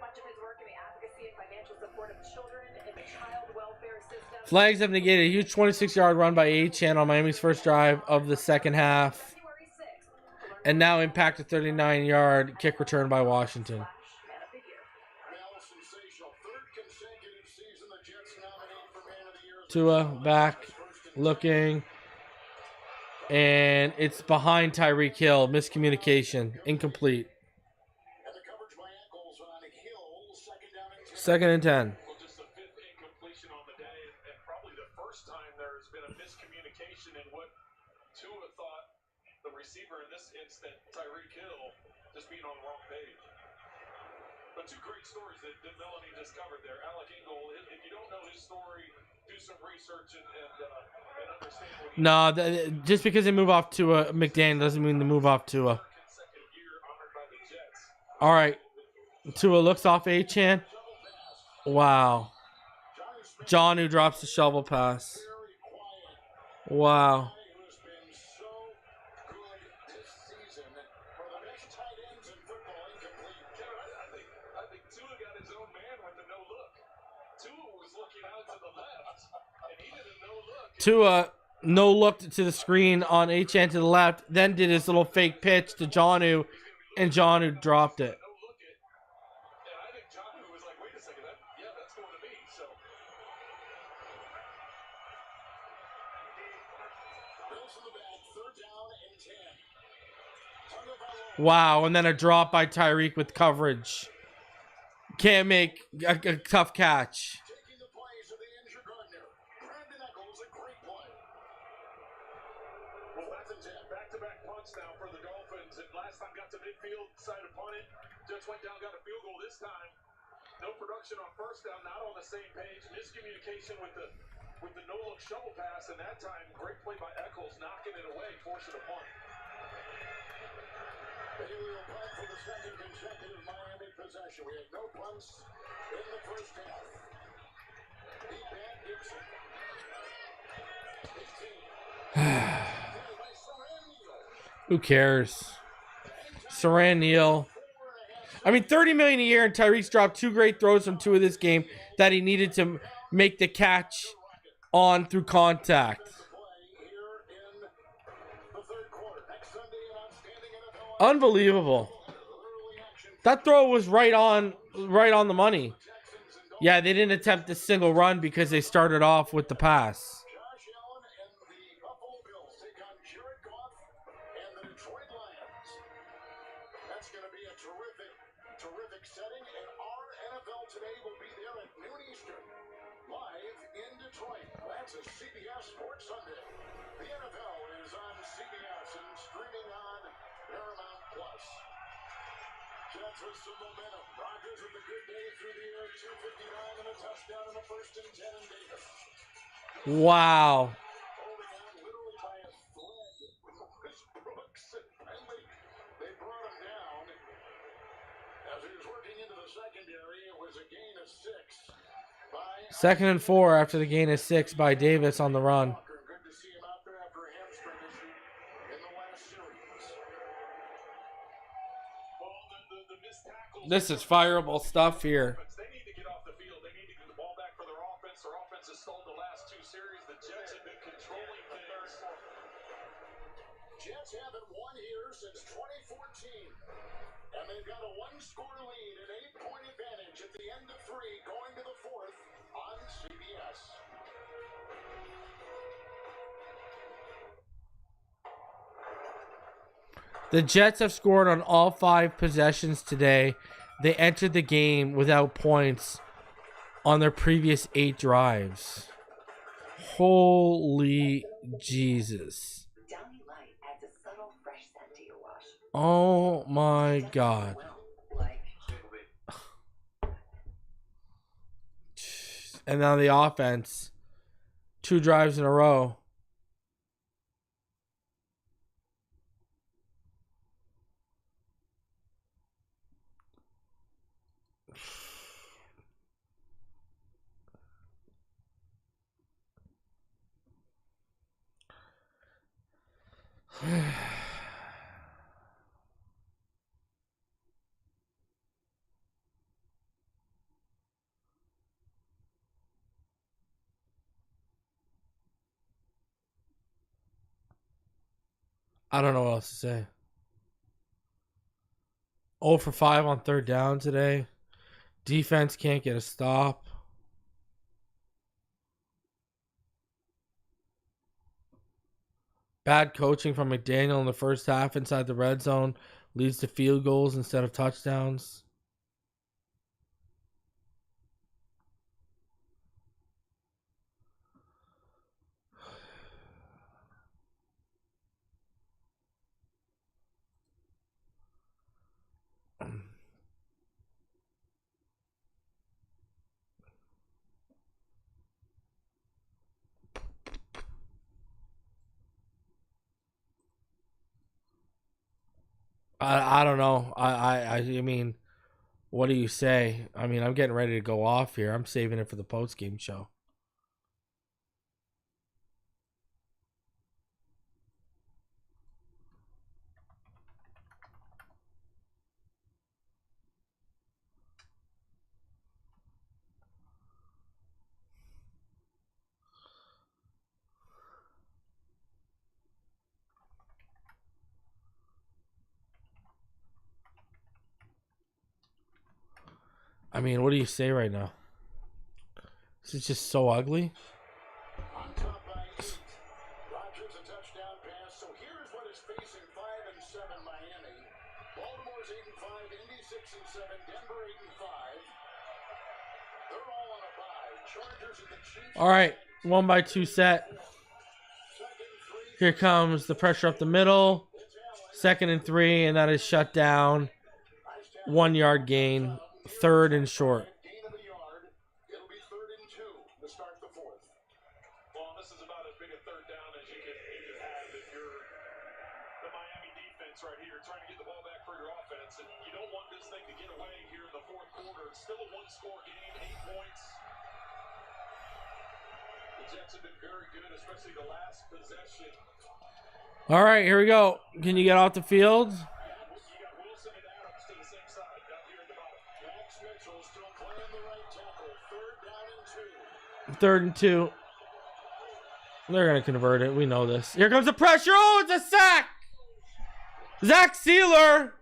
Much of his work in the advocacy and financial support of children in the child welfare system. Flags have negated a huge 26-yard run by Achan on Miami's first drive of the second half. And now impact a 39-yard kick return by Washington. Now sensational. 3rd consecutive season the Jets nominate for Man of the Year. Tua back, looking. And it's behind Tyreek Hill. Miscommunication. Incomplete. And the coverage by Eccles on Hill. Second and 10. Well, just the 5th incompletion on the day, and probably the first time there's been a miscommunication in what Tua thought the receiver in this instant, Tyreek Hill, just being on the wrong page. But 2 great stories that Melanie just covered there. Alec Ingold, if you don't know his story, do some research and understand what he No, just because they move off Tua McDonald doesn't mean they move off Tua. consecutive year honored by the Jets. All right. Tua looks off Achan. Wow. John who drops the shovel pass. Wow. Who's been so good this season for the best tight ends in football incomplete. Kevin, I think Tua got his own man with the no look. Tua was looking out to the left, and he did a no look. Tua no looked to the screen on Achan to the left, then did his little fake pitch to Johnu, and Johnu dropped it. No look it, and I think John was like, "Wait a second, that's going to me." So Bills in the back, 3rd down and 10. Tagovailoa. Wow, and then a drop by Tyreek with coverage. Can't make a tough catch. Taking the plays of the injured Gardner. Brandon Eccles, a great play. well, that's a back-to-back punts now for the Dolphins. And last time got to midfield, decided to punt it. Just went down, got a field goal this time. No production on first down, not on the same page. Miscommunication with the no-look shovel pass, and that time, great play by Eccles, knocking it away, forcing a punt. Bailey will punt for the 2nd consecutive Miami possession. We had no punts in the first half. Beat back Gibson. 18. Who cares? Saran Neal. I mean, $30 million a year, and Tyreek's dropped 2 great throws from Tua this game that he needed to make the catch on through contact. Unbelievable. That throw was right on the money. Yeah, they didn't attempt a single run because they started off with the pass. Josh Allen and the Buffalo Bills take on Jared Goff and the Detroit Lions. That's going to be a terrific setting, and our NFL Today will be there at noon Eastern, live in Detroit. That's a CBS Sports Sunday. The NFL is on CBS and streaming on Paramount Plus. Jets with some momentum. Rodgers with a good day through the air, 259 and a touchdown in the 1st and 10 in Davis. Wow. Holding on literally by a thread was Brooks, and finally they brought him down. As he was working into the secondary, it was a gain of 6. 2nd and 4 after the gain of 6 by Davis on the run. Good to see him out there after a hamstring issue in the last series. Well, the missed tackles. This is fireable stuff here. They need to get off the field. They need to get the ball back for their offense. Their offense has stalled the last 2 series. The Jets have been controlling things. Jets haven't won here since 2014. And they've got a 1-score lead, an 8-point advantage at the end of 3, going to the 4th on CBS. The Jets have scored on all 5 possessions today. They entered the game without points on their previous 8 drives. Holy Jesus. Downy Light adds a subtle, fresh scent to your wash. Oh my God. And now the offense. 2 drives in a row. I don't know what else to say. 0 for 5 on 3rd down today. Defense can't get a stop. Bad coaching from McDaniel in the first half inside the red zone leads to field goals instead of touchdowns. I don't know. I mean, what do you say? I mean, I'm getting ready to go off here. I'm saving it for the post-game show. I mean, what do you say right now? This is just so ugly. On top by 8. Rodgers a touchdown pass. So here's what is facing 5 and 7 Miami. Baltimore's 8 and 5, Indy 6 and 7, Denver 8 and 5. They're all on a bye. Chargers and the Chiefs. All right, 1-by-2 set. Here comes the pressure up the middle. 2nd and 3, and that is shut down. 1 yard gain. 3rd and short. Gain of a yard. It'll be 3rd and 2 to start the 4th. Well, this is about as big a 3rd down as you can have if you're the Miami defense right here, trying to get the ball back for your offense. And you don't want this thing to get away here in the 4th quarter. It's still a 1-score game, 8 points. The Jets have been very good, especially the last possession. All right, here we go. Can you get off the field? You got Wilson and Adams to the same side down here at the bottom. Max Mitchell still playing the right tackle. 3rd down and 2. 3rd and 2. They're going to convert it. We know this. Here comes the pressure. Oh, it's a sack. Zach Sealer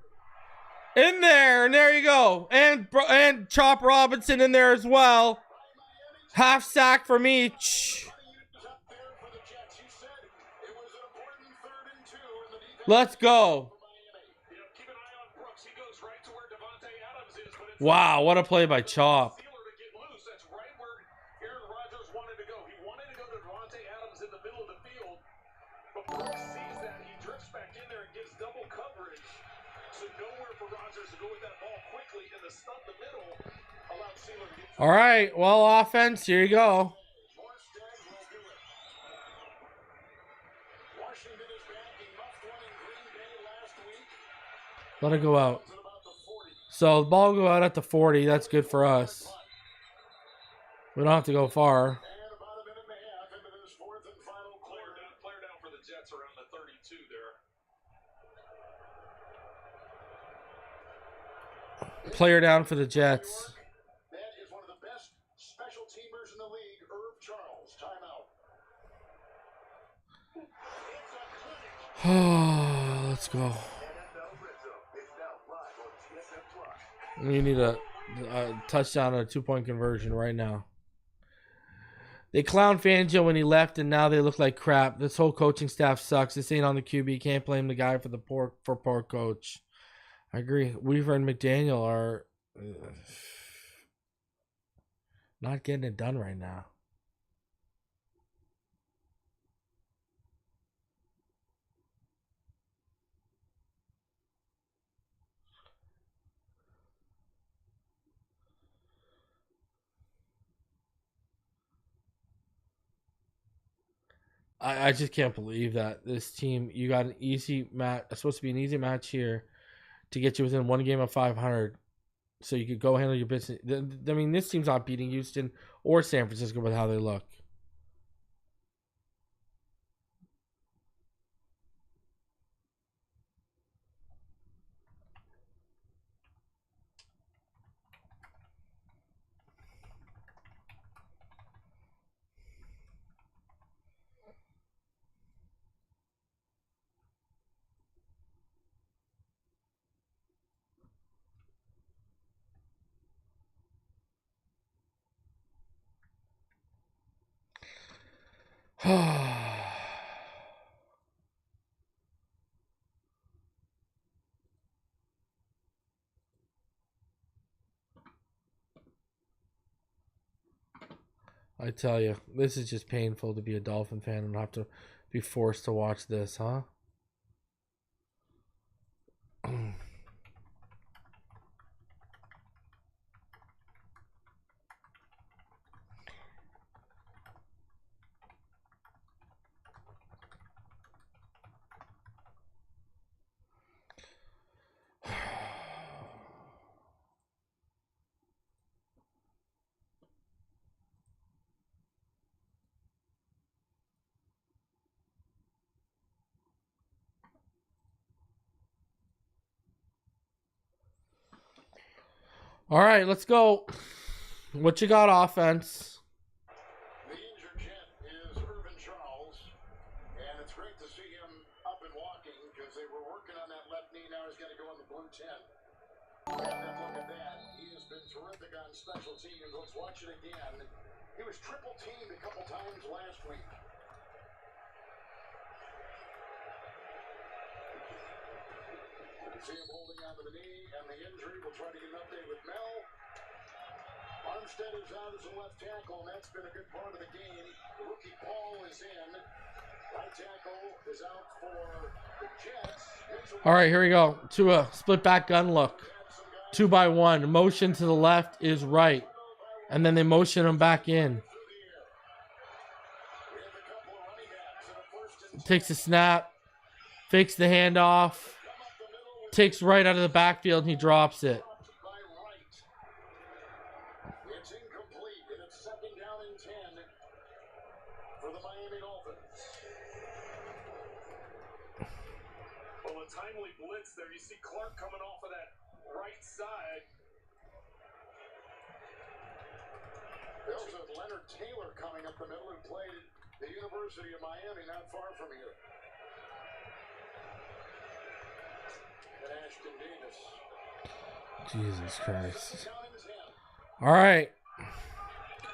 in there. And there you go. And Chop Robinson in there as well. Half sack from each. Up there for the Jets. You said it was an important 3rd and 2 in the defense. Let's go. Keep an eye on Brooks. He goes right to where Devontae Adams is, but it's Wow, what a play by Chop. Sealer to get loose. That's right where Aaron Rodgers wanted to go. He wanted to go to Devontae Adams in the middle of the field, but Brooks sees that. He drifts back in there and gives double coverage. So nowhere for Rodgers to go with that ball quickly, and the stunt in the middle allowed Sealer to get. All right, well, offense, here you go. Morstead will do it. Washington is back. He muffed one in Green Bay last week. Let it go out. At about the 40. So the ball go out at the 40. That's good for us. We don't have to go far. And about a minute and a half into this fourth and final quarter. Player down for the Jets around the 32 there. Player down for the Jets. That is one of the best special teamers in the league, Irv Charles. Timeout. Let's go. We need a touchdown and a 2-point conversion right now. They clowned Fangio when he left, and now they look like crap. This whole coaching staff sucks. This ain't on the QB. Can't blame the guy for the poor coach. I agree. Weaver and McDaniel are not getting it done right now. I just can't believe that this team, you got an easy match, supposed to be an easy match here to get you within one game of 500 so you could go handle your business. I mean, this team's not beating Houston or San Francisco with how they look. I tell you, this is just painful to be a Dolphin fan and have to be forced to watch this, huh? All right, let's go. What you got, offense? The injured gent is Irvin Charles, and it's great to see him up and walking because they were working on that left knee. Now he's going to go on the blue tent. And look at that. He has been terrific on special teams. Let's watch it again. He was triple teamed a couple times last week. See him holding onto the knee and the injury. We'll try to get an update with Mel. Armstead is out as a left tackle, and that's been a good part of the game. Rookie Paul is in. Right tackle is out for the Jets. All right, here we go. To a split back gun look. 2-by-1. Motion to the left is right. And then they motion him back in. Takes a snap. Fakes the handoff. Takes right out of the backfield and he drops it. It's incomplete, and it's second down and 10 for the Miami Dolphins. Well, a timely blitz there. You see Clark coming off of that right side. There's a Leonard Taylor coming up the middle who played at the University of Miami, not far from here. And Ashton Davis. Jesus Christ. All right.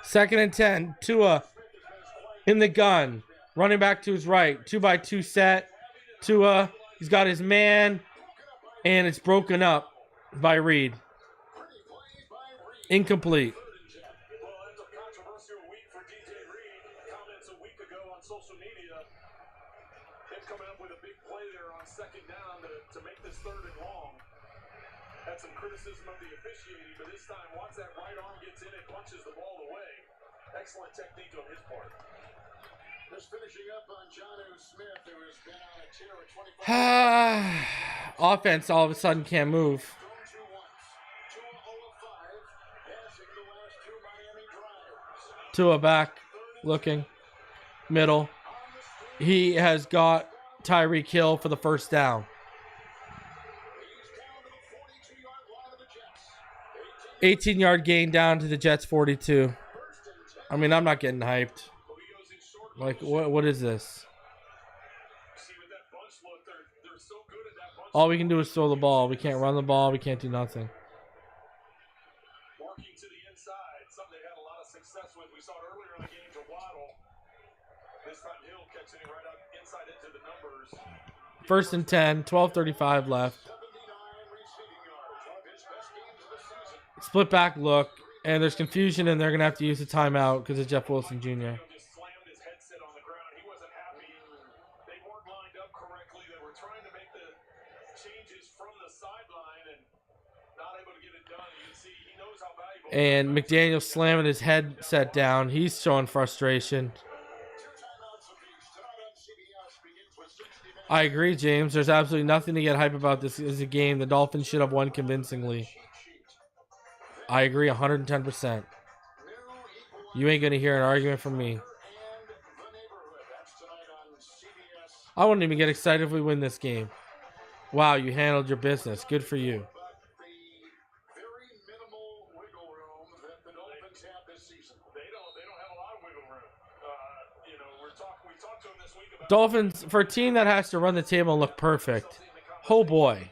Second and 10. Tua in the gun. Running back to his right. 2-by-2 set. Tua, he's got his man. And it's broken up by Reed. Incomplete. Well, that's a controversial week for DJ Reed. Comments a week ago on social media. Him coming up with a big play there on second down to make this third and long. Had some criticism of the officiating, but this time, once that right arm gets in, it punches the ball away. Excellent technique on his part. Just finishing up on Jonnu Smith, who has been on a tear at 25. Offense all of a sudden can't move. Thrown 2 once. 2 of 5, passing the last 2 Miami drives. Tua back, looking, middle. He has got Tyreek Hill for the first down. 18-yard gain down to the Jets 42. I mean, I'm not getting hyped. Like, what is this? All we can do is throw the ball. We can't run the ball. We can't do nothing. Working to the inside, something they had a lot of success with. We saw it earlier in the game to Waddle. This time Hill catching it right up inside into the numbers. First and 10, 12:35 left. Split back look, and there's confusion, and they're going to have to use a timeout because of Jeff Wilson Jr. Just slammed his headset on the ground. He wasn't happy. They weren't lined up correctly. They were trying to make the changes from the sideline and not able to get it done. You can see he knows how valuable. And McDaniel slamming his headset down. He's showing frustration. I agree, James. There's absolutely nothing to get hype about. This is a game the Dolphins should have won convincingly. I agree 110%. You ain't going to hear an argument from me. I wouldn't even get excited if we win this game. Wow, you handled your business. Good for you. Dolphins, for a team that has to run the table and look perfect. Oh boy.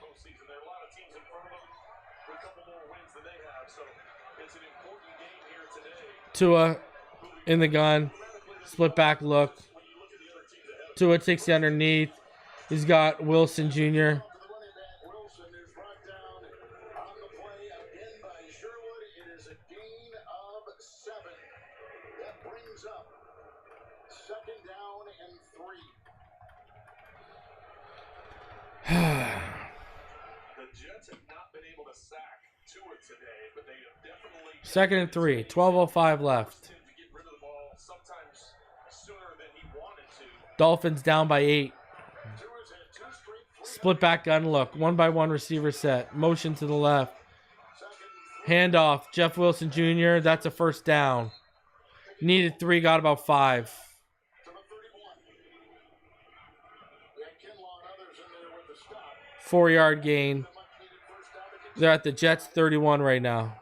Tua in the gun. Split back look. Tua takes the underneath. He's got Wilson Jr. Second and 3, 12:05 left. Dolphins down by 8. Split back gun look. 1-by-1 receiver set. Motion to the left. Handoff. Jeff Wilson Jr. That's a first down. Needed 3, got about 5. Four-yard gain. They're at the Jets 31 right now.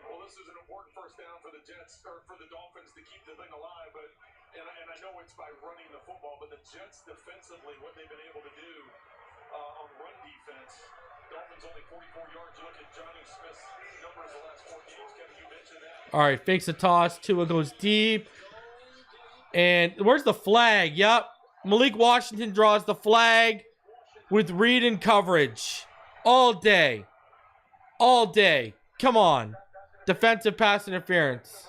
Well, this is an important first down for the Jets, or for the Dolphins to keep the thing alive. But and I know it's by running the football, but the Jets defensively, what they've been able to do on run defense. Dolphins only 44 yards. You look at Johnny Smith's numbers the last 4 games. Kevin, you mentioned that. All right, fakes a toss. Tua goes deep. And where's the flag? Yep. Malik Washington draws the flag with Reed in coverage. All day. All day. Come on. Defensive pass interference.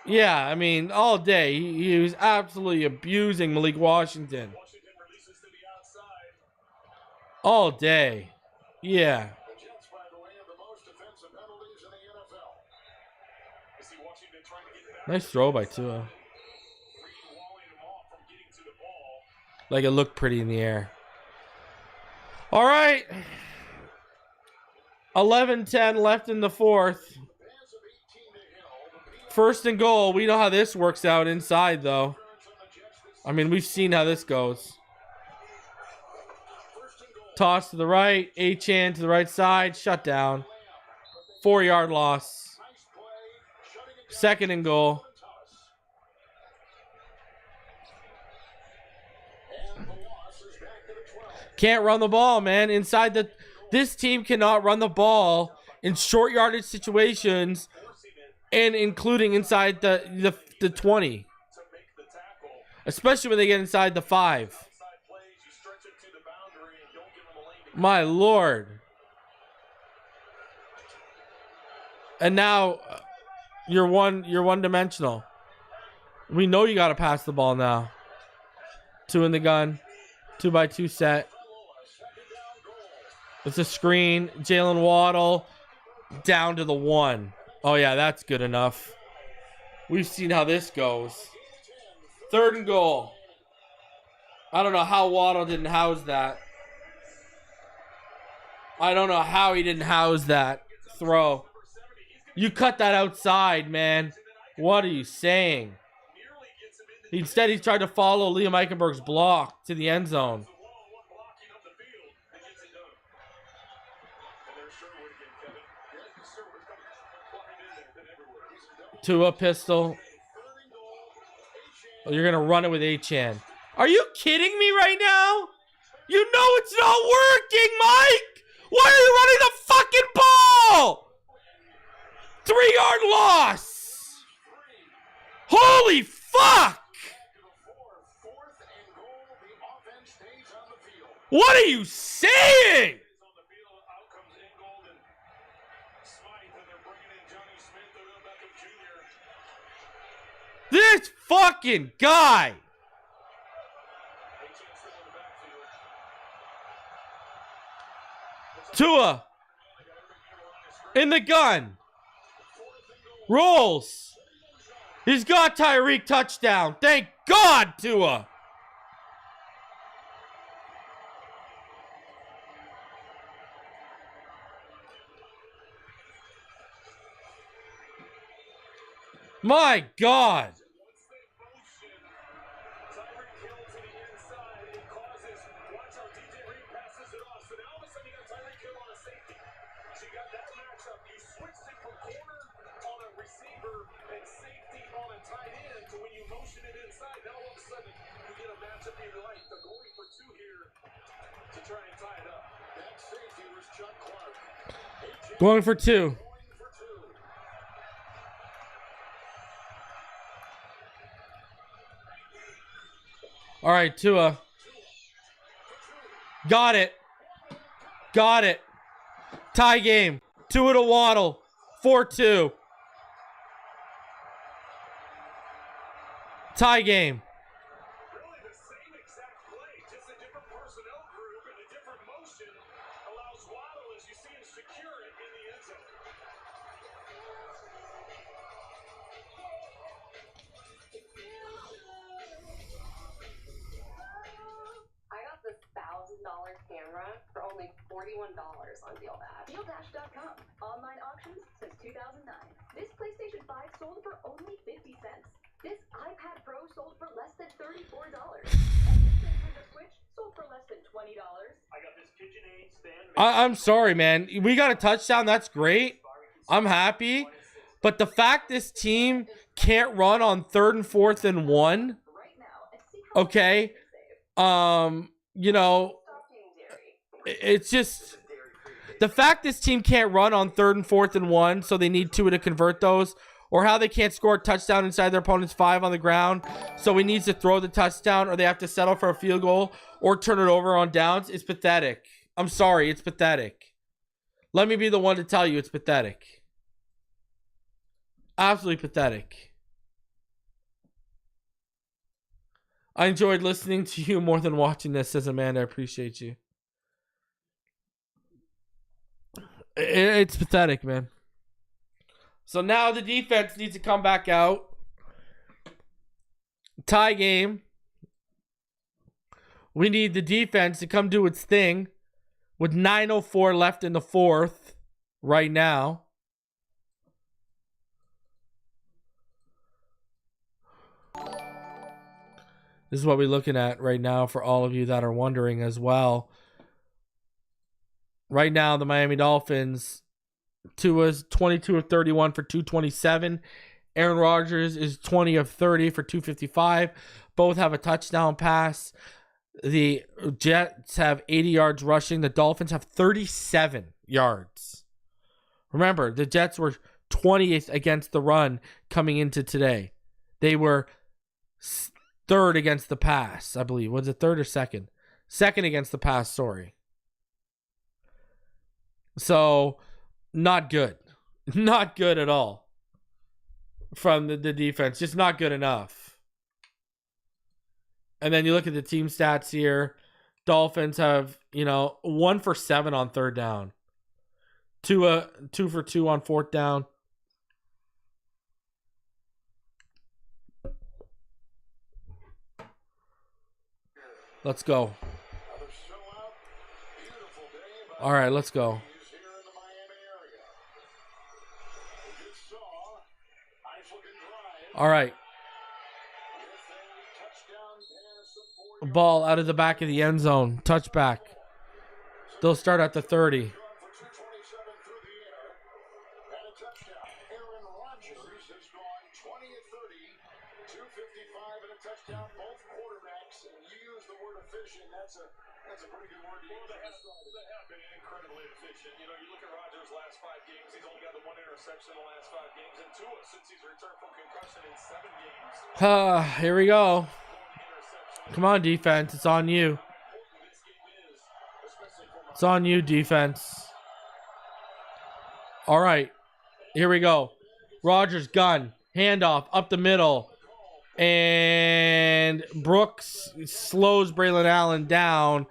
Yeah, I mean, all day. He was absolutely abusing Malik Washington. All day. Yeah. Nice throw by Tua. Like it looked pretty in the air. All right. 11-10 left in the fourth. First and goal. We know how this works out inside, though. I mean, we've seen how this goes. Toss to the right. Achane to the right side. Shut down. 4-yard loss. Second and goal. Can't run the ball, man. Inside the... This team cannot run the ball in short yardage situations and including inside the 20. Especially when they get inside the 5. My Lord. And now you're one-dimensional. We know you got to pass the ball now. 2 in the gun. 2-by-2 set. It's a screen. Jalen Waddle down to the 1. Oh, yeah, that's good enough. We've seen how this goes. Third and goal. I don't know how Waddle didn't house that. I don't know how he didn't house that throw. You cut that outside, man. What are you saying? Instead, he's tried to follow Liam Eichenberg's block to the end zone. Tua pistol. Oh, you're going to run it with Achane. Are you kidding me right now? You know it's not working, Mike! Why are you running the fucking ball? 3-yard loss! Holy fuck! What are you saying? This fucking guy! Tua in the gun. Rolls. He's got Tyreek touchdown. Thank God, Tua. My God. Going for 2. All right, Tua. Got it. Got it. Tie game. Tua to Waddle. 4-2. Tie game. Really the same exact play, just a different personnel group and a different motion allows Waddle, as you see him, secure it in the end zone. I got this $1,000 camera for only $41 on DealDash. DealDash.com. Online auctions since 2009. This PlayStation 5 sold for only 50 cents. This iPad Pro sold for less than $34. And this Nintendo Switch sold for less than $20. I got this KitchenAid stand. I'm sorry, man. We got a touchdown. That's great. I'm happy. But the fact this team can't run on 3rd and 4th and 1, Right now, and see how okay, you know, it's just the fact this team can't run on 3rd and 4th and 1, so they need Tua to convert those, or how they can't score a touchdown inside their opponent's 5 on the ground, so he needs to throw the touchdown, or they have to settle for a field goal, or turn it over on downs, is pathetic. I'm sorry, it's pathetic. Let me be the one to tell you it's pathetic. Absolutely pathetic. I enjoyed listening to you more than watching this, says Amanda. I appreciate you. It's pathetic, man. So now the defense needs to come back out. Tie game. We need the defense to come do its thing with 9:04 left in the 4th right now. This is what we're looking at right now for all of you that are wondering as well. Right now, the Miami Dolphins, Tua's 22 of 31 for 227. Aaron Rodgers is 20 of 30 for 255. Both have a touchdown pass. The Jets have 80 yards rushing. The Dolphins have 37 yards. Remember, the Jets were 20th against the run coming into today. They were 3rd against the pass, I believe. Was it 3rd or 2nd? 2nd against the pass, sorry. So, not good. Not good at all from the defense. Just not good enough. And then you look at the team stats here. Dolphins have, 1 for 7 on 3rd down. 2 for 2 on 4th down. Let's go. All right, let's go. All right. Ball out of the back of the end zone. Touchback. They'll start at the 30. For 227 through the air. And a touchdown. Aaron Rodgers has gone 20 of 30, 255 and a touchdown. Both quarterbacks, and you use the word efficient. That's a pretty good word to use. They have been incredibly efficient. You know, you look at Rodgers' last 5 games, he's only got the 1 interception in the last 5 games. And Tua, since he's returned from concussion in 7 games. Here we go. Come on, defense. It's on you. It's on you, defense. All right. Here we go. Rodgers, gun. Handoff up the middle. And Brooks slows Braylon Allen down.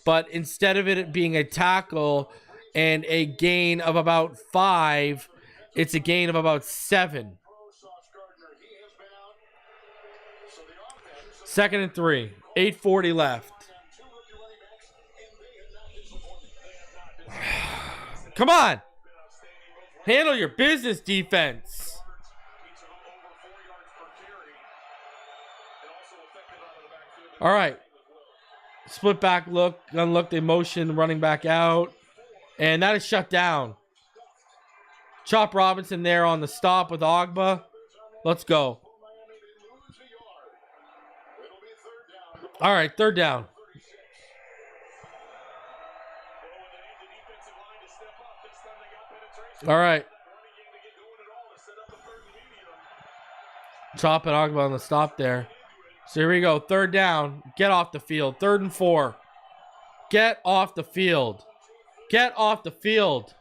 But instead of it being a tackle and a gain of about 5, it's a gain of about 7. Sauce Gardner, he has been out. So the offense, 2nd and 3. 8:40 left. 2 rookie running backs, and they have not disappointed. Come on. Handle your business, defense. Each of them over 4 yards per carry. And also effective out of the backfield. All right. Split back look, gun look, they motion running back out. And that is shut down. Chop Robinson there on the stop with Ogba. Let's go. Miami, they lose a yard. It'll be 3rd down. All right, 3rd down. All right. Chop and Ogba on the stop there. So here we go. 3rd down. Get off the field. 3rd and 4. Get off the field. Get off the field.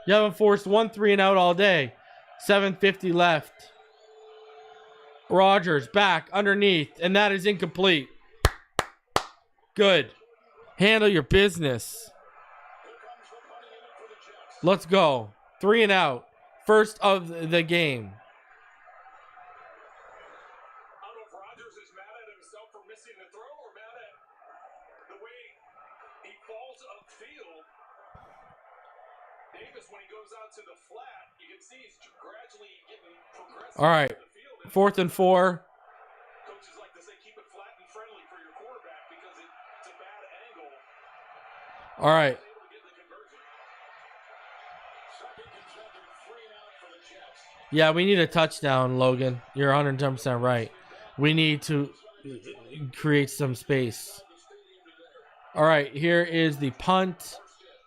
You haven't forced 1 3 and out all day. 7:50 left. Rodgers back underneath, and that is incomplete. Good. Handle your business. Let's go. 3 and out. First of the game. I don't know if Rodgers is mad at himself for missing the throw or mad at the way he falls upfield. Davis, when he goes out to the flat, you can see he's gradually getting progressive. All right. In the field. And 4th and 4. coaches like to say keep it flat and friendly for your quarterback because it's a bad angle. All right. He's able to get the conversion. 2nd and 7, 3 and out for the Jets. Yeah, we need a touchdown, Logan. You're 110% right. We need to create some space. All right, here is the punt.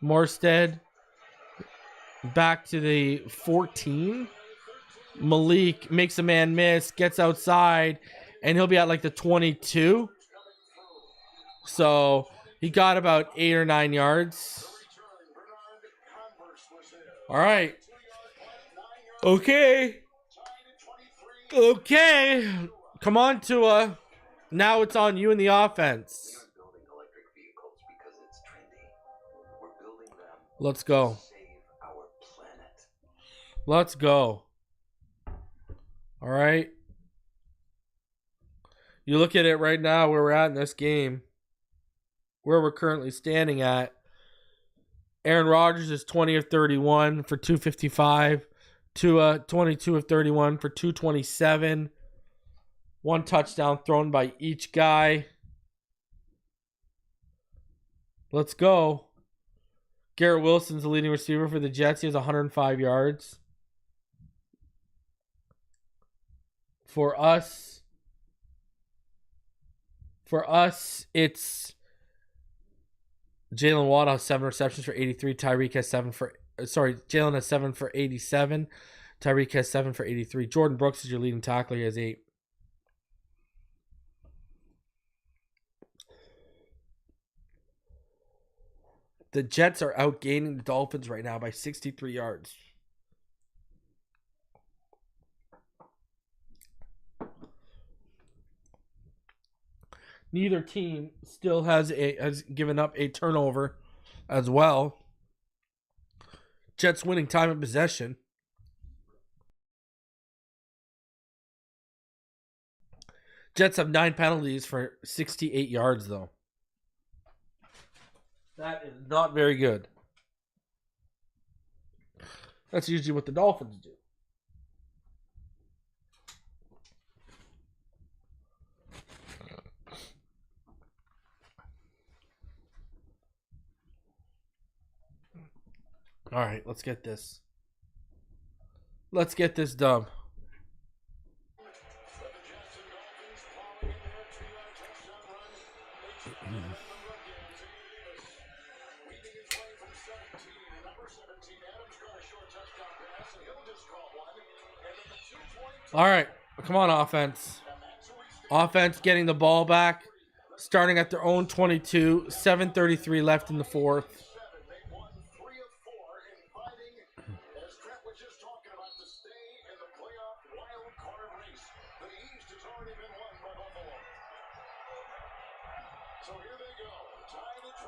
Morstead back to the 14. Malik makes a man miss, gets outside, and he'll be at like the 22. So he got about 8 or 9 yards. All right. Okay. Okay. Come on, Tua. Now it's on you in the offense. Building electric vehicles because it's trendy. We're building them Let's go. to save our planet. Let's go. All right. You look at it right now where we're at in this game, where we're currently standing at. Aaron Rodgers is 20 of 31 for 255. Tua 22 of 31 for 227. 1 touchdown thrown by each guy. Let's go. Garrett Wilson's the leading receiver for the Jets. He has 105 yards. For us, it's Jalen Watt has 7 receptions for 83. Jalen has 7 for 87. Tyreek has 7 for 83. Jordan Brooks is your leading tackler. He has 8. The Jets are outgaining the Dolphins right now by 63 yards. Neither team still has given up a turnover as well. Jets winning time of possession. Jets have 9 penalties for 68 yards, though. That is not very good. That's usually what the Dolphins do. All right, let's get this. Let's get this dub. All right, come on, offense. Offense getting the ball back, starting at their own 22, 7:33 left in the fourth.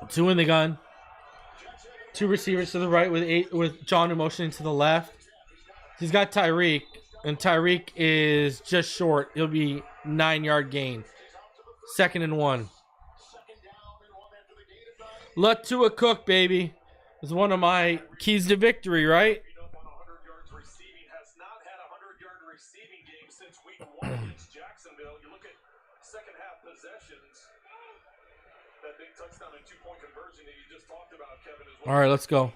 Two in the gun. Two receivers to the right with John motioning to the left. He's got Tyreek, and Tyreek is just short. He'll be 9-yard gain. 2nd and 1. Let Tua cook, baby. It's one of my keys to victory, right? Has not had a 100-yard receiving game since week 1 against Jacksonville. You look at second half possessions. That big touchdown and 2-point conversion that you just talked about, Kevin, is All right, let's go.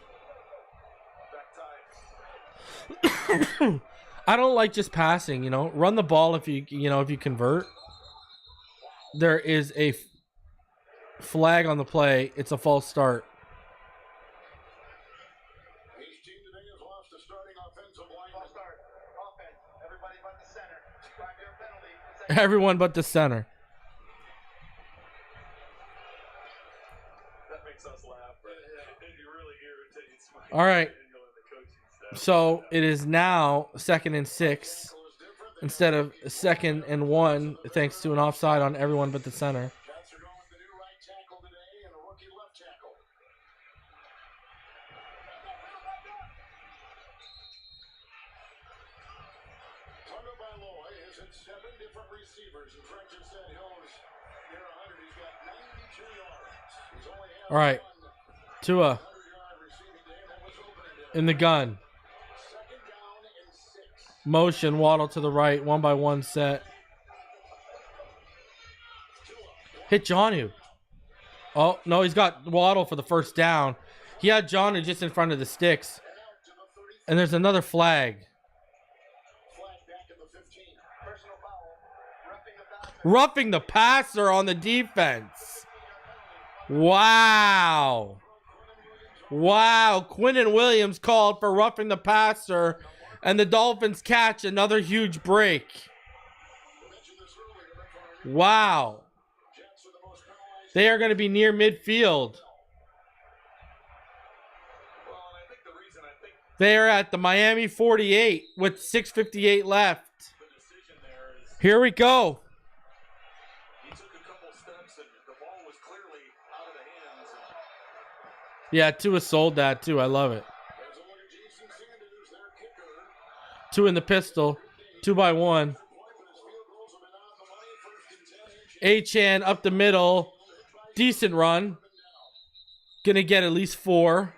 I don't like just passing, you know. Run the ball if you convert. There is a flag on the play. It's a false start. Each team today has lost a starting offensive line. False start. Offense. Everybody but the center. 5-yard penalty. Everyone but the center. That makes us laugh, but it really irritates my All right. Daniel and the coaching staff. So it is now 2nd and 6 instead of 2nd and 1, thanks to an offside on everyone but the center. Jets are going with the new right tackle today and a rookie left tackle. Tagovailoa is at 7 different receivers. And Frank just said Hill was near 100. He's got 92 yards. He's only had All right. one Tua 100-yard receiving day, and that was opening day. in the gun. 2nd down and 6. Motion, Waddle to the right, 1-by-1 set. Hit Jonnu. Oh, no, he's got Waddle for the first down. He had Jonnu just in front of the sticks. And there's another flag. Flag back at the 15. Personal foul. Roughing the passer on the defense. Wow. Wow. Quinnen Williams called for roughing the passer. And the Dolphins catch another huge break. Wow. They are going to be near midfield. They are at the Miami 48 with 6:58 left. Here we go. Yeah, Tua sold that too. I love it. Two in the pistol. 2-by-1. Achane up the middle. Decent run. Gonna get at least 4.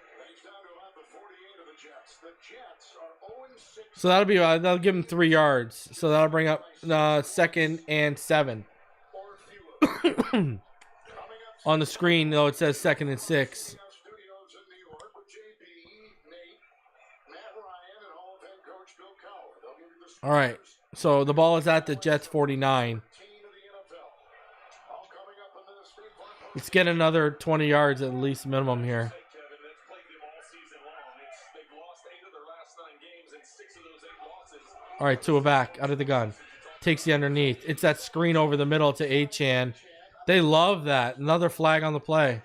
So that'll give him 3 yards. So that'll bring up 2nd and 7. On the screen, though, it says 2nd and 6. All right. So the ball is at the Jets 49. Let's get another 20 yards at least minimum here. All right, Tua back out of the gun. Takes the underneath. It's that screen over the middle to Achane. They love that. Another flag on the play.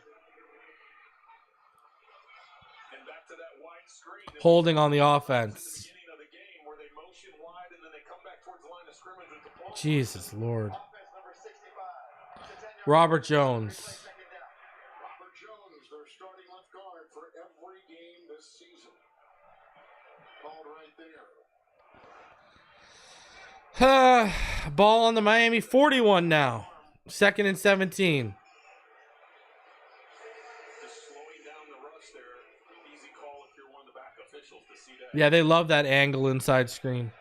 Holding on the offense. Jesus Lord. Robert Jones. Robert Jones, their starting left guard for every game this season. Called right there. Ball on the Miami 41 now. 2nd and 17. Yeah, they love that angle inside screen.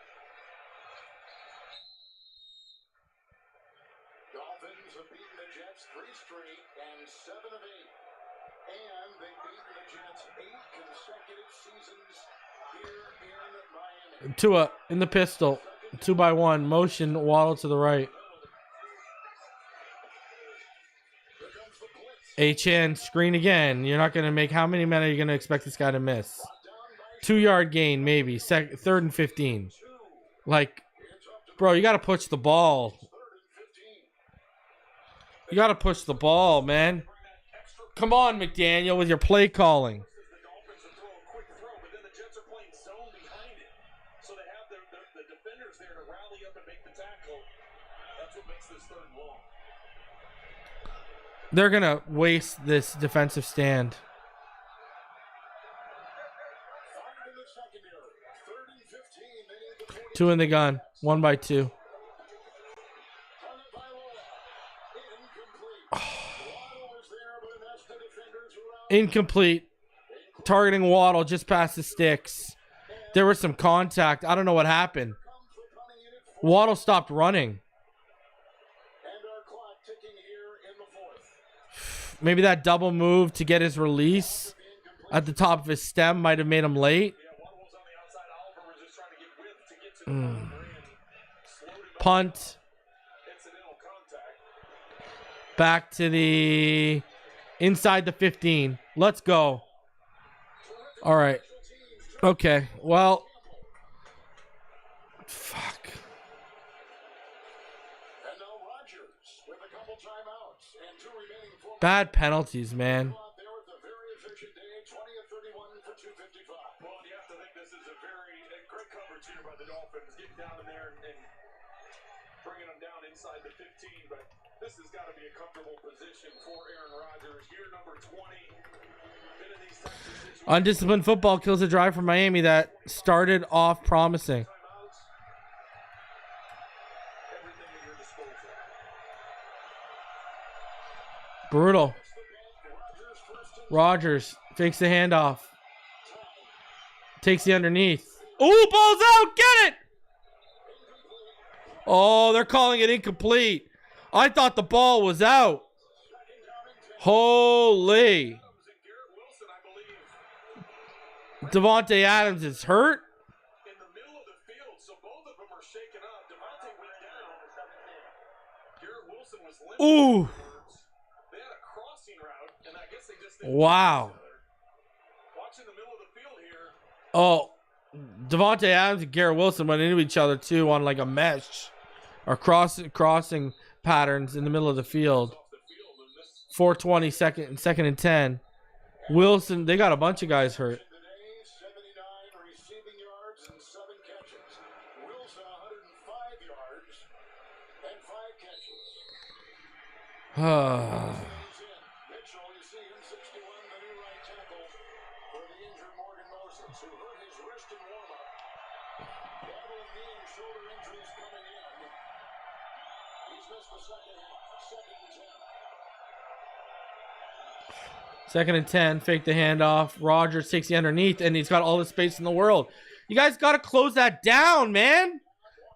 Dolphins have beaten the Jets 3 straight and 7 of 8. and they've beaten the Jets 8 consecutive seasons here in Miami. Tua in the pistol. 2-by-1. Motion, Waddle to the right. Here comes the blitz. H-N, screen again. You're not going to make... How many men are you going to expect this guy to miss? Down by 2-yard gain, maybe. Third and 15. Like, bro, you got to push the ball. 3rd and 15. You got to push the ball, man. Come on, McDaniel, with your play calling. The Dolphins to throw a quick throw, but then the Jets are playing zone behind it. So they have the defenders there to rally up and make the tackle. That's what makes this 3rd and long. They're going to waste this defensive stand. 5 in the secondary. 3rd and 15. They need the 40. 2 in the gun. 1-by-2. Tagovailoa. Incomplete. Waddle is there, but that's the defenders who are out. Incomplete. Targeting Waddle just past the sticks. There was some contact. I don't know what happened. Comes the punting unit. 4. Waddle stopped running. And our clock ticking here in the 4th. Maybe that double move to get his release at the top of his stem might have made him late. Yeah, Waddle was on the outside. Oliver was just trying to get width to get to the boundary and slowed him up. Punt. Incidental contact. Back to the inside the 15. Let's go. All right. Okay. Well. Fuck. And now Rodgers with a couple timeouts and 2 remaining. 4 Bad penalties, man. out there with a very efficient day. 20 of 31 for 255. Well, you have to think this is a great coverage here by the Dolphins, getting down in there and bringing them down inside the 15. But this has got to be a comfortable position for Aaron Rodgers. Year number 20. Been in these types of situations. Undisciplined football kills a drive from Miami that started off promising. Timeouts. Everything at your disposal. Brutal. Rodgers first and Rodgers fakes the handoff. Takes the underneath. Oh, ball's out. Get it. Oh, they're calling it incomplete. I thought the ball was out. Holy. Garrett Wilson, I believe, Devontae Adams is hurt. in the middle of the field, so both of them are shaken up. Devontae went down. Garrett Wilson was limping. Ooh. afterwards. They had a crossing route, and I guess they just didn't Wow. watching the middle of the field here. Oh, Devontae Adams and Garrett Wilson went into each other too on like a mesh or crossing patterns in the middle of the field. Off the field, and this 4:20 second and 10. Wilson, they got a bunch of guys hurt. today, 79 receiving yards and 7 catches. Wilson 105 yards and 5 catches. He's in. Mitchell, you see him 61, the new right tackle for the injured Morgan Moses, who hurt his wrist in warm-up. Battling knee and shoulder injuries coming in. He's missed the second half. 2nd and 10. 2nd and 10, fake the handoff. Rodgers takes the underneath, and he's got all the space in the world. You guys got to close that down, man.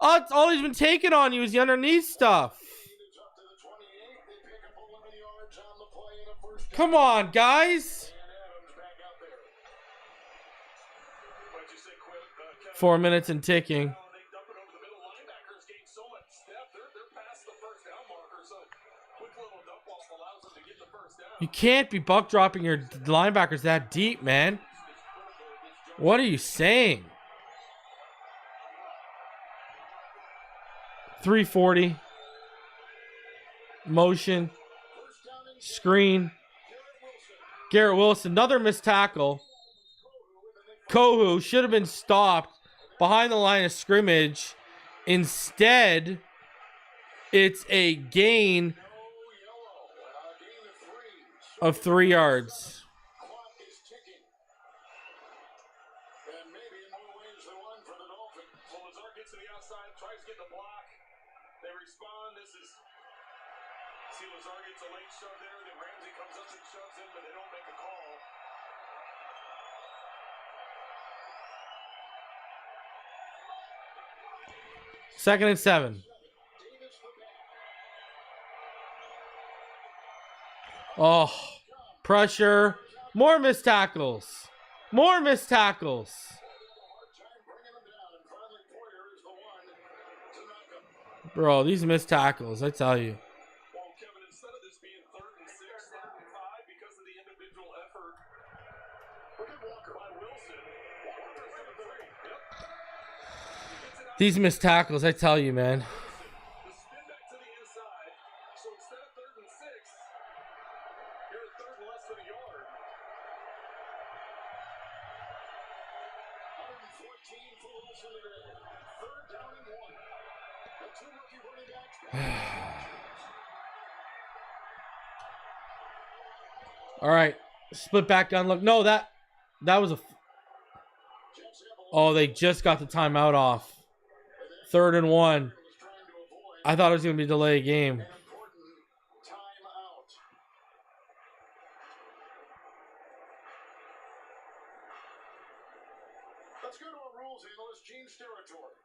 Oh, it's all he's been taking on you is the underneath stuff. It's up to the 28. They pick up 11 yards on the play and a first down. Come on, guys. And Adams back out there. What'd you say, Kevin? 4 minutes and ticking. Well, they dump it over the middle. Linebackers gain so much depth. They're past the first down marker, so quick little dump off allows them to get the first down. You can't be buck dropping your linebackers that deep, man. What are you saying? 340. Motion. Screen. Garrett Wilson. Another missed tackle. Kohu should have been stopped behind the line of scrimmage. Instead, it's a gain of 3 yards. Clock is ticking. And maybe in more ways than one for the Dolphins. Well, Lazard gets to the outside, tries to get the block. They respond. This is. See, Lazard gets a late shove there. Then Ramsey comes up and shoves in, but they don't make a call. Second and 7. Oh, Pressure. More missed tackles. More missed tackles. Bro, these missed tackles, I tell you. Well, Kevin, instead of this being 3rd and 6, 3rd and 5, because of the individual effort by Wilson, Walker's going to 3. Yep. These missed tackles, I tell you, man. The spin back to the inside. So instead of 3rd and 6, you're at 3rd and less than a yard. 114 for Wilson today. 3rd down and 1. The 2 rookie running backs. All right, split back down. Look, no, that was a. Oh, they just got the timeout off. 3rd and 1. I thought it was gonna be a delay game. Timeout. Let's go to our rules analyst, Gene's territory.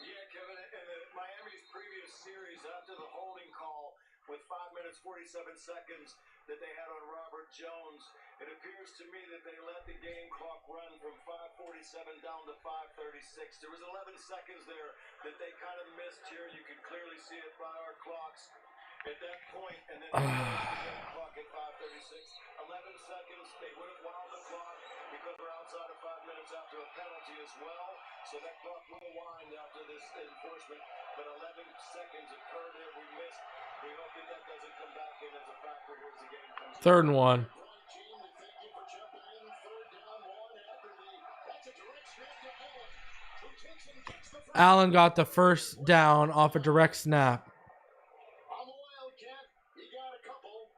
Yeah, Kevin, in Miami's previous series after the holding call with 5 minutes 47 seconds that they had on Robert Jones, it appears to me that they let the game clock run from 5:47 down to 5:36. There was 11 seconds there that they kind of missed here. You can clearly see it by our clocks at that point, and then they the game clock at 5:36. 11 seconds, they would have wound the clock because they're outside of 5 minutes after a penalty as well. So that clock will wind after this enforcement. But 11 seconds occurred there. We missed. We hope that that doesn't come back in as a factor here as the game comes 3rd and 1. Right, Gene, we thank you for jumping in. 3rd down 1 after the. That's a direct snap to Allen, who takes and gets the first. Allen got the first down off a direct snap. On the Wildcat, he got a couple.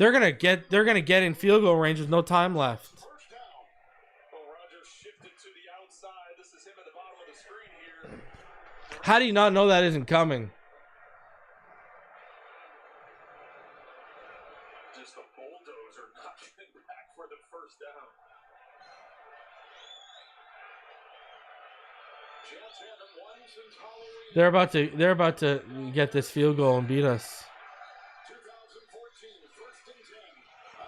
They're gonna get in field goal range with no time left. First down. Well, Rodgers shifted to the outside. This is him at the bottom of the screen here. How do you not know that isn't coming? Just a bulldozer knocking back for the first down. Jets haven't won since Halloween. They're about to get this field goal and beat us. 2014, 1st and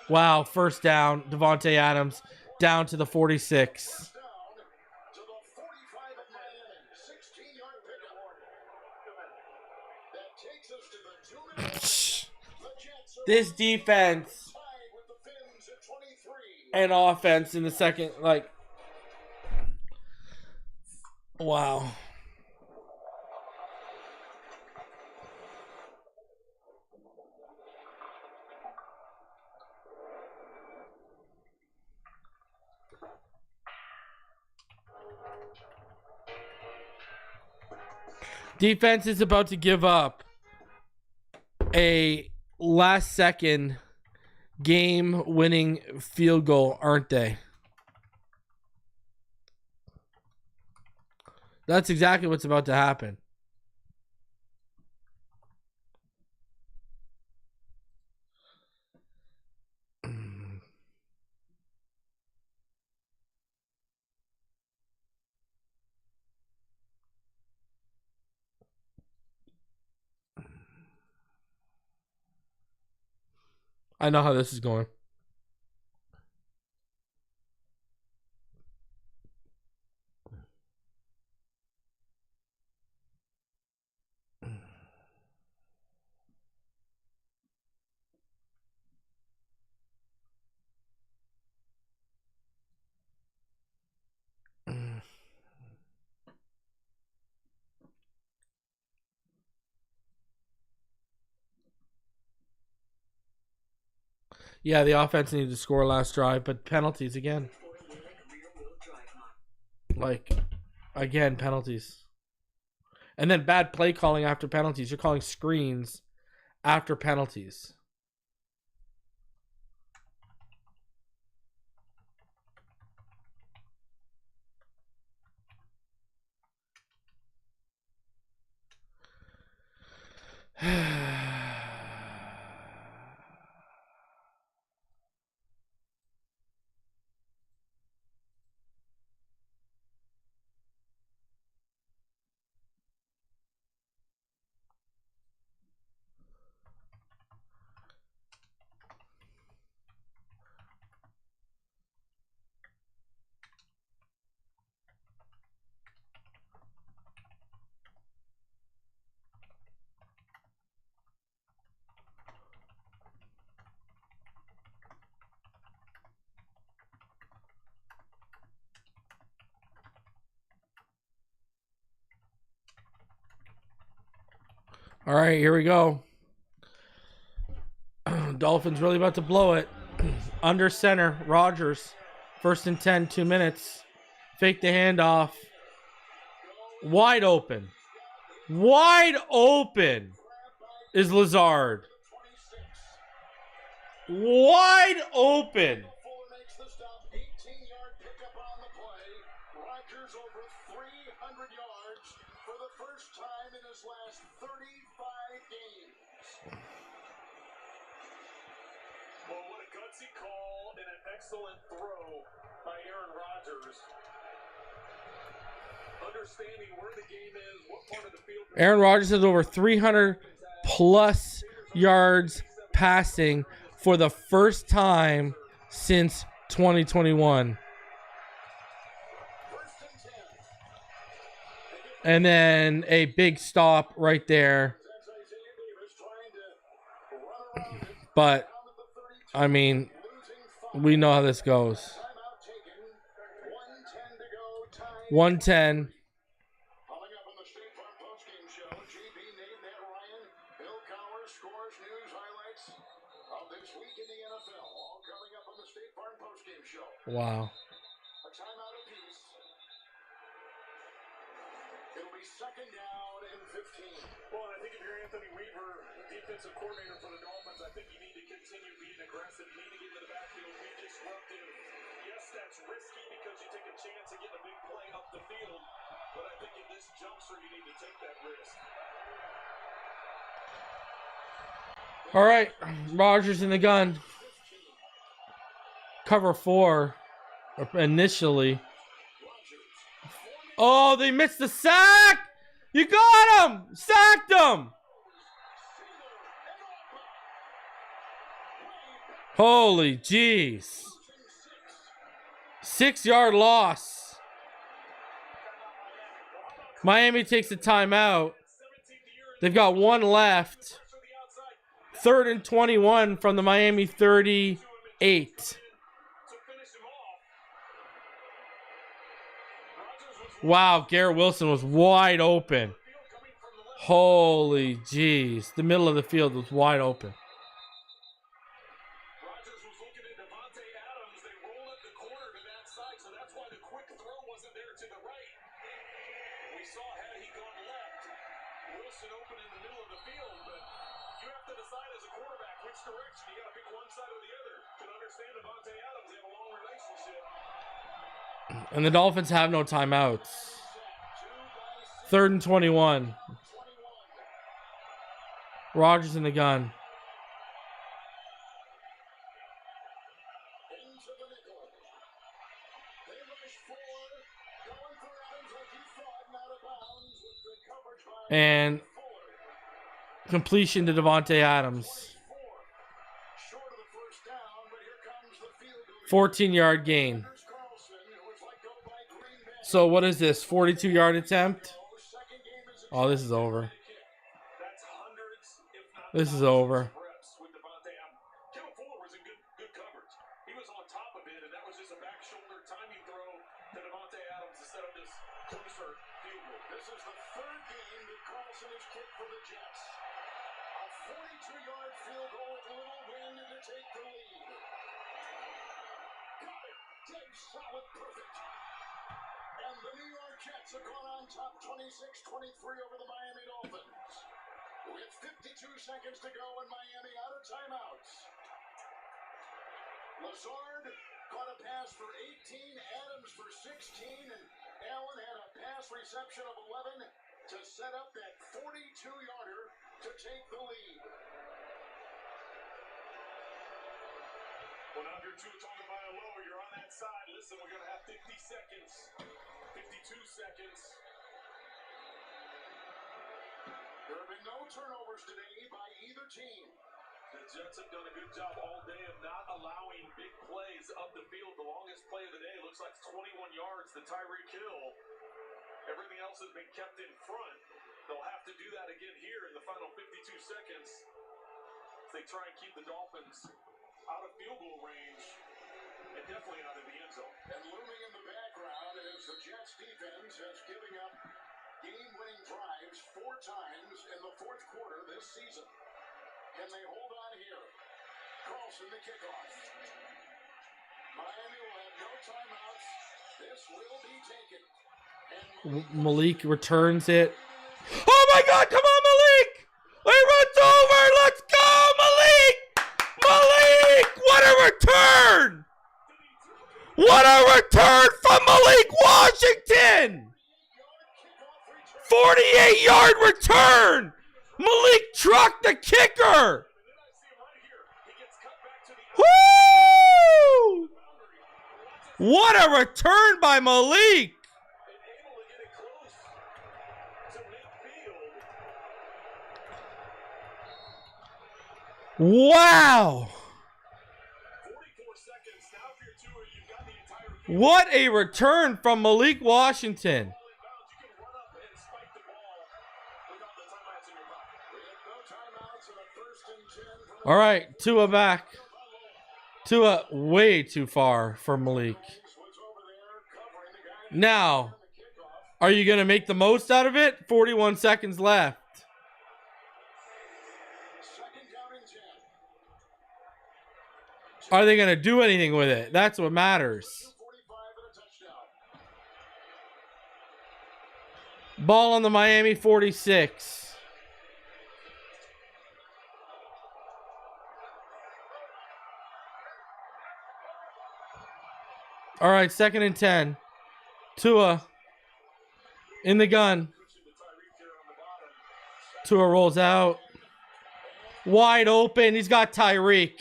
10. Wow, first down. Devontae Adams down to the 46. First down to the 45 of Miami. 16-yard pickup. That takes us to the 2-minute. The Jets are This defense tied with the Finns at 23. and offense in the second, like, wow. Defense is about to give up a last-second game-winning field goal, aren't they? That's exactly what's about to happen. I know how this is going. Yeah, the offense needed to score last drive, but penalties again. Like, again, penalties. And then bad play calling after penalties. You're calling screens after penalties. All right, here we go. Dolphins really about to blow it. Under center, Rodgers. 1st and 10, 2 minutes. Fake the handoff. Wide open. Wide open is Lazard. Wide open. Fuller makes the stop. 18-yard pickup on the play. Rodgers over 300 yards for the first time in his last 35 games. Well, what a gutsy call and an excellent throw by Aaron Rodgers. Understanding where the game is, what part of the field. Aaron Rodgers has over 300 plus yards passing for the first time since 2021. And then a big stop right there. But, I mean, we know how this goes. 110. Coming up on the State Farm postgame show, JB, Nate, Matt Ryan, Bill Cowher, scores, news, highlights of this week in the NFL. All coming up on the State Farm postgame show. Wow. A timeout apiece. It'll be 2nd down and 15. Well, and I think if you're Anthony Weaver, defensive coordinator for the Dolphins, I think you need to continue being aggressive. You need to get into the backfield, be disruptive. Yes, that's risky because you take a chance of getting a big play up the field, but I think in this juncture you need to take that risk. All right. Rodgers in the gun. Cover 4 initially. Oh, they missed the sack. You got him. Sacked him. Holy jeez. 6-yard loss. Miami takes a timeout. They've got 1 left. 3rd and 21 from the Miami 38. Wow, Garrett Wilson was wide open. Holy jeez. The middle of the field was wide open. Rodgers was looking at Davante Adams. They rolled up the corner to that side, so that's why the quick throw wasn't there to the right. We saw had he gone left, Wilson open in the middle of the field, but you have to decide as a quarterback which direction. You got to pick one side or the other. Can understand Davante Adams. They have a long relationship. And the Dolphins have no timeouts. 3rd and 21. Rodgers in the gun. And completion to Davante Adams. 14-yard gain. So what is this? 42-yard attempt? Oh, this is over. This is over. This is the 3rd game that Carlson has kicked for the Jets. A 42-yard field goal with a little wind to take the lead. Got it. Dead solid, perfect. And the New York Jets have gone on top 26-23 over the Miami Dolphins. With 52 seconds to go and Miami out of timeouts. Lazard caught a pass for 18, Adams for 16, and Allen had a pass reception of 11 to set up that 42-yarder to take the lead. Well, now if you're Tua Tagovailoa, you're on that side. Listen, we're going to have 50 seconds, 52 seconds. There have been no turnovers today by either team. The Jets have done a good job all day of not allowing big plays up the field. The longest play of the day looks like 21 yards, the Tyreek Hill. Everything else has been kept in front. They'll have to do that again here in the final 52 seconds as they try and keep the Dolphins out of field goal range and definitely out of the end zone. And looming in the background is the Jets defense has given up game-winning drives 4 times in the fourth quarter this season. Can they hold on here? Carlson, the kickoff. Miami will have no timeouts. This will be taken. Malik returns it. Oh my God! Come on, Malik! He runs over. Let's go, Malik! Malik! What a return! What a return from Malik Washington! 48-yard return! Malik trucked the kicker! Woo! What a return by Malik! Wow! What a return from Malik Washington. All right, Tua back. Tua way too far for Malik. Now, are you going to make the most out of it? 41 seconds left. Are they going to do anything with it? That's what matters. Ball on the Miami 46. All right, 2nd and 10. Tua in the gun. Tua rolls out. Wide open. He's got Tyreek.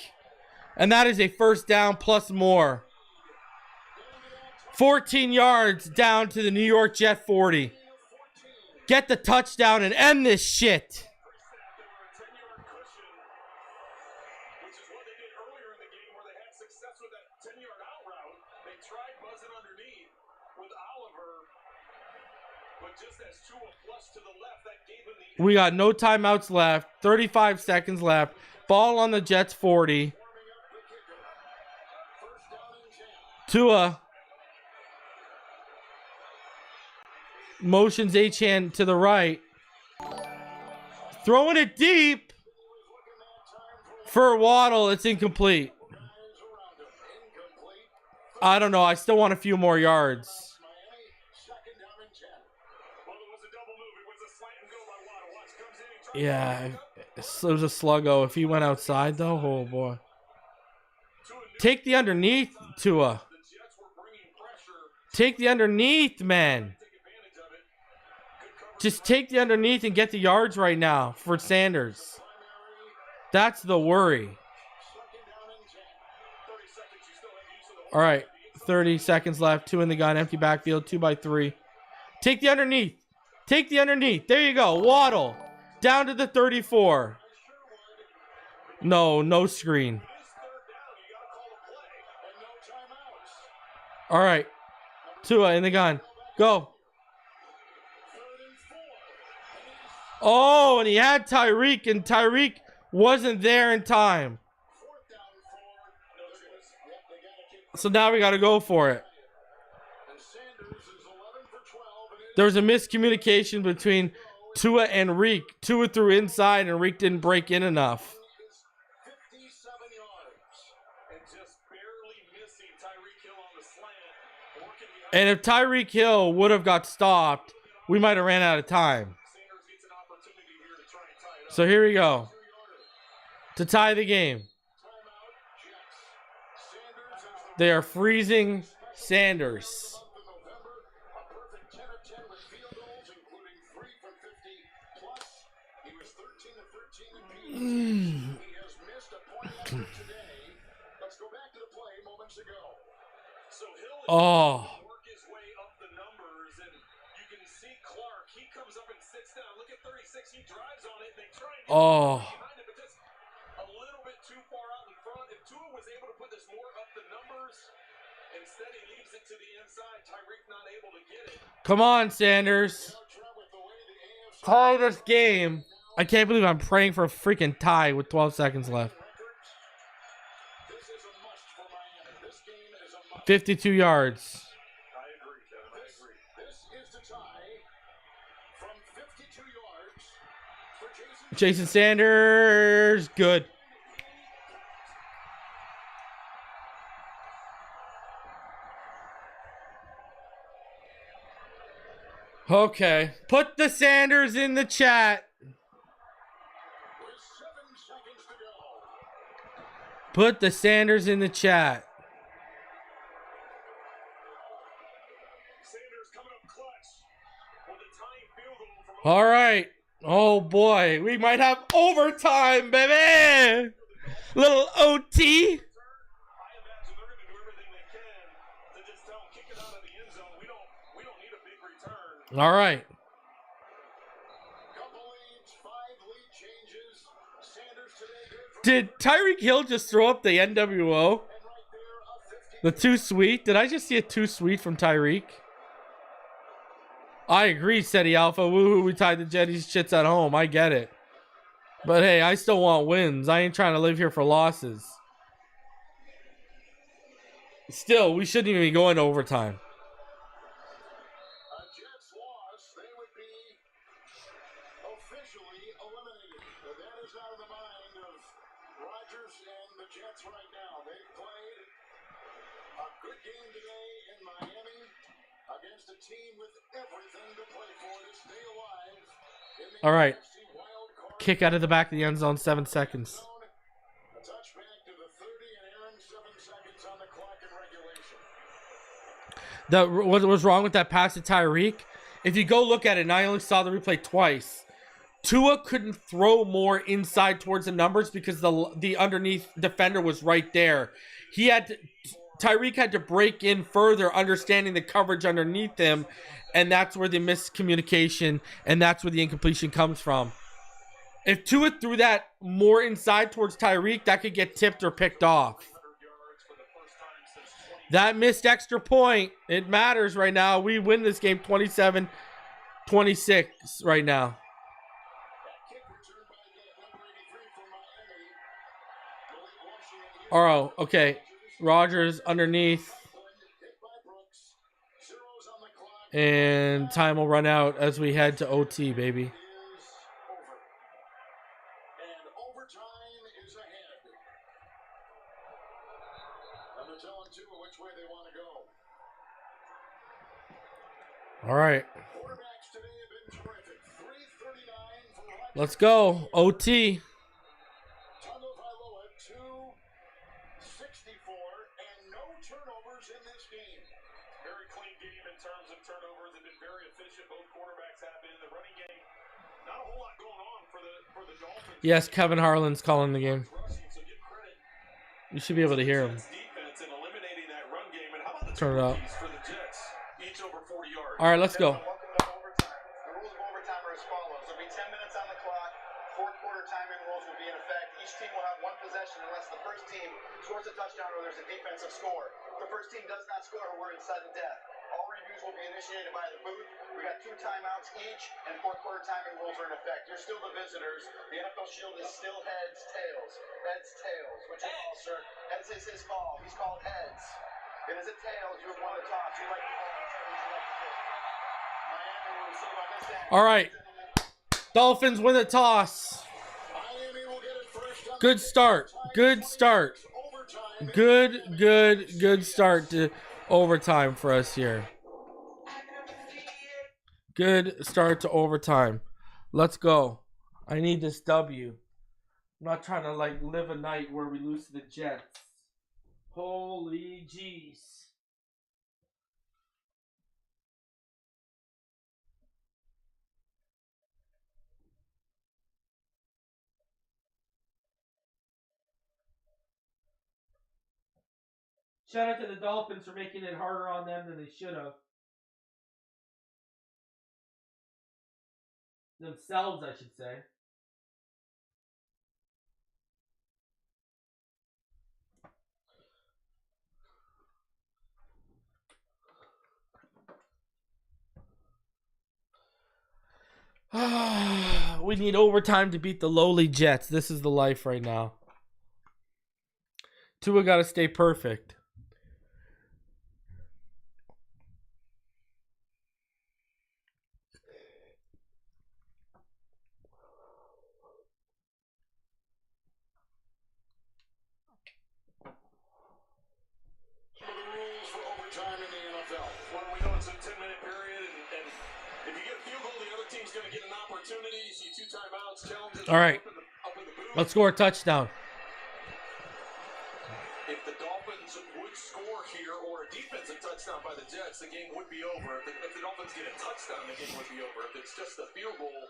And that is a first down plus more. 14 yards down to the New York Jet 40. Get the touchdown and end this shit. We got no timeouts left. 35 seconds left. Ball on the Jets 40. Tua motions Achane to the right. Throwing it deep for Waddle. It's incomplete. I don't know. I still want a few more yards. Yeah, it was a sluggo. If he went outside, though, oh boy. Take the underneath, Tua. Take the underneath, man. Just take the underneath and get the yards right now for Sanders. That's the worry. All right, 30 seconds left. 2 in the gun, empty backfield, 2 by 3. Take the underneath. Take the underneath. There you go. Waddle. Down to the 34. No screen. All right. Tua in the gun. Go. Oh, and he had Tyreek, and Tyreek wasn't there in time. So now we got to go for it. There was a miscommunication between Tua and Reek. Tua threw inside, and Reek didn't break in enough. And if Tyreek Hill would have got stopped, we might have ran out of time. So here we go. To tie the game. They are freezing Sanders. Oh. Oh. A little bit too far out in front. If Tua was able to put this more up the numbers, instead he leaves it to the inside. Tyreek not able to get it. Come on, Sanders. Tie this game. I can't believe I'm praying for a freaking tie with 12 seconds left. 52 yards. Jason Sanders, good. Okay, put the Sanders in the chat. With 7 seconds to go. Put the Sanders in the chat. Sanders coming up clutch with a tying field goal from All right. Oh boy, we might have overtime, baby. Little OT. I imagine they're going to do everything they can to just tell him kick it out of the end zone. We don't need a big return. All right. Couple leads, 5 lead changes. Sanders today good for Did Tyreek Hill just throw up the NWO? and right there, a 15. The too sweet? Did I just see a too sweet from Tyreek? I agree, Seti Alpha. Woohoo, we tied the Jetties shits at home. I get it. But hey, I still want wins. I ain't trying to live here for losses. Still, we shouldn't even be going to overtime. A Jets loss, they would be officially eliminated. But that is out of the mind of Rodgers and the Jets right now. They've played a good game today in Miami against a team with everything to play for to stay alive. In the All right. AFC wild card Kick out of the back of the end zone, 7 seconds. zone. A touchback to the 30 and Aaron, 7 seconds on the clock in regulation. What was wrong with that pass to Tyreek? If you go look at it, and I only saw the replay twice, Tua couldn't throw more inside towards the numbers because the underneath defender was right there. Tyreek had to break in further, understanding the coverage underneath him, and that's where the miscommunication and that's where the incompletion comes from. If Tua threw that more inside towards Tyreek, that could get tipped or picked off. That missed extra point. It matters right now. We win this game 27-26 right now. Kick return by number 83 from Miami. Oh, okay. Rodgers underneath. Hit by Brooks. Zeros on the clock. And time will run out as we head to OT, baby. Is over. And overtime is ahead. And they're telling Tua which way they want to go. All right. Quarterbacks today have been terrific. 339 for Rodgers. Let's go. OT. Tagovailoa 264 and no turnovers in this game. Very clean game in terms of turnovers. They've been very efficient. Both quarterbacks have been in the running game. Not a whole lot going on for the Dolphins. Yes, Kevin Harlan's calling the game. Rushing, so give credit You should be able to hear him. to defense in eliminating that run game. And how about the Turn it up. penalties for the Jets? Each over 40 yards. All right, let's go. Welcome to overtime. The rules of overtime are as follows. There'll be 10 minutes on the clock. 4 quarter time-in rules will be in effect. Each team will have 1 possession unless the first team scores a touchdown or there's a defensive score. If the first team does not score, we're in sudden death. All reviews will be initiated by the booth. We got 2 timeouts each, and 4 quarter time-in rules are in effect. You're still the visitors. The NFL Shield is still heads, tails. Heads, tails. What's your call, sir? Heads is his call. He's called heads. It is a tails. You have won the toss. You like the call. Which way would you like to do? Miami will receive on this end. All right. Dolphins win the toss. Miami will get it first on Good the start. Good start. overtime. Good start to overtime for us here. Good start to overtime. Let's go. I need this W. I'm not trying to live a night where we lose to the Jets. Holy jeez. Shout out to the Dolphins for making it harder on them than they should have. Themselves, I should say. We need overtime to beat the lowly Jets. This is the life right now. Tua got to stay perfect. opportunity. You see 2 timeouts. Challenges All right. up in the booth. Let's score a touchdown. If the Dolphins would score here or a defensive touchdown by the Jets, the game would be over. If the Dolphins get a touchdown, the game would be over. If it's just a field goal,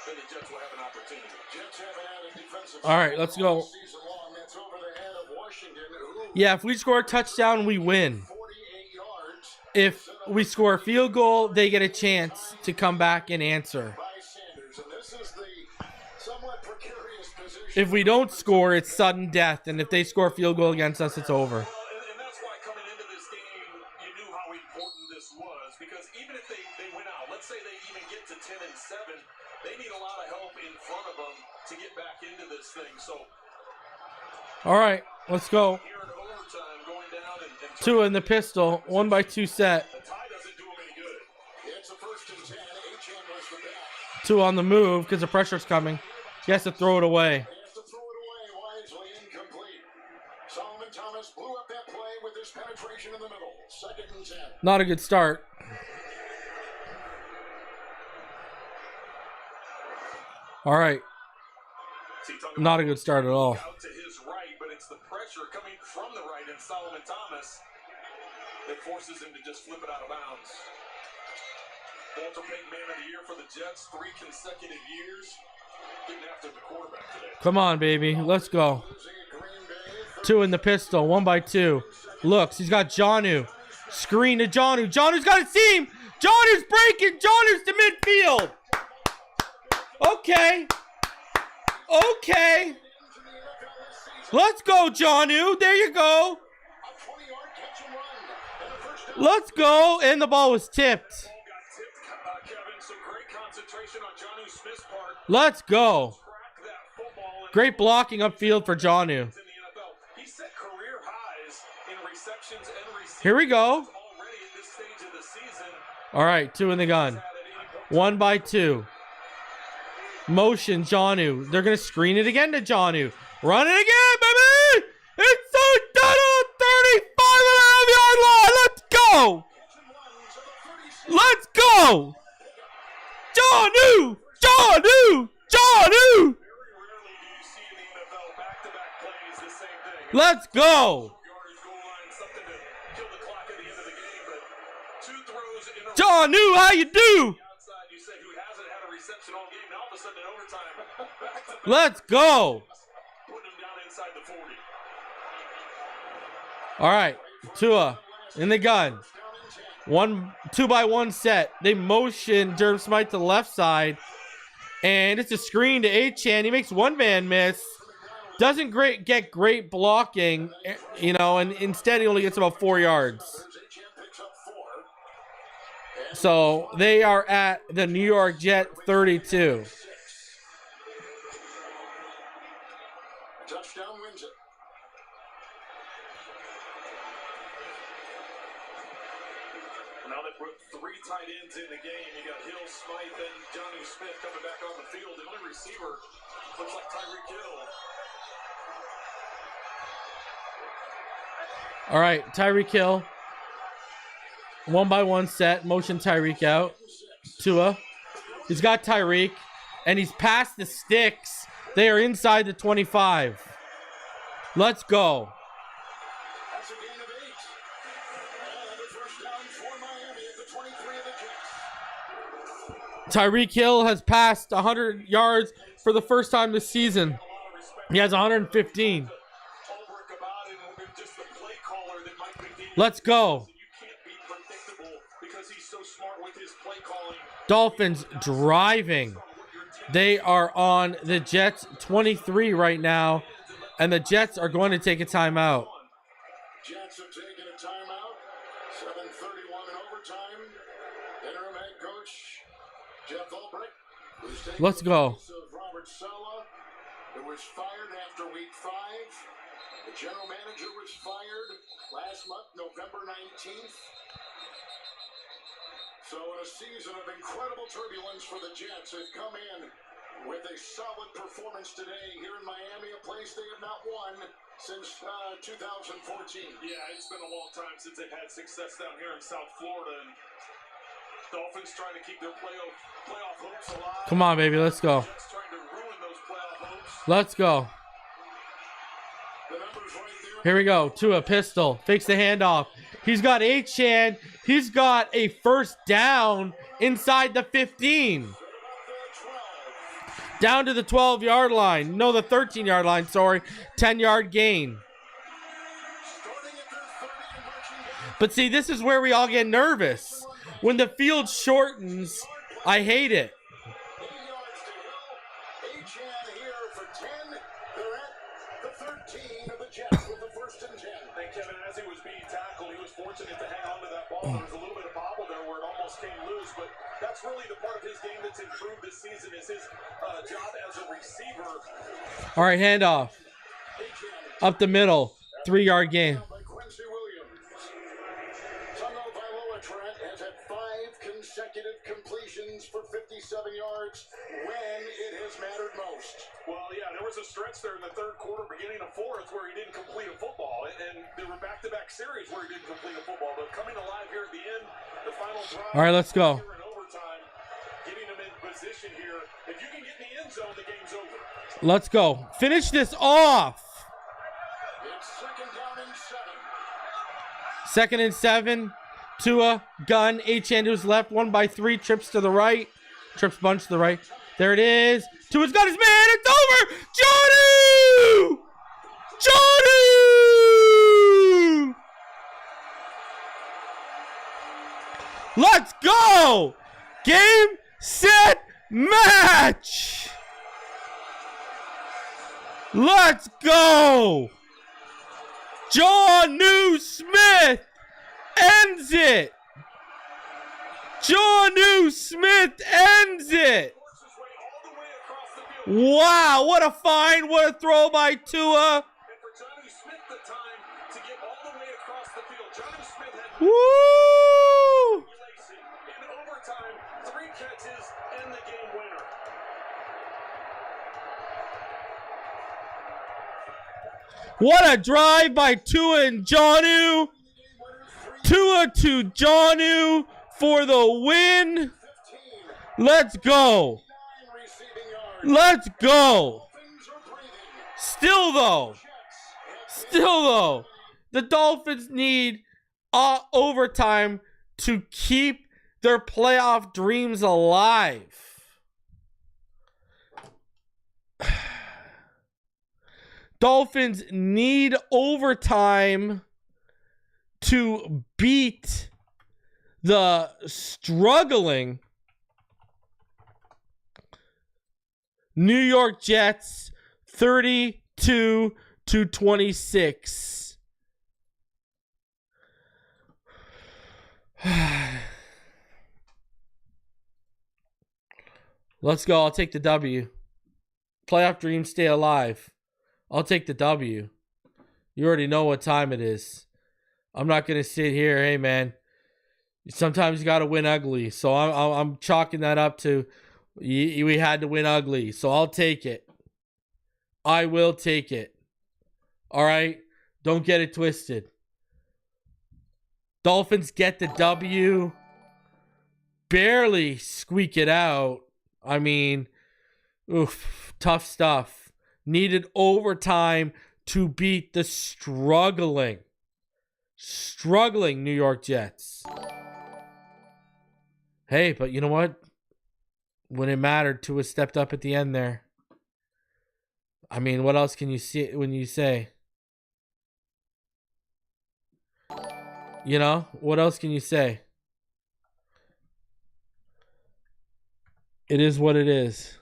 then the Jets will have an opportunity. Jets have had a defensive All right, let's go. season long. That's over the head of Washington, who Yeah, if we score a touchdown, we win. 48 yards If we score a field goal, they get a chance to come back and answer. by Sanders. And this is the somewhat precarious position. If we don't score, it's sudden death. And if they score a field goal against us, it's over. Well, and that's why coming into this game, you knew how important this was. Because even if they win out, let's say they even get to 10-7, they need a lot of help in front of them to get back into this thing. So All right, let's go. here in overtime, going down and Tua in the pistol, 1x2 set. the tie doesn't do them any good. It's a 1st and 10. Achane was the back. Tua on the move because the pressure's coming. He has to throw it away. He has to throw it away, wisely incomplete. Solomon Thomas blew up that play with his penetration in the middle. 2nd and 10. Not a good start. All right, See, talking not a good start at all. out to his right, but it's the pressure coming from the right in Solomon Thomas that forces him to just flip it out of bounds. Walter Payton, Man of the Year for the Jets, 3 consecutive years. Getting after the quarterback today. Come on, baby. Let's go. Losing at Green Bay. 2 in the pistol, 1x2. Looks, he's got Jonnu. Screen to Jonnu. Jonnu's got a seam. Jonnu's breaking. Jonnu's to midfield. Okay. Okay. Let's go, Jonnu. There you go. A 20-yard catch and run. And a first down. Let's go. And the ball was tipped. Ball got tipped, Kevin. Some great concentration on Jonnu Smith's part. Let's go. Crack that football and Great blocking upfield for Jonnu. in the NFL. He set career highs in receptions and receiving Here we go. already at this stage of the season. All right, 2 in the gun. At 80 1x2. Motion, Jonnu. They're going to screen it again to Jonnu. Run it again, baby! It's so done on 35.5-yard line. Let's go! Let's go! Jonnu! Jonnu! Jonnu! Very rarely do you see in the NFL back-to-back plays the same thing. Let's go! Yardage goal line, something to kill the clock at the end of the game, but 2 throws in a Jonnu, how you do? outside. You say who hasn't had a reception all game. Now all of a sudden in overtime, back-to-back, Let's go! putting him down inside the 40. All right, Tua in the gun. 2x1 set. They motion Durham Smythe to the left side. And it's a screen to Achane. He makes one man miss. Doesn't get great blocking, you know, and instead he only gets about 4 yards. Achane picks up 4. So they are at the New York Jet 32. Touchdown wins it. Now they put 3 tight ends in the game. You got Hill, Smythe, and Jonnu Smith coming back on the field. The only receiver looks like Tyreek Hill. All right, Tyreek Hill. 1x1 set. Motion Tyreek out. Tua. He's got Tyreek. And he's past the sticks. They are inside the 25. Let's go. That's a gain of 8. And a first down for Miami at the 23 of the Jets. Tyreek Hill has passed 100 yards for the first time this season. He has 115. Ulbrich about it, and just the play caller that Mike McDonald. Let's go. You can't be predictable because he's so smart with his play calling. Dolphins driving. They are on the Jets 23 right now, and the Jets are going to take a timeout. Jets have taken a timeout. 7:31 in overtime. Interim head coach Jeff Ulbrich, who's taking Let's go. the place of Robert Saleh, who was fired after week 5. The general manager was fired last month, November 19th. So in a season of incredible turbulence for the Jets, they've come in with a solid performance today here in Miami, a place they have not won since 2014. Yeah, it's been a long time since they've had success down here in South Florida. And Dolphins trying to keep their playoff hopes alive. Come on, baby. Let's go. Just trying to ruin those playoff hopes. Let's go. The numbers right there. Here we go. Tua, pistol. Fakes the handoff. He's got Chan. He's got a first down inside the 15. Down to the 12-yard line. No, the 13-yard line, sorry. 10-yard gain. But see, this is where we all get nervous. When the field shortens, I hate it. 8 yards to Hill. Chan here for 10. They're at the 13 of the Jets with the first and 10. And Kevin, as he was being tackled, he was fortunate to hang on to that ball. There was a little bit of bobble there where it almost came loose, but that's really the part of his game that's improved this season is his job as a receiver. All right, handoff. Up the middle. 3-yard gain. By Quincy Williams. Tagovailoa Trent has had 5 consecutive completions for 57 yards when it has mattered most. Well, yeah, there was a stretch there in the third quarter, beginning of fourth, where he didn't complete a football. And there were back-to-back series where he didn't complete a football. But coming alive here at the end, the final drive. All right, let's go. Here in overtime, getting him in position here. If you can get in the end zone, the game's over. Let's go. Finish this off. It's second down and 7. Second and 7. Tua, gun, Chan to his left, 1 by 3, trips to the right. Trips bunch to the right. There it is. Tua's got his man. It's over. Jonnu! Jonnu! Let's go. Game, set, match. Let's go. Jonnu Smith ends it. Jonnu Smith ends it. Wow, what a find. What a throw by Tua. And for Jonnu Smith, the time to get all the way across the field. Jonnu Smith had Woo! in overtime, 3 catches and the game winner. What a drive by Tua and Jonnu. Tua to Jonnu for the win. Let's go. Let's go. Still though, the Dolphins need overtime to keep their playoff dreams alive. Dolphins need overtime to beat the struggling New York Jets 32-26. Let's go. I'll take the W. Playoff dreams stay alive. I'll take the W. You already know what time it is. I'm not going to sit here, hey, man. Sometimes you got to win ugly. So I'm chalking that up to we had to win ugly. So I'll take it. I will take it. All right? Don't get it twisted. Dolphins get the W. Barely squeak it out. I mean, oof, tough stuff. Needed overtime to beat the struggling New York Jets. Hey, but you know what? When it mattered, Tua stepped up at the end there. I mean, what else can you see when you say? You know, what else can you say? It is what it is.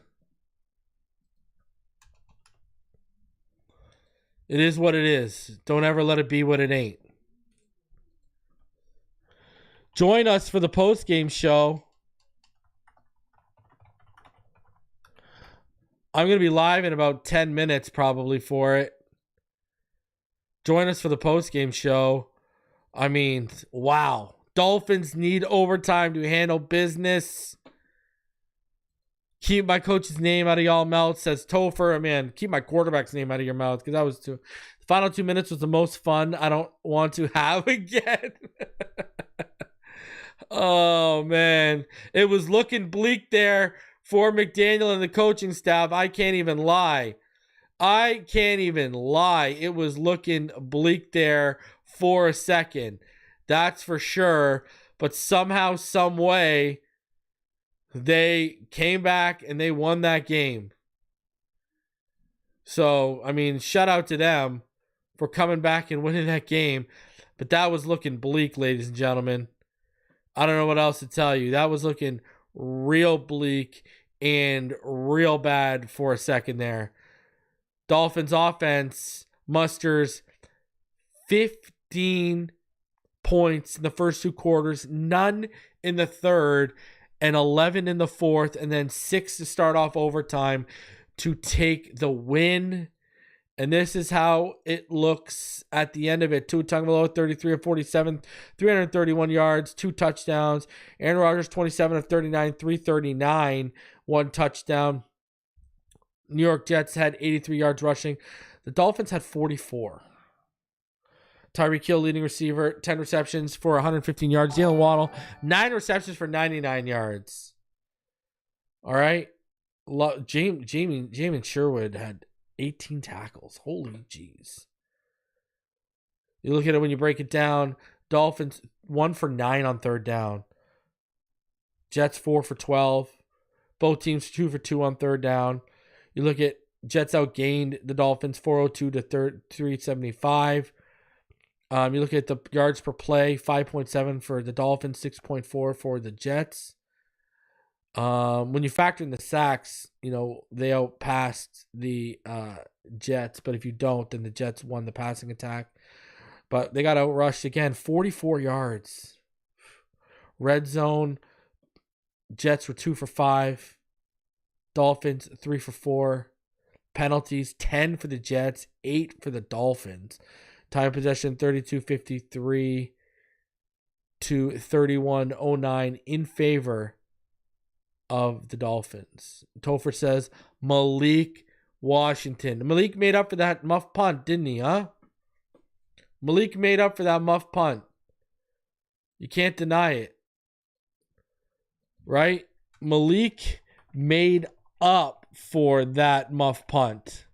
It is what it is. Don't ever let it be what it ain't. Join us for the post-game show. I'm going to be live in about 10 minutes probably for it. Join us for the post-game show. I mean, wow. Dolphins need overtime to handle business. Keep my coach's name out of y'all mouths, says Topher. Man, keep my quarterback's name out of your mouth because that was the final 2 minutes was the most fun I don't want to have again. Oh, man. It was looking bleak there for McDaniel and the coaching staff. I can't even lie. It was looking bleak there for a second. That's for sure. But somehow, some way, they came back and they won that game. So, I mean, shout out to them for coming back and winning that game. But that was looking bleak, ladies and gentlemen. I don't know what else to tell you. That was looking real bleak and real bad for a second there. Dolphins offense musters 15 points in the first two quarters, none in the third, and 11 in the fourth, and then 6 to start off overtime to take the win. And this is how it looks at the end of it. Tua Tagovailoa, 33 of 47, 331 yards, 2 touchdowns. Aaron Rodgers, 27 of 39, 339, 1 touchdown. New York Jets had 83 yards rushing. The Dolphins had 44. Tyreek Hill, leading receiver, 10 receptions for 115 yards. Jalen Waddle, 9 receptions for 99 yards. All right. Jamin Sherwood had 18 tackles. Holy jeez. You look at it when you break it down. Dolphins 1 for 9 on third down. Jets 4 for 12. Both teams 2 for 2 on third down. You look at Jets outgained the Dolphins 402 to 375. You look at the yards per play, 5.7 for the Dolphins, 6.4 for the Jets. When you factor in the sacks, you know, they outpassed the Jets, but if you don't, then the Jets won the passing attack. But they got outrushed again, 44 yards. Red zone, Jets were 2 for 5. Dolphins 3 for 4. Penalties, 10 for the Jets, 8 for the Dolphins. Time possession 32-53 to 31-09 in favor of the Dolphins. Topher says Malik Washington. Malik made up for that muff punt, didn't he, huh? Malik made up for that muff punt. You can't deny it. Right? Malik made up for that muff punt.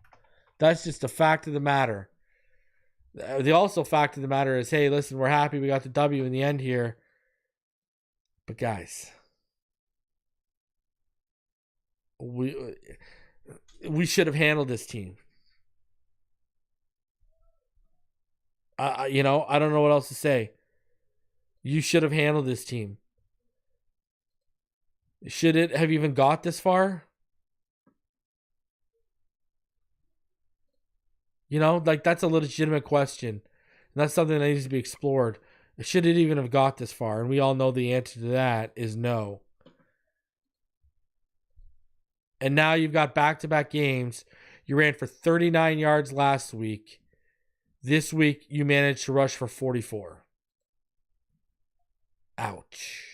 That's just a fact of the matter. The also fact of the matter is, hey, listen, we're happy we got the W in the end here. But guys, we should have handled this team. I don't know what else to say. You should have handled this team. Should it have even got this far? You know, like, that's a legitimate question. And that's something that needs to be explored. Should it even have got this far? And we all know the answer to that is no. And now you've got back-to-back games. You ran for 39 yards last week. This week, you managed to rush for 44. Ouch.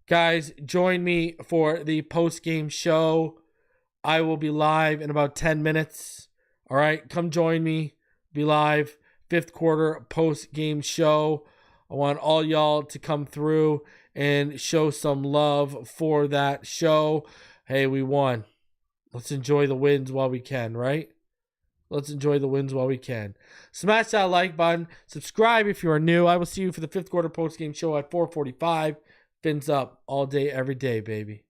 Guys, join me for the post-game show. I will be live in about 10 minutes. All right, come join me. Be live. 5th quarter post-game show. I want all y'all to come through and show some love for that show. Hey, we won. Let's enjoy the wins while we can, right? Let's enjoy the wins while we can. Smash that like button. Subscribe if you are new. I will see you for the 5th quarter post-game show at 4:45. Fins up all day, every day, baby.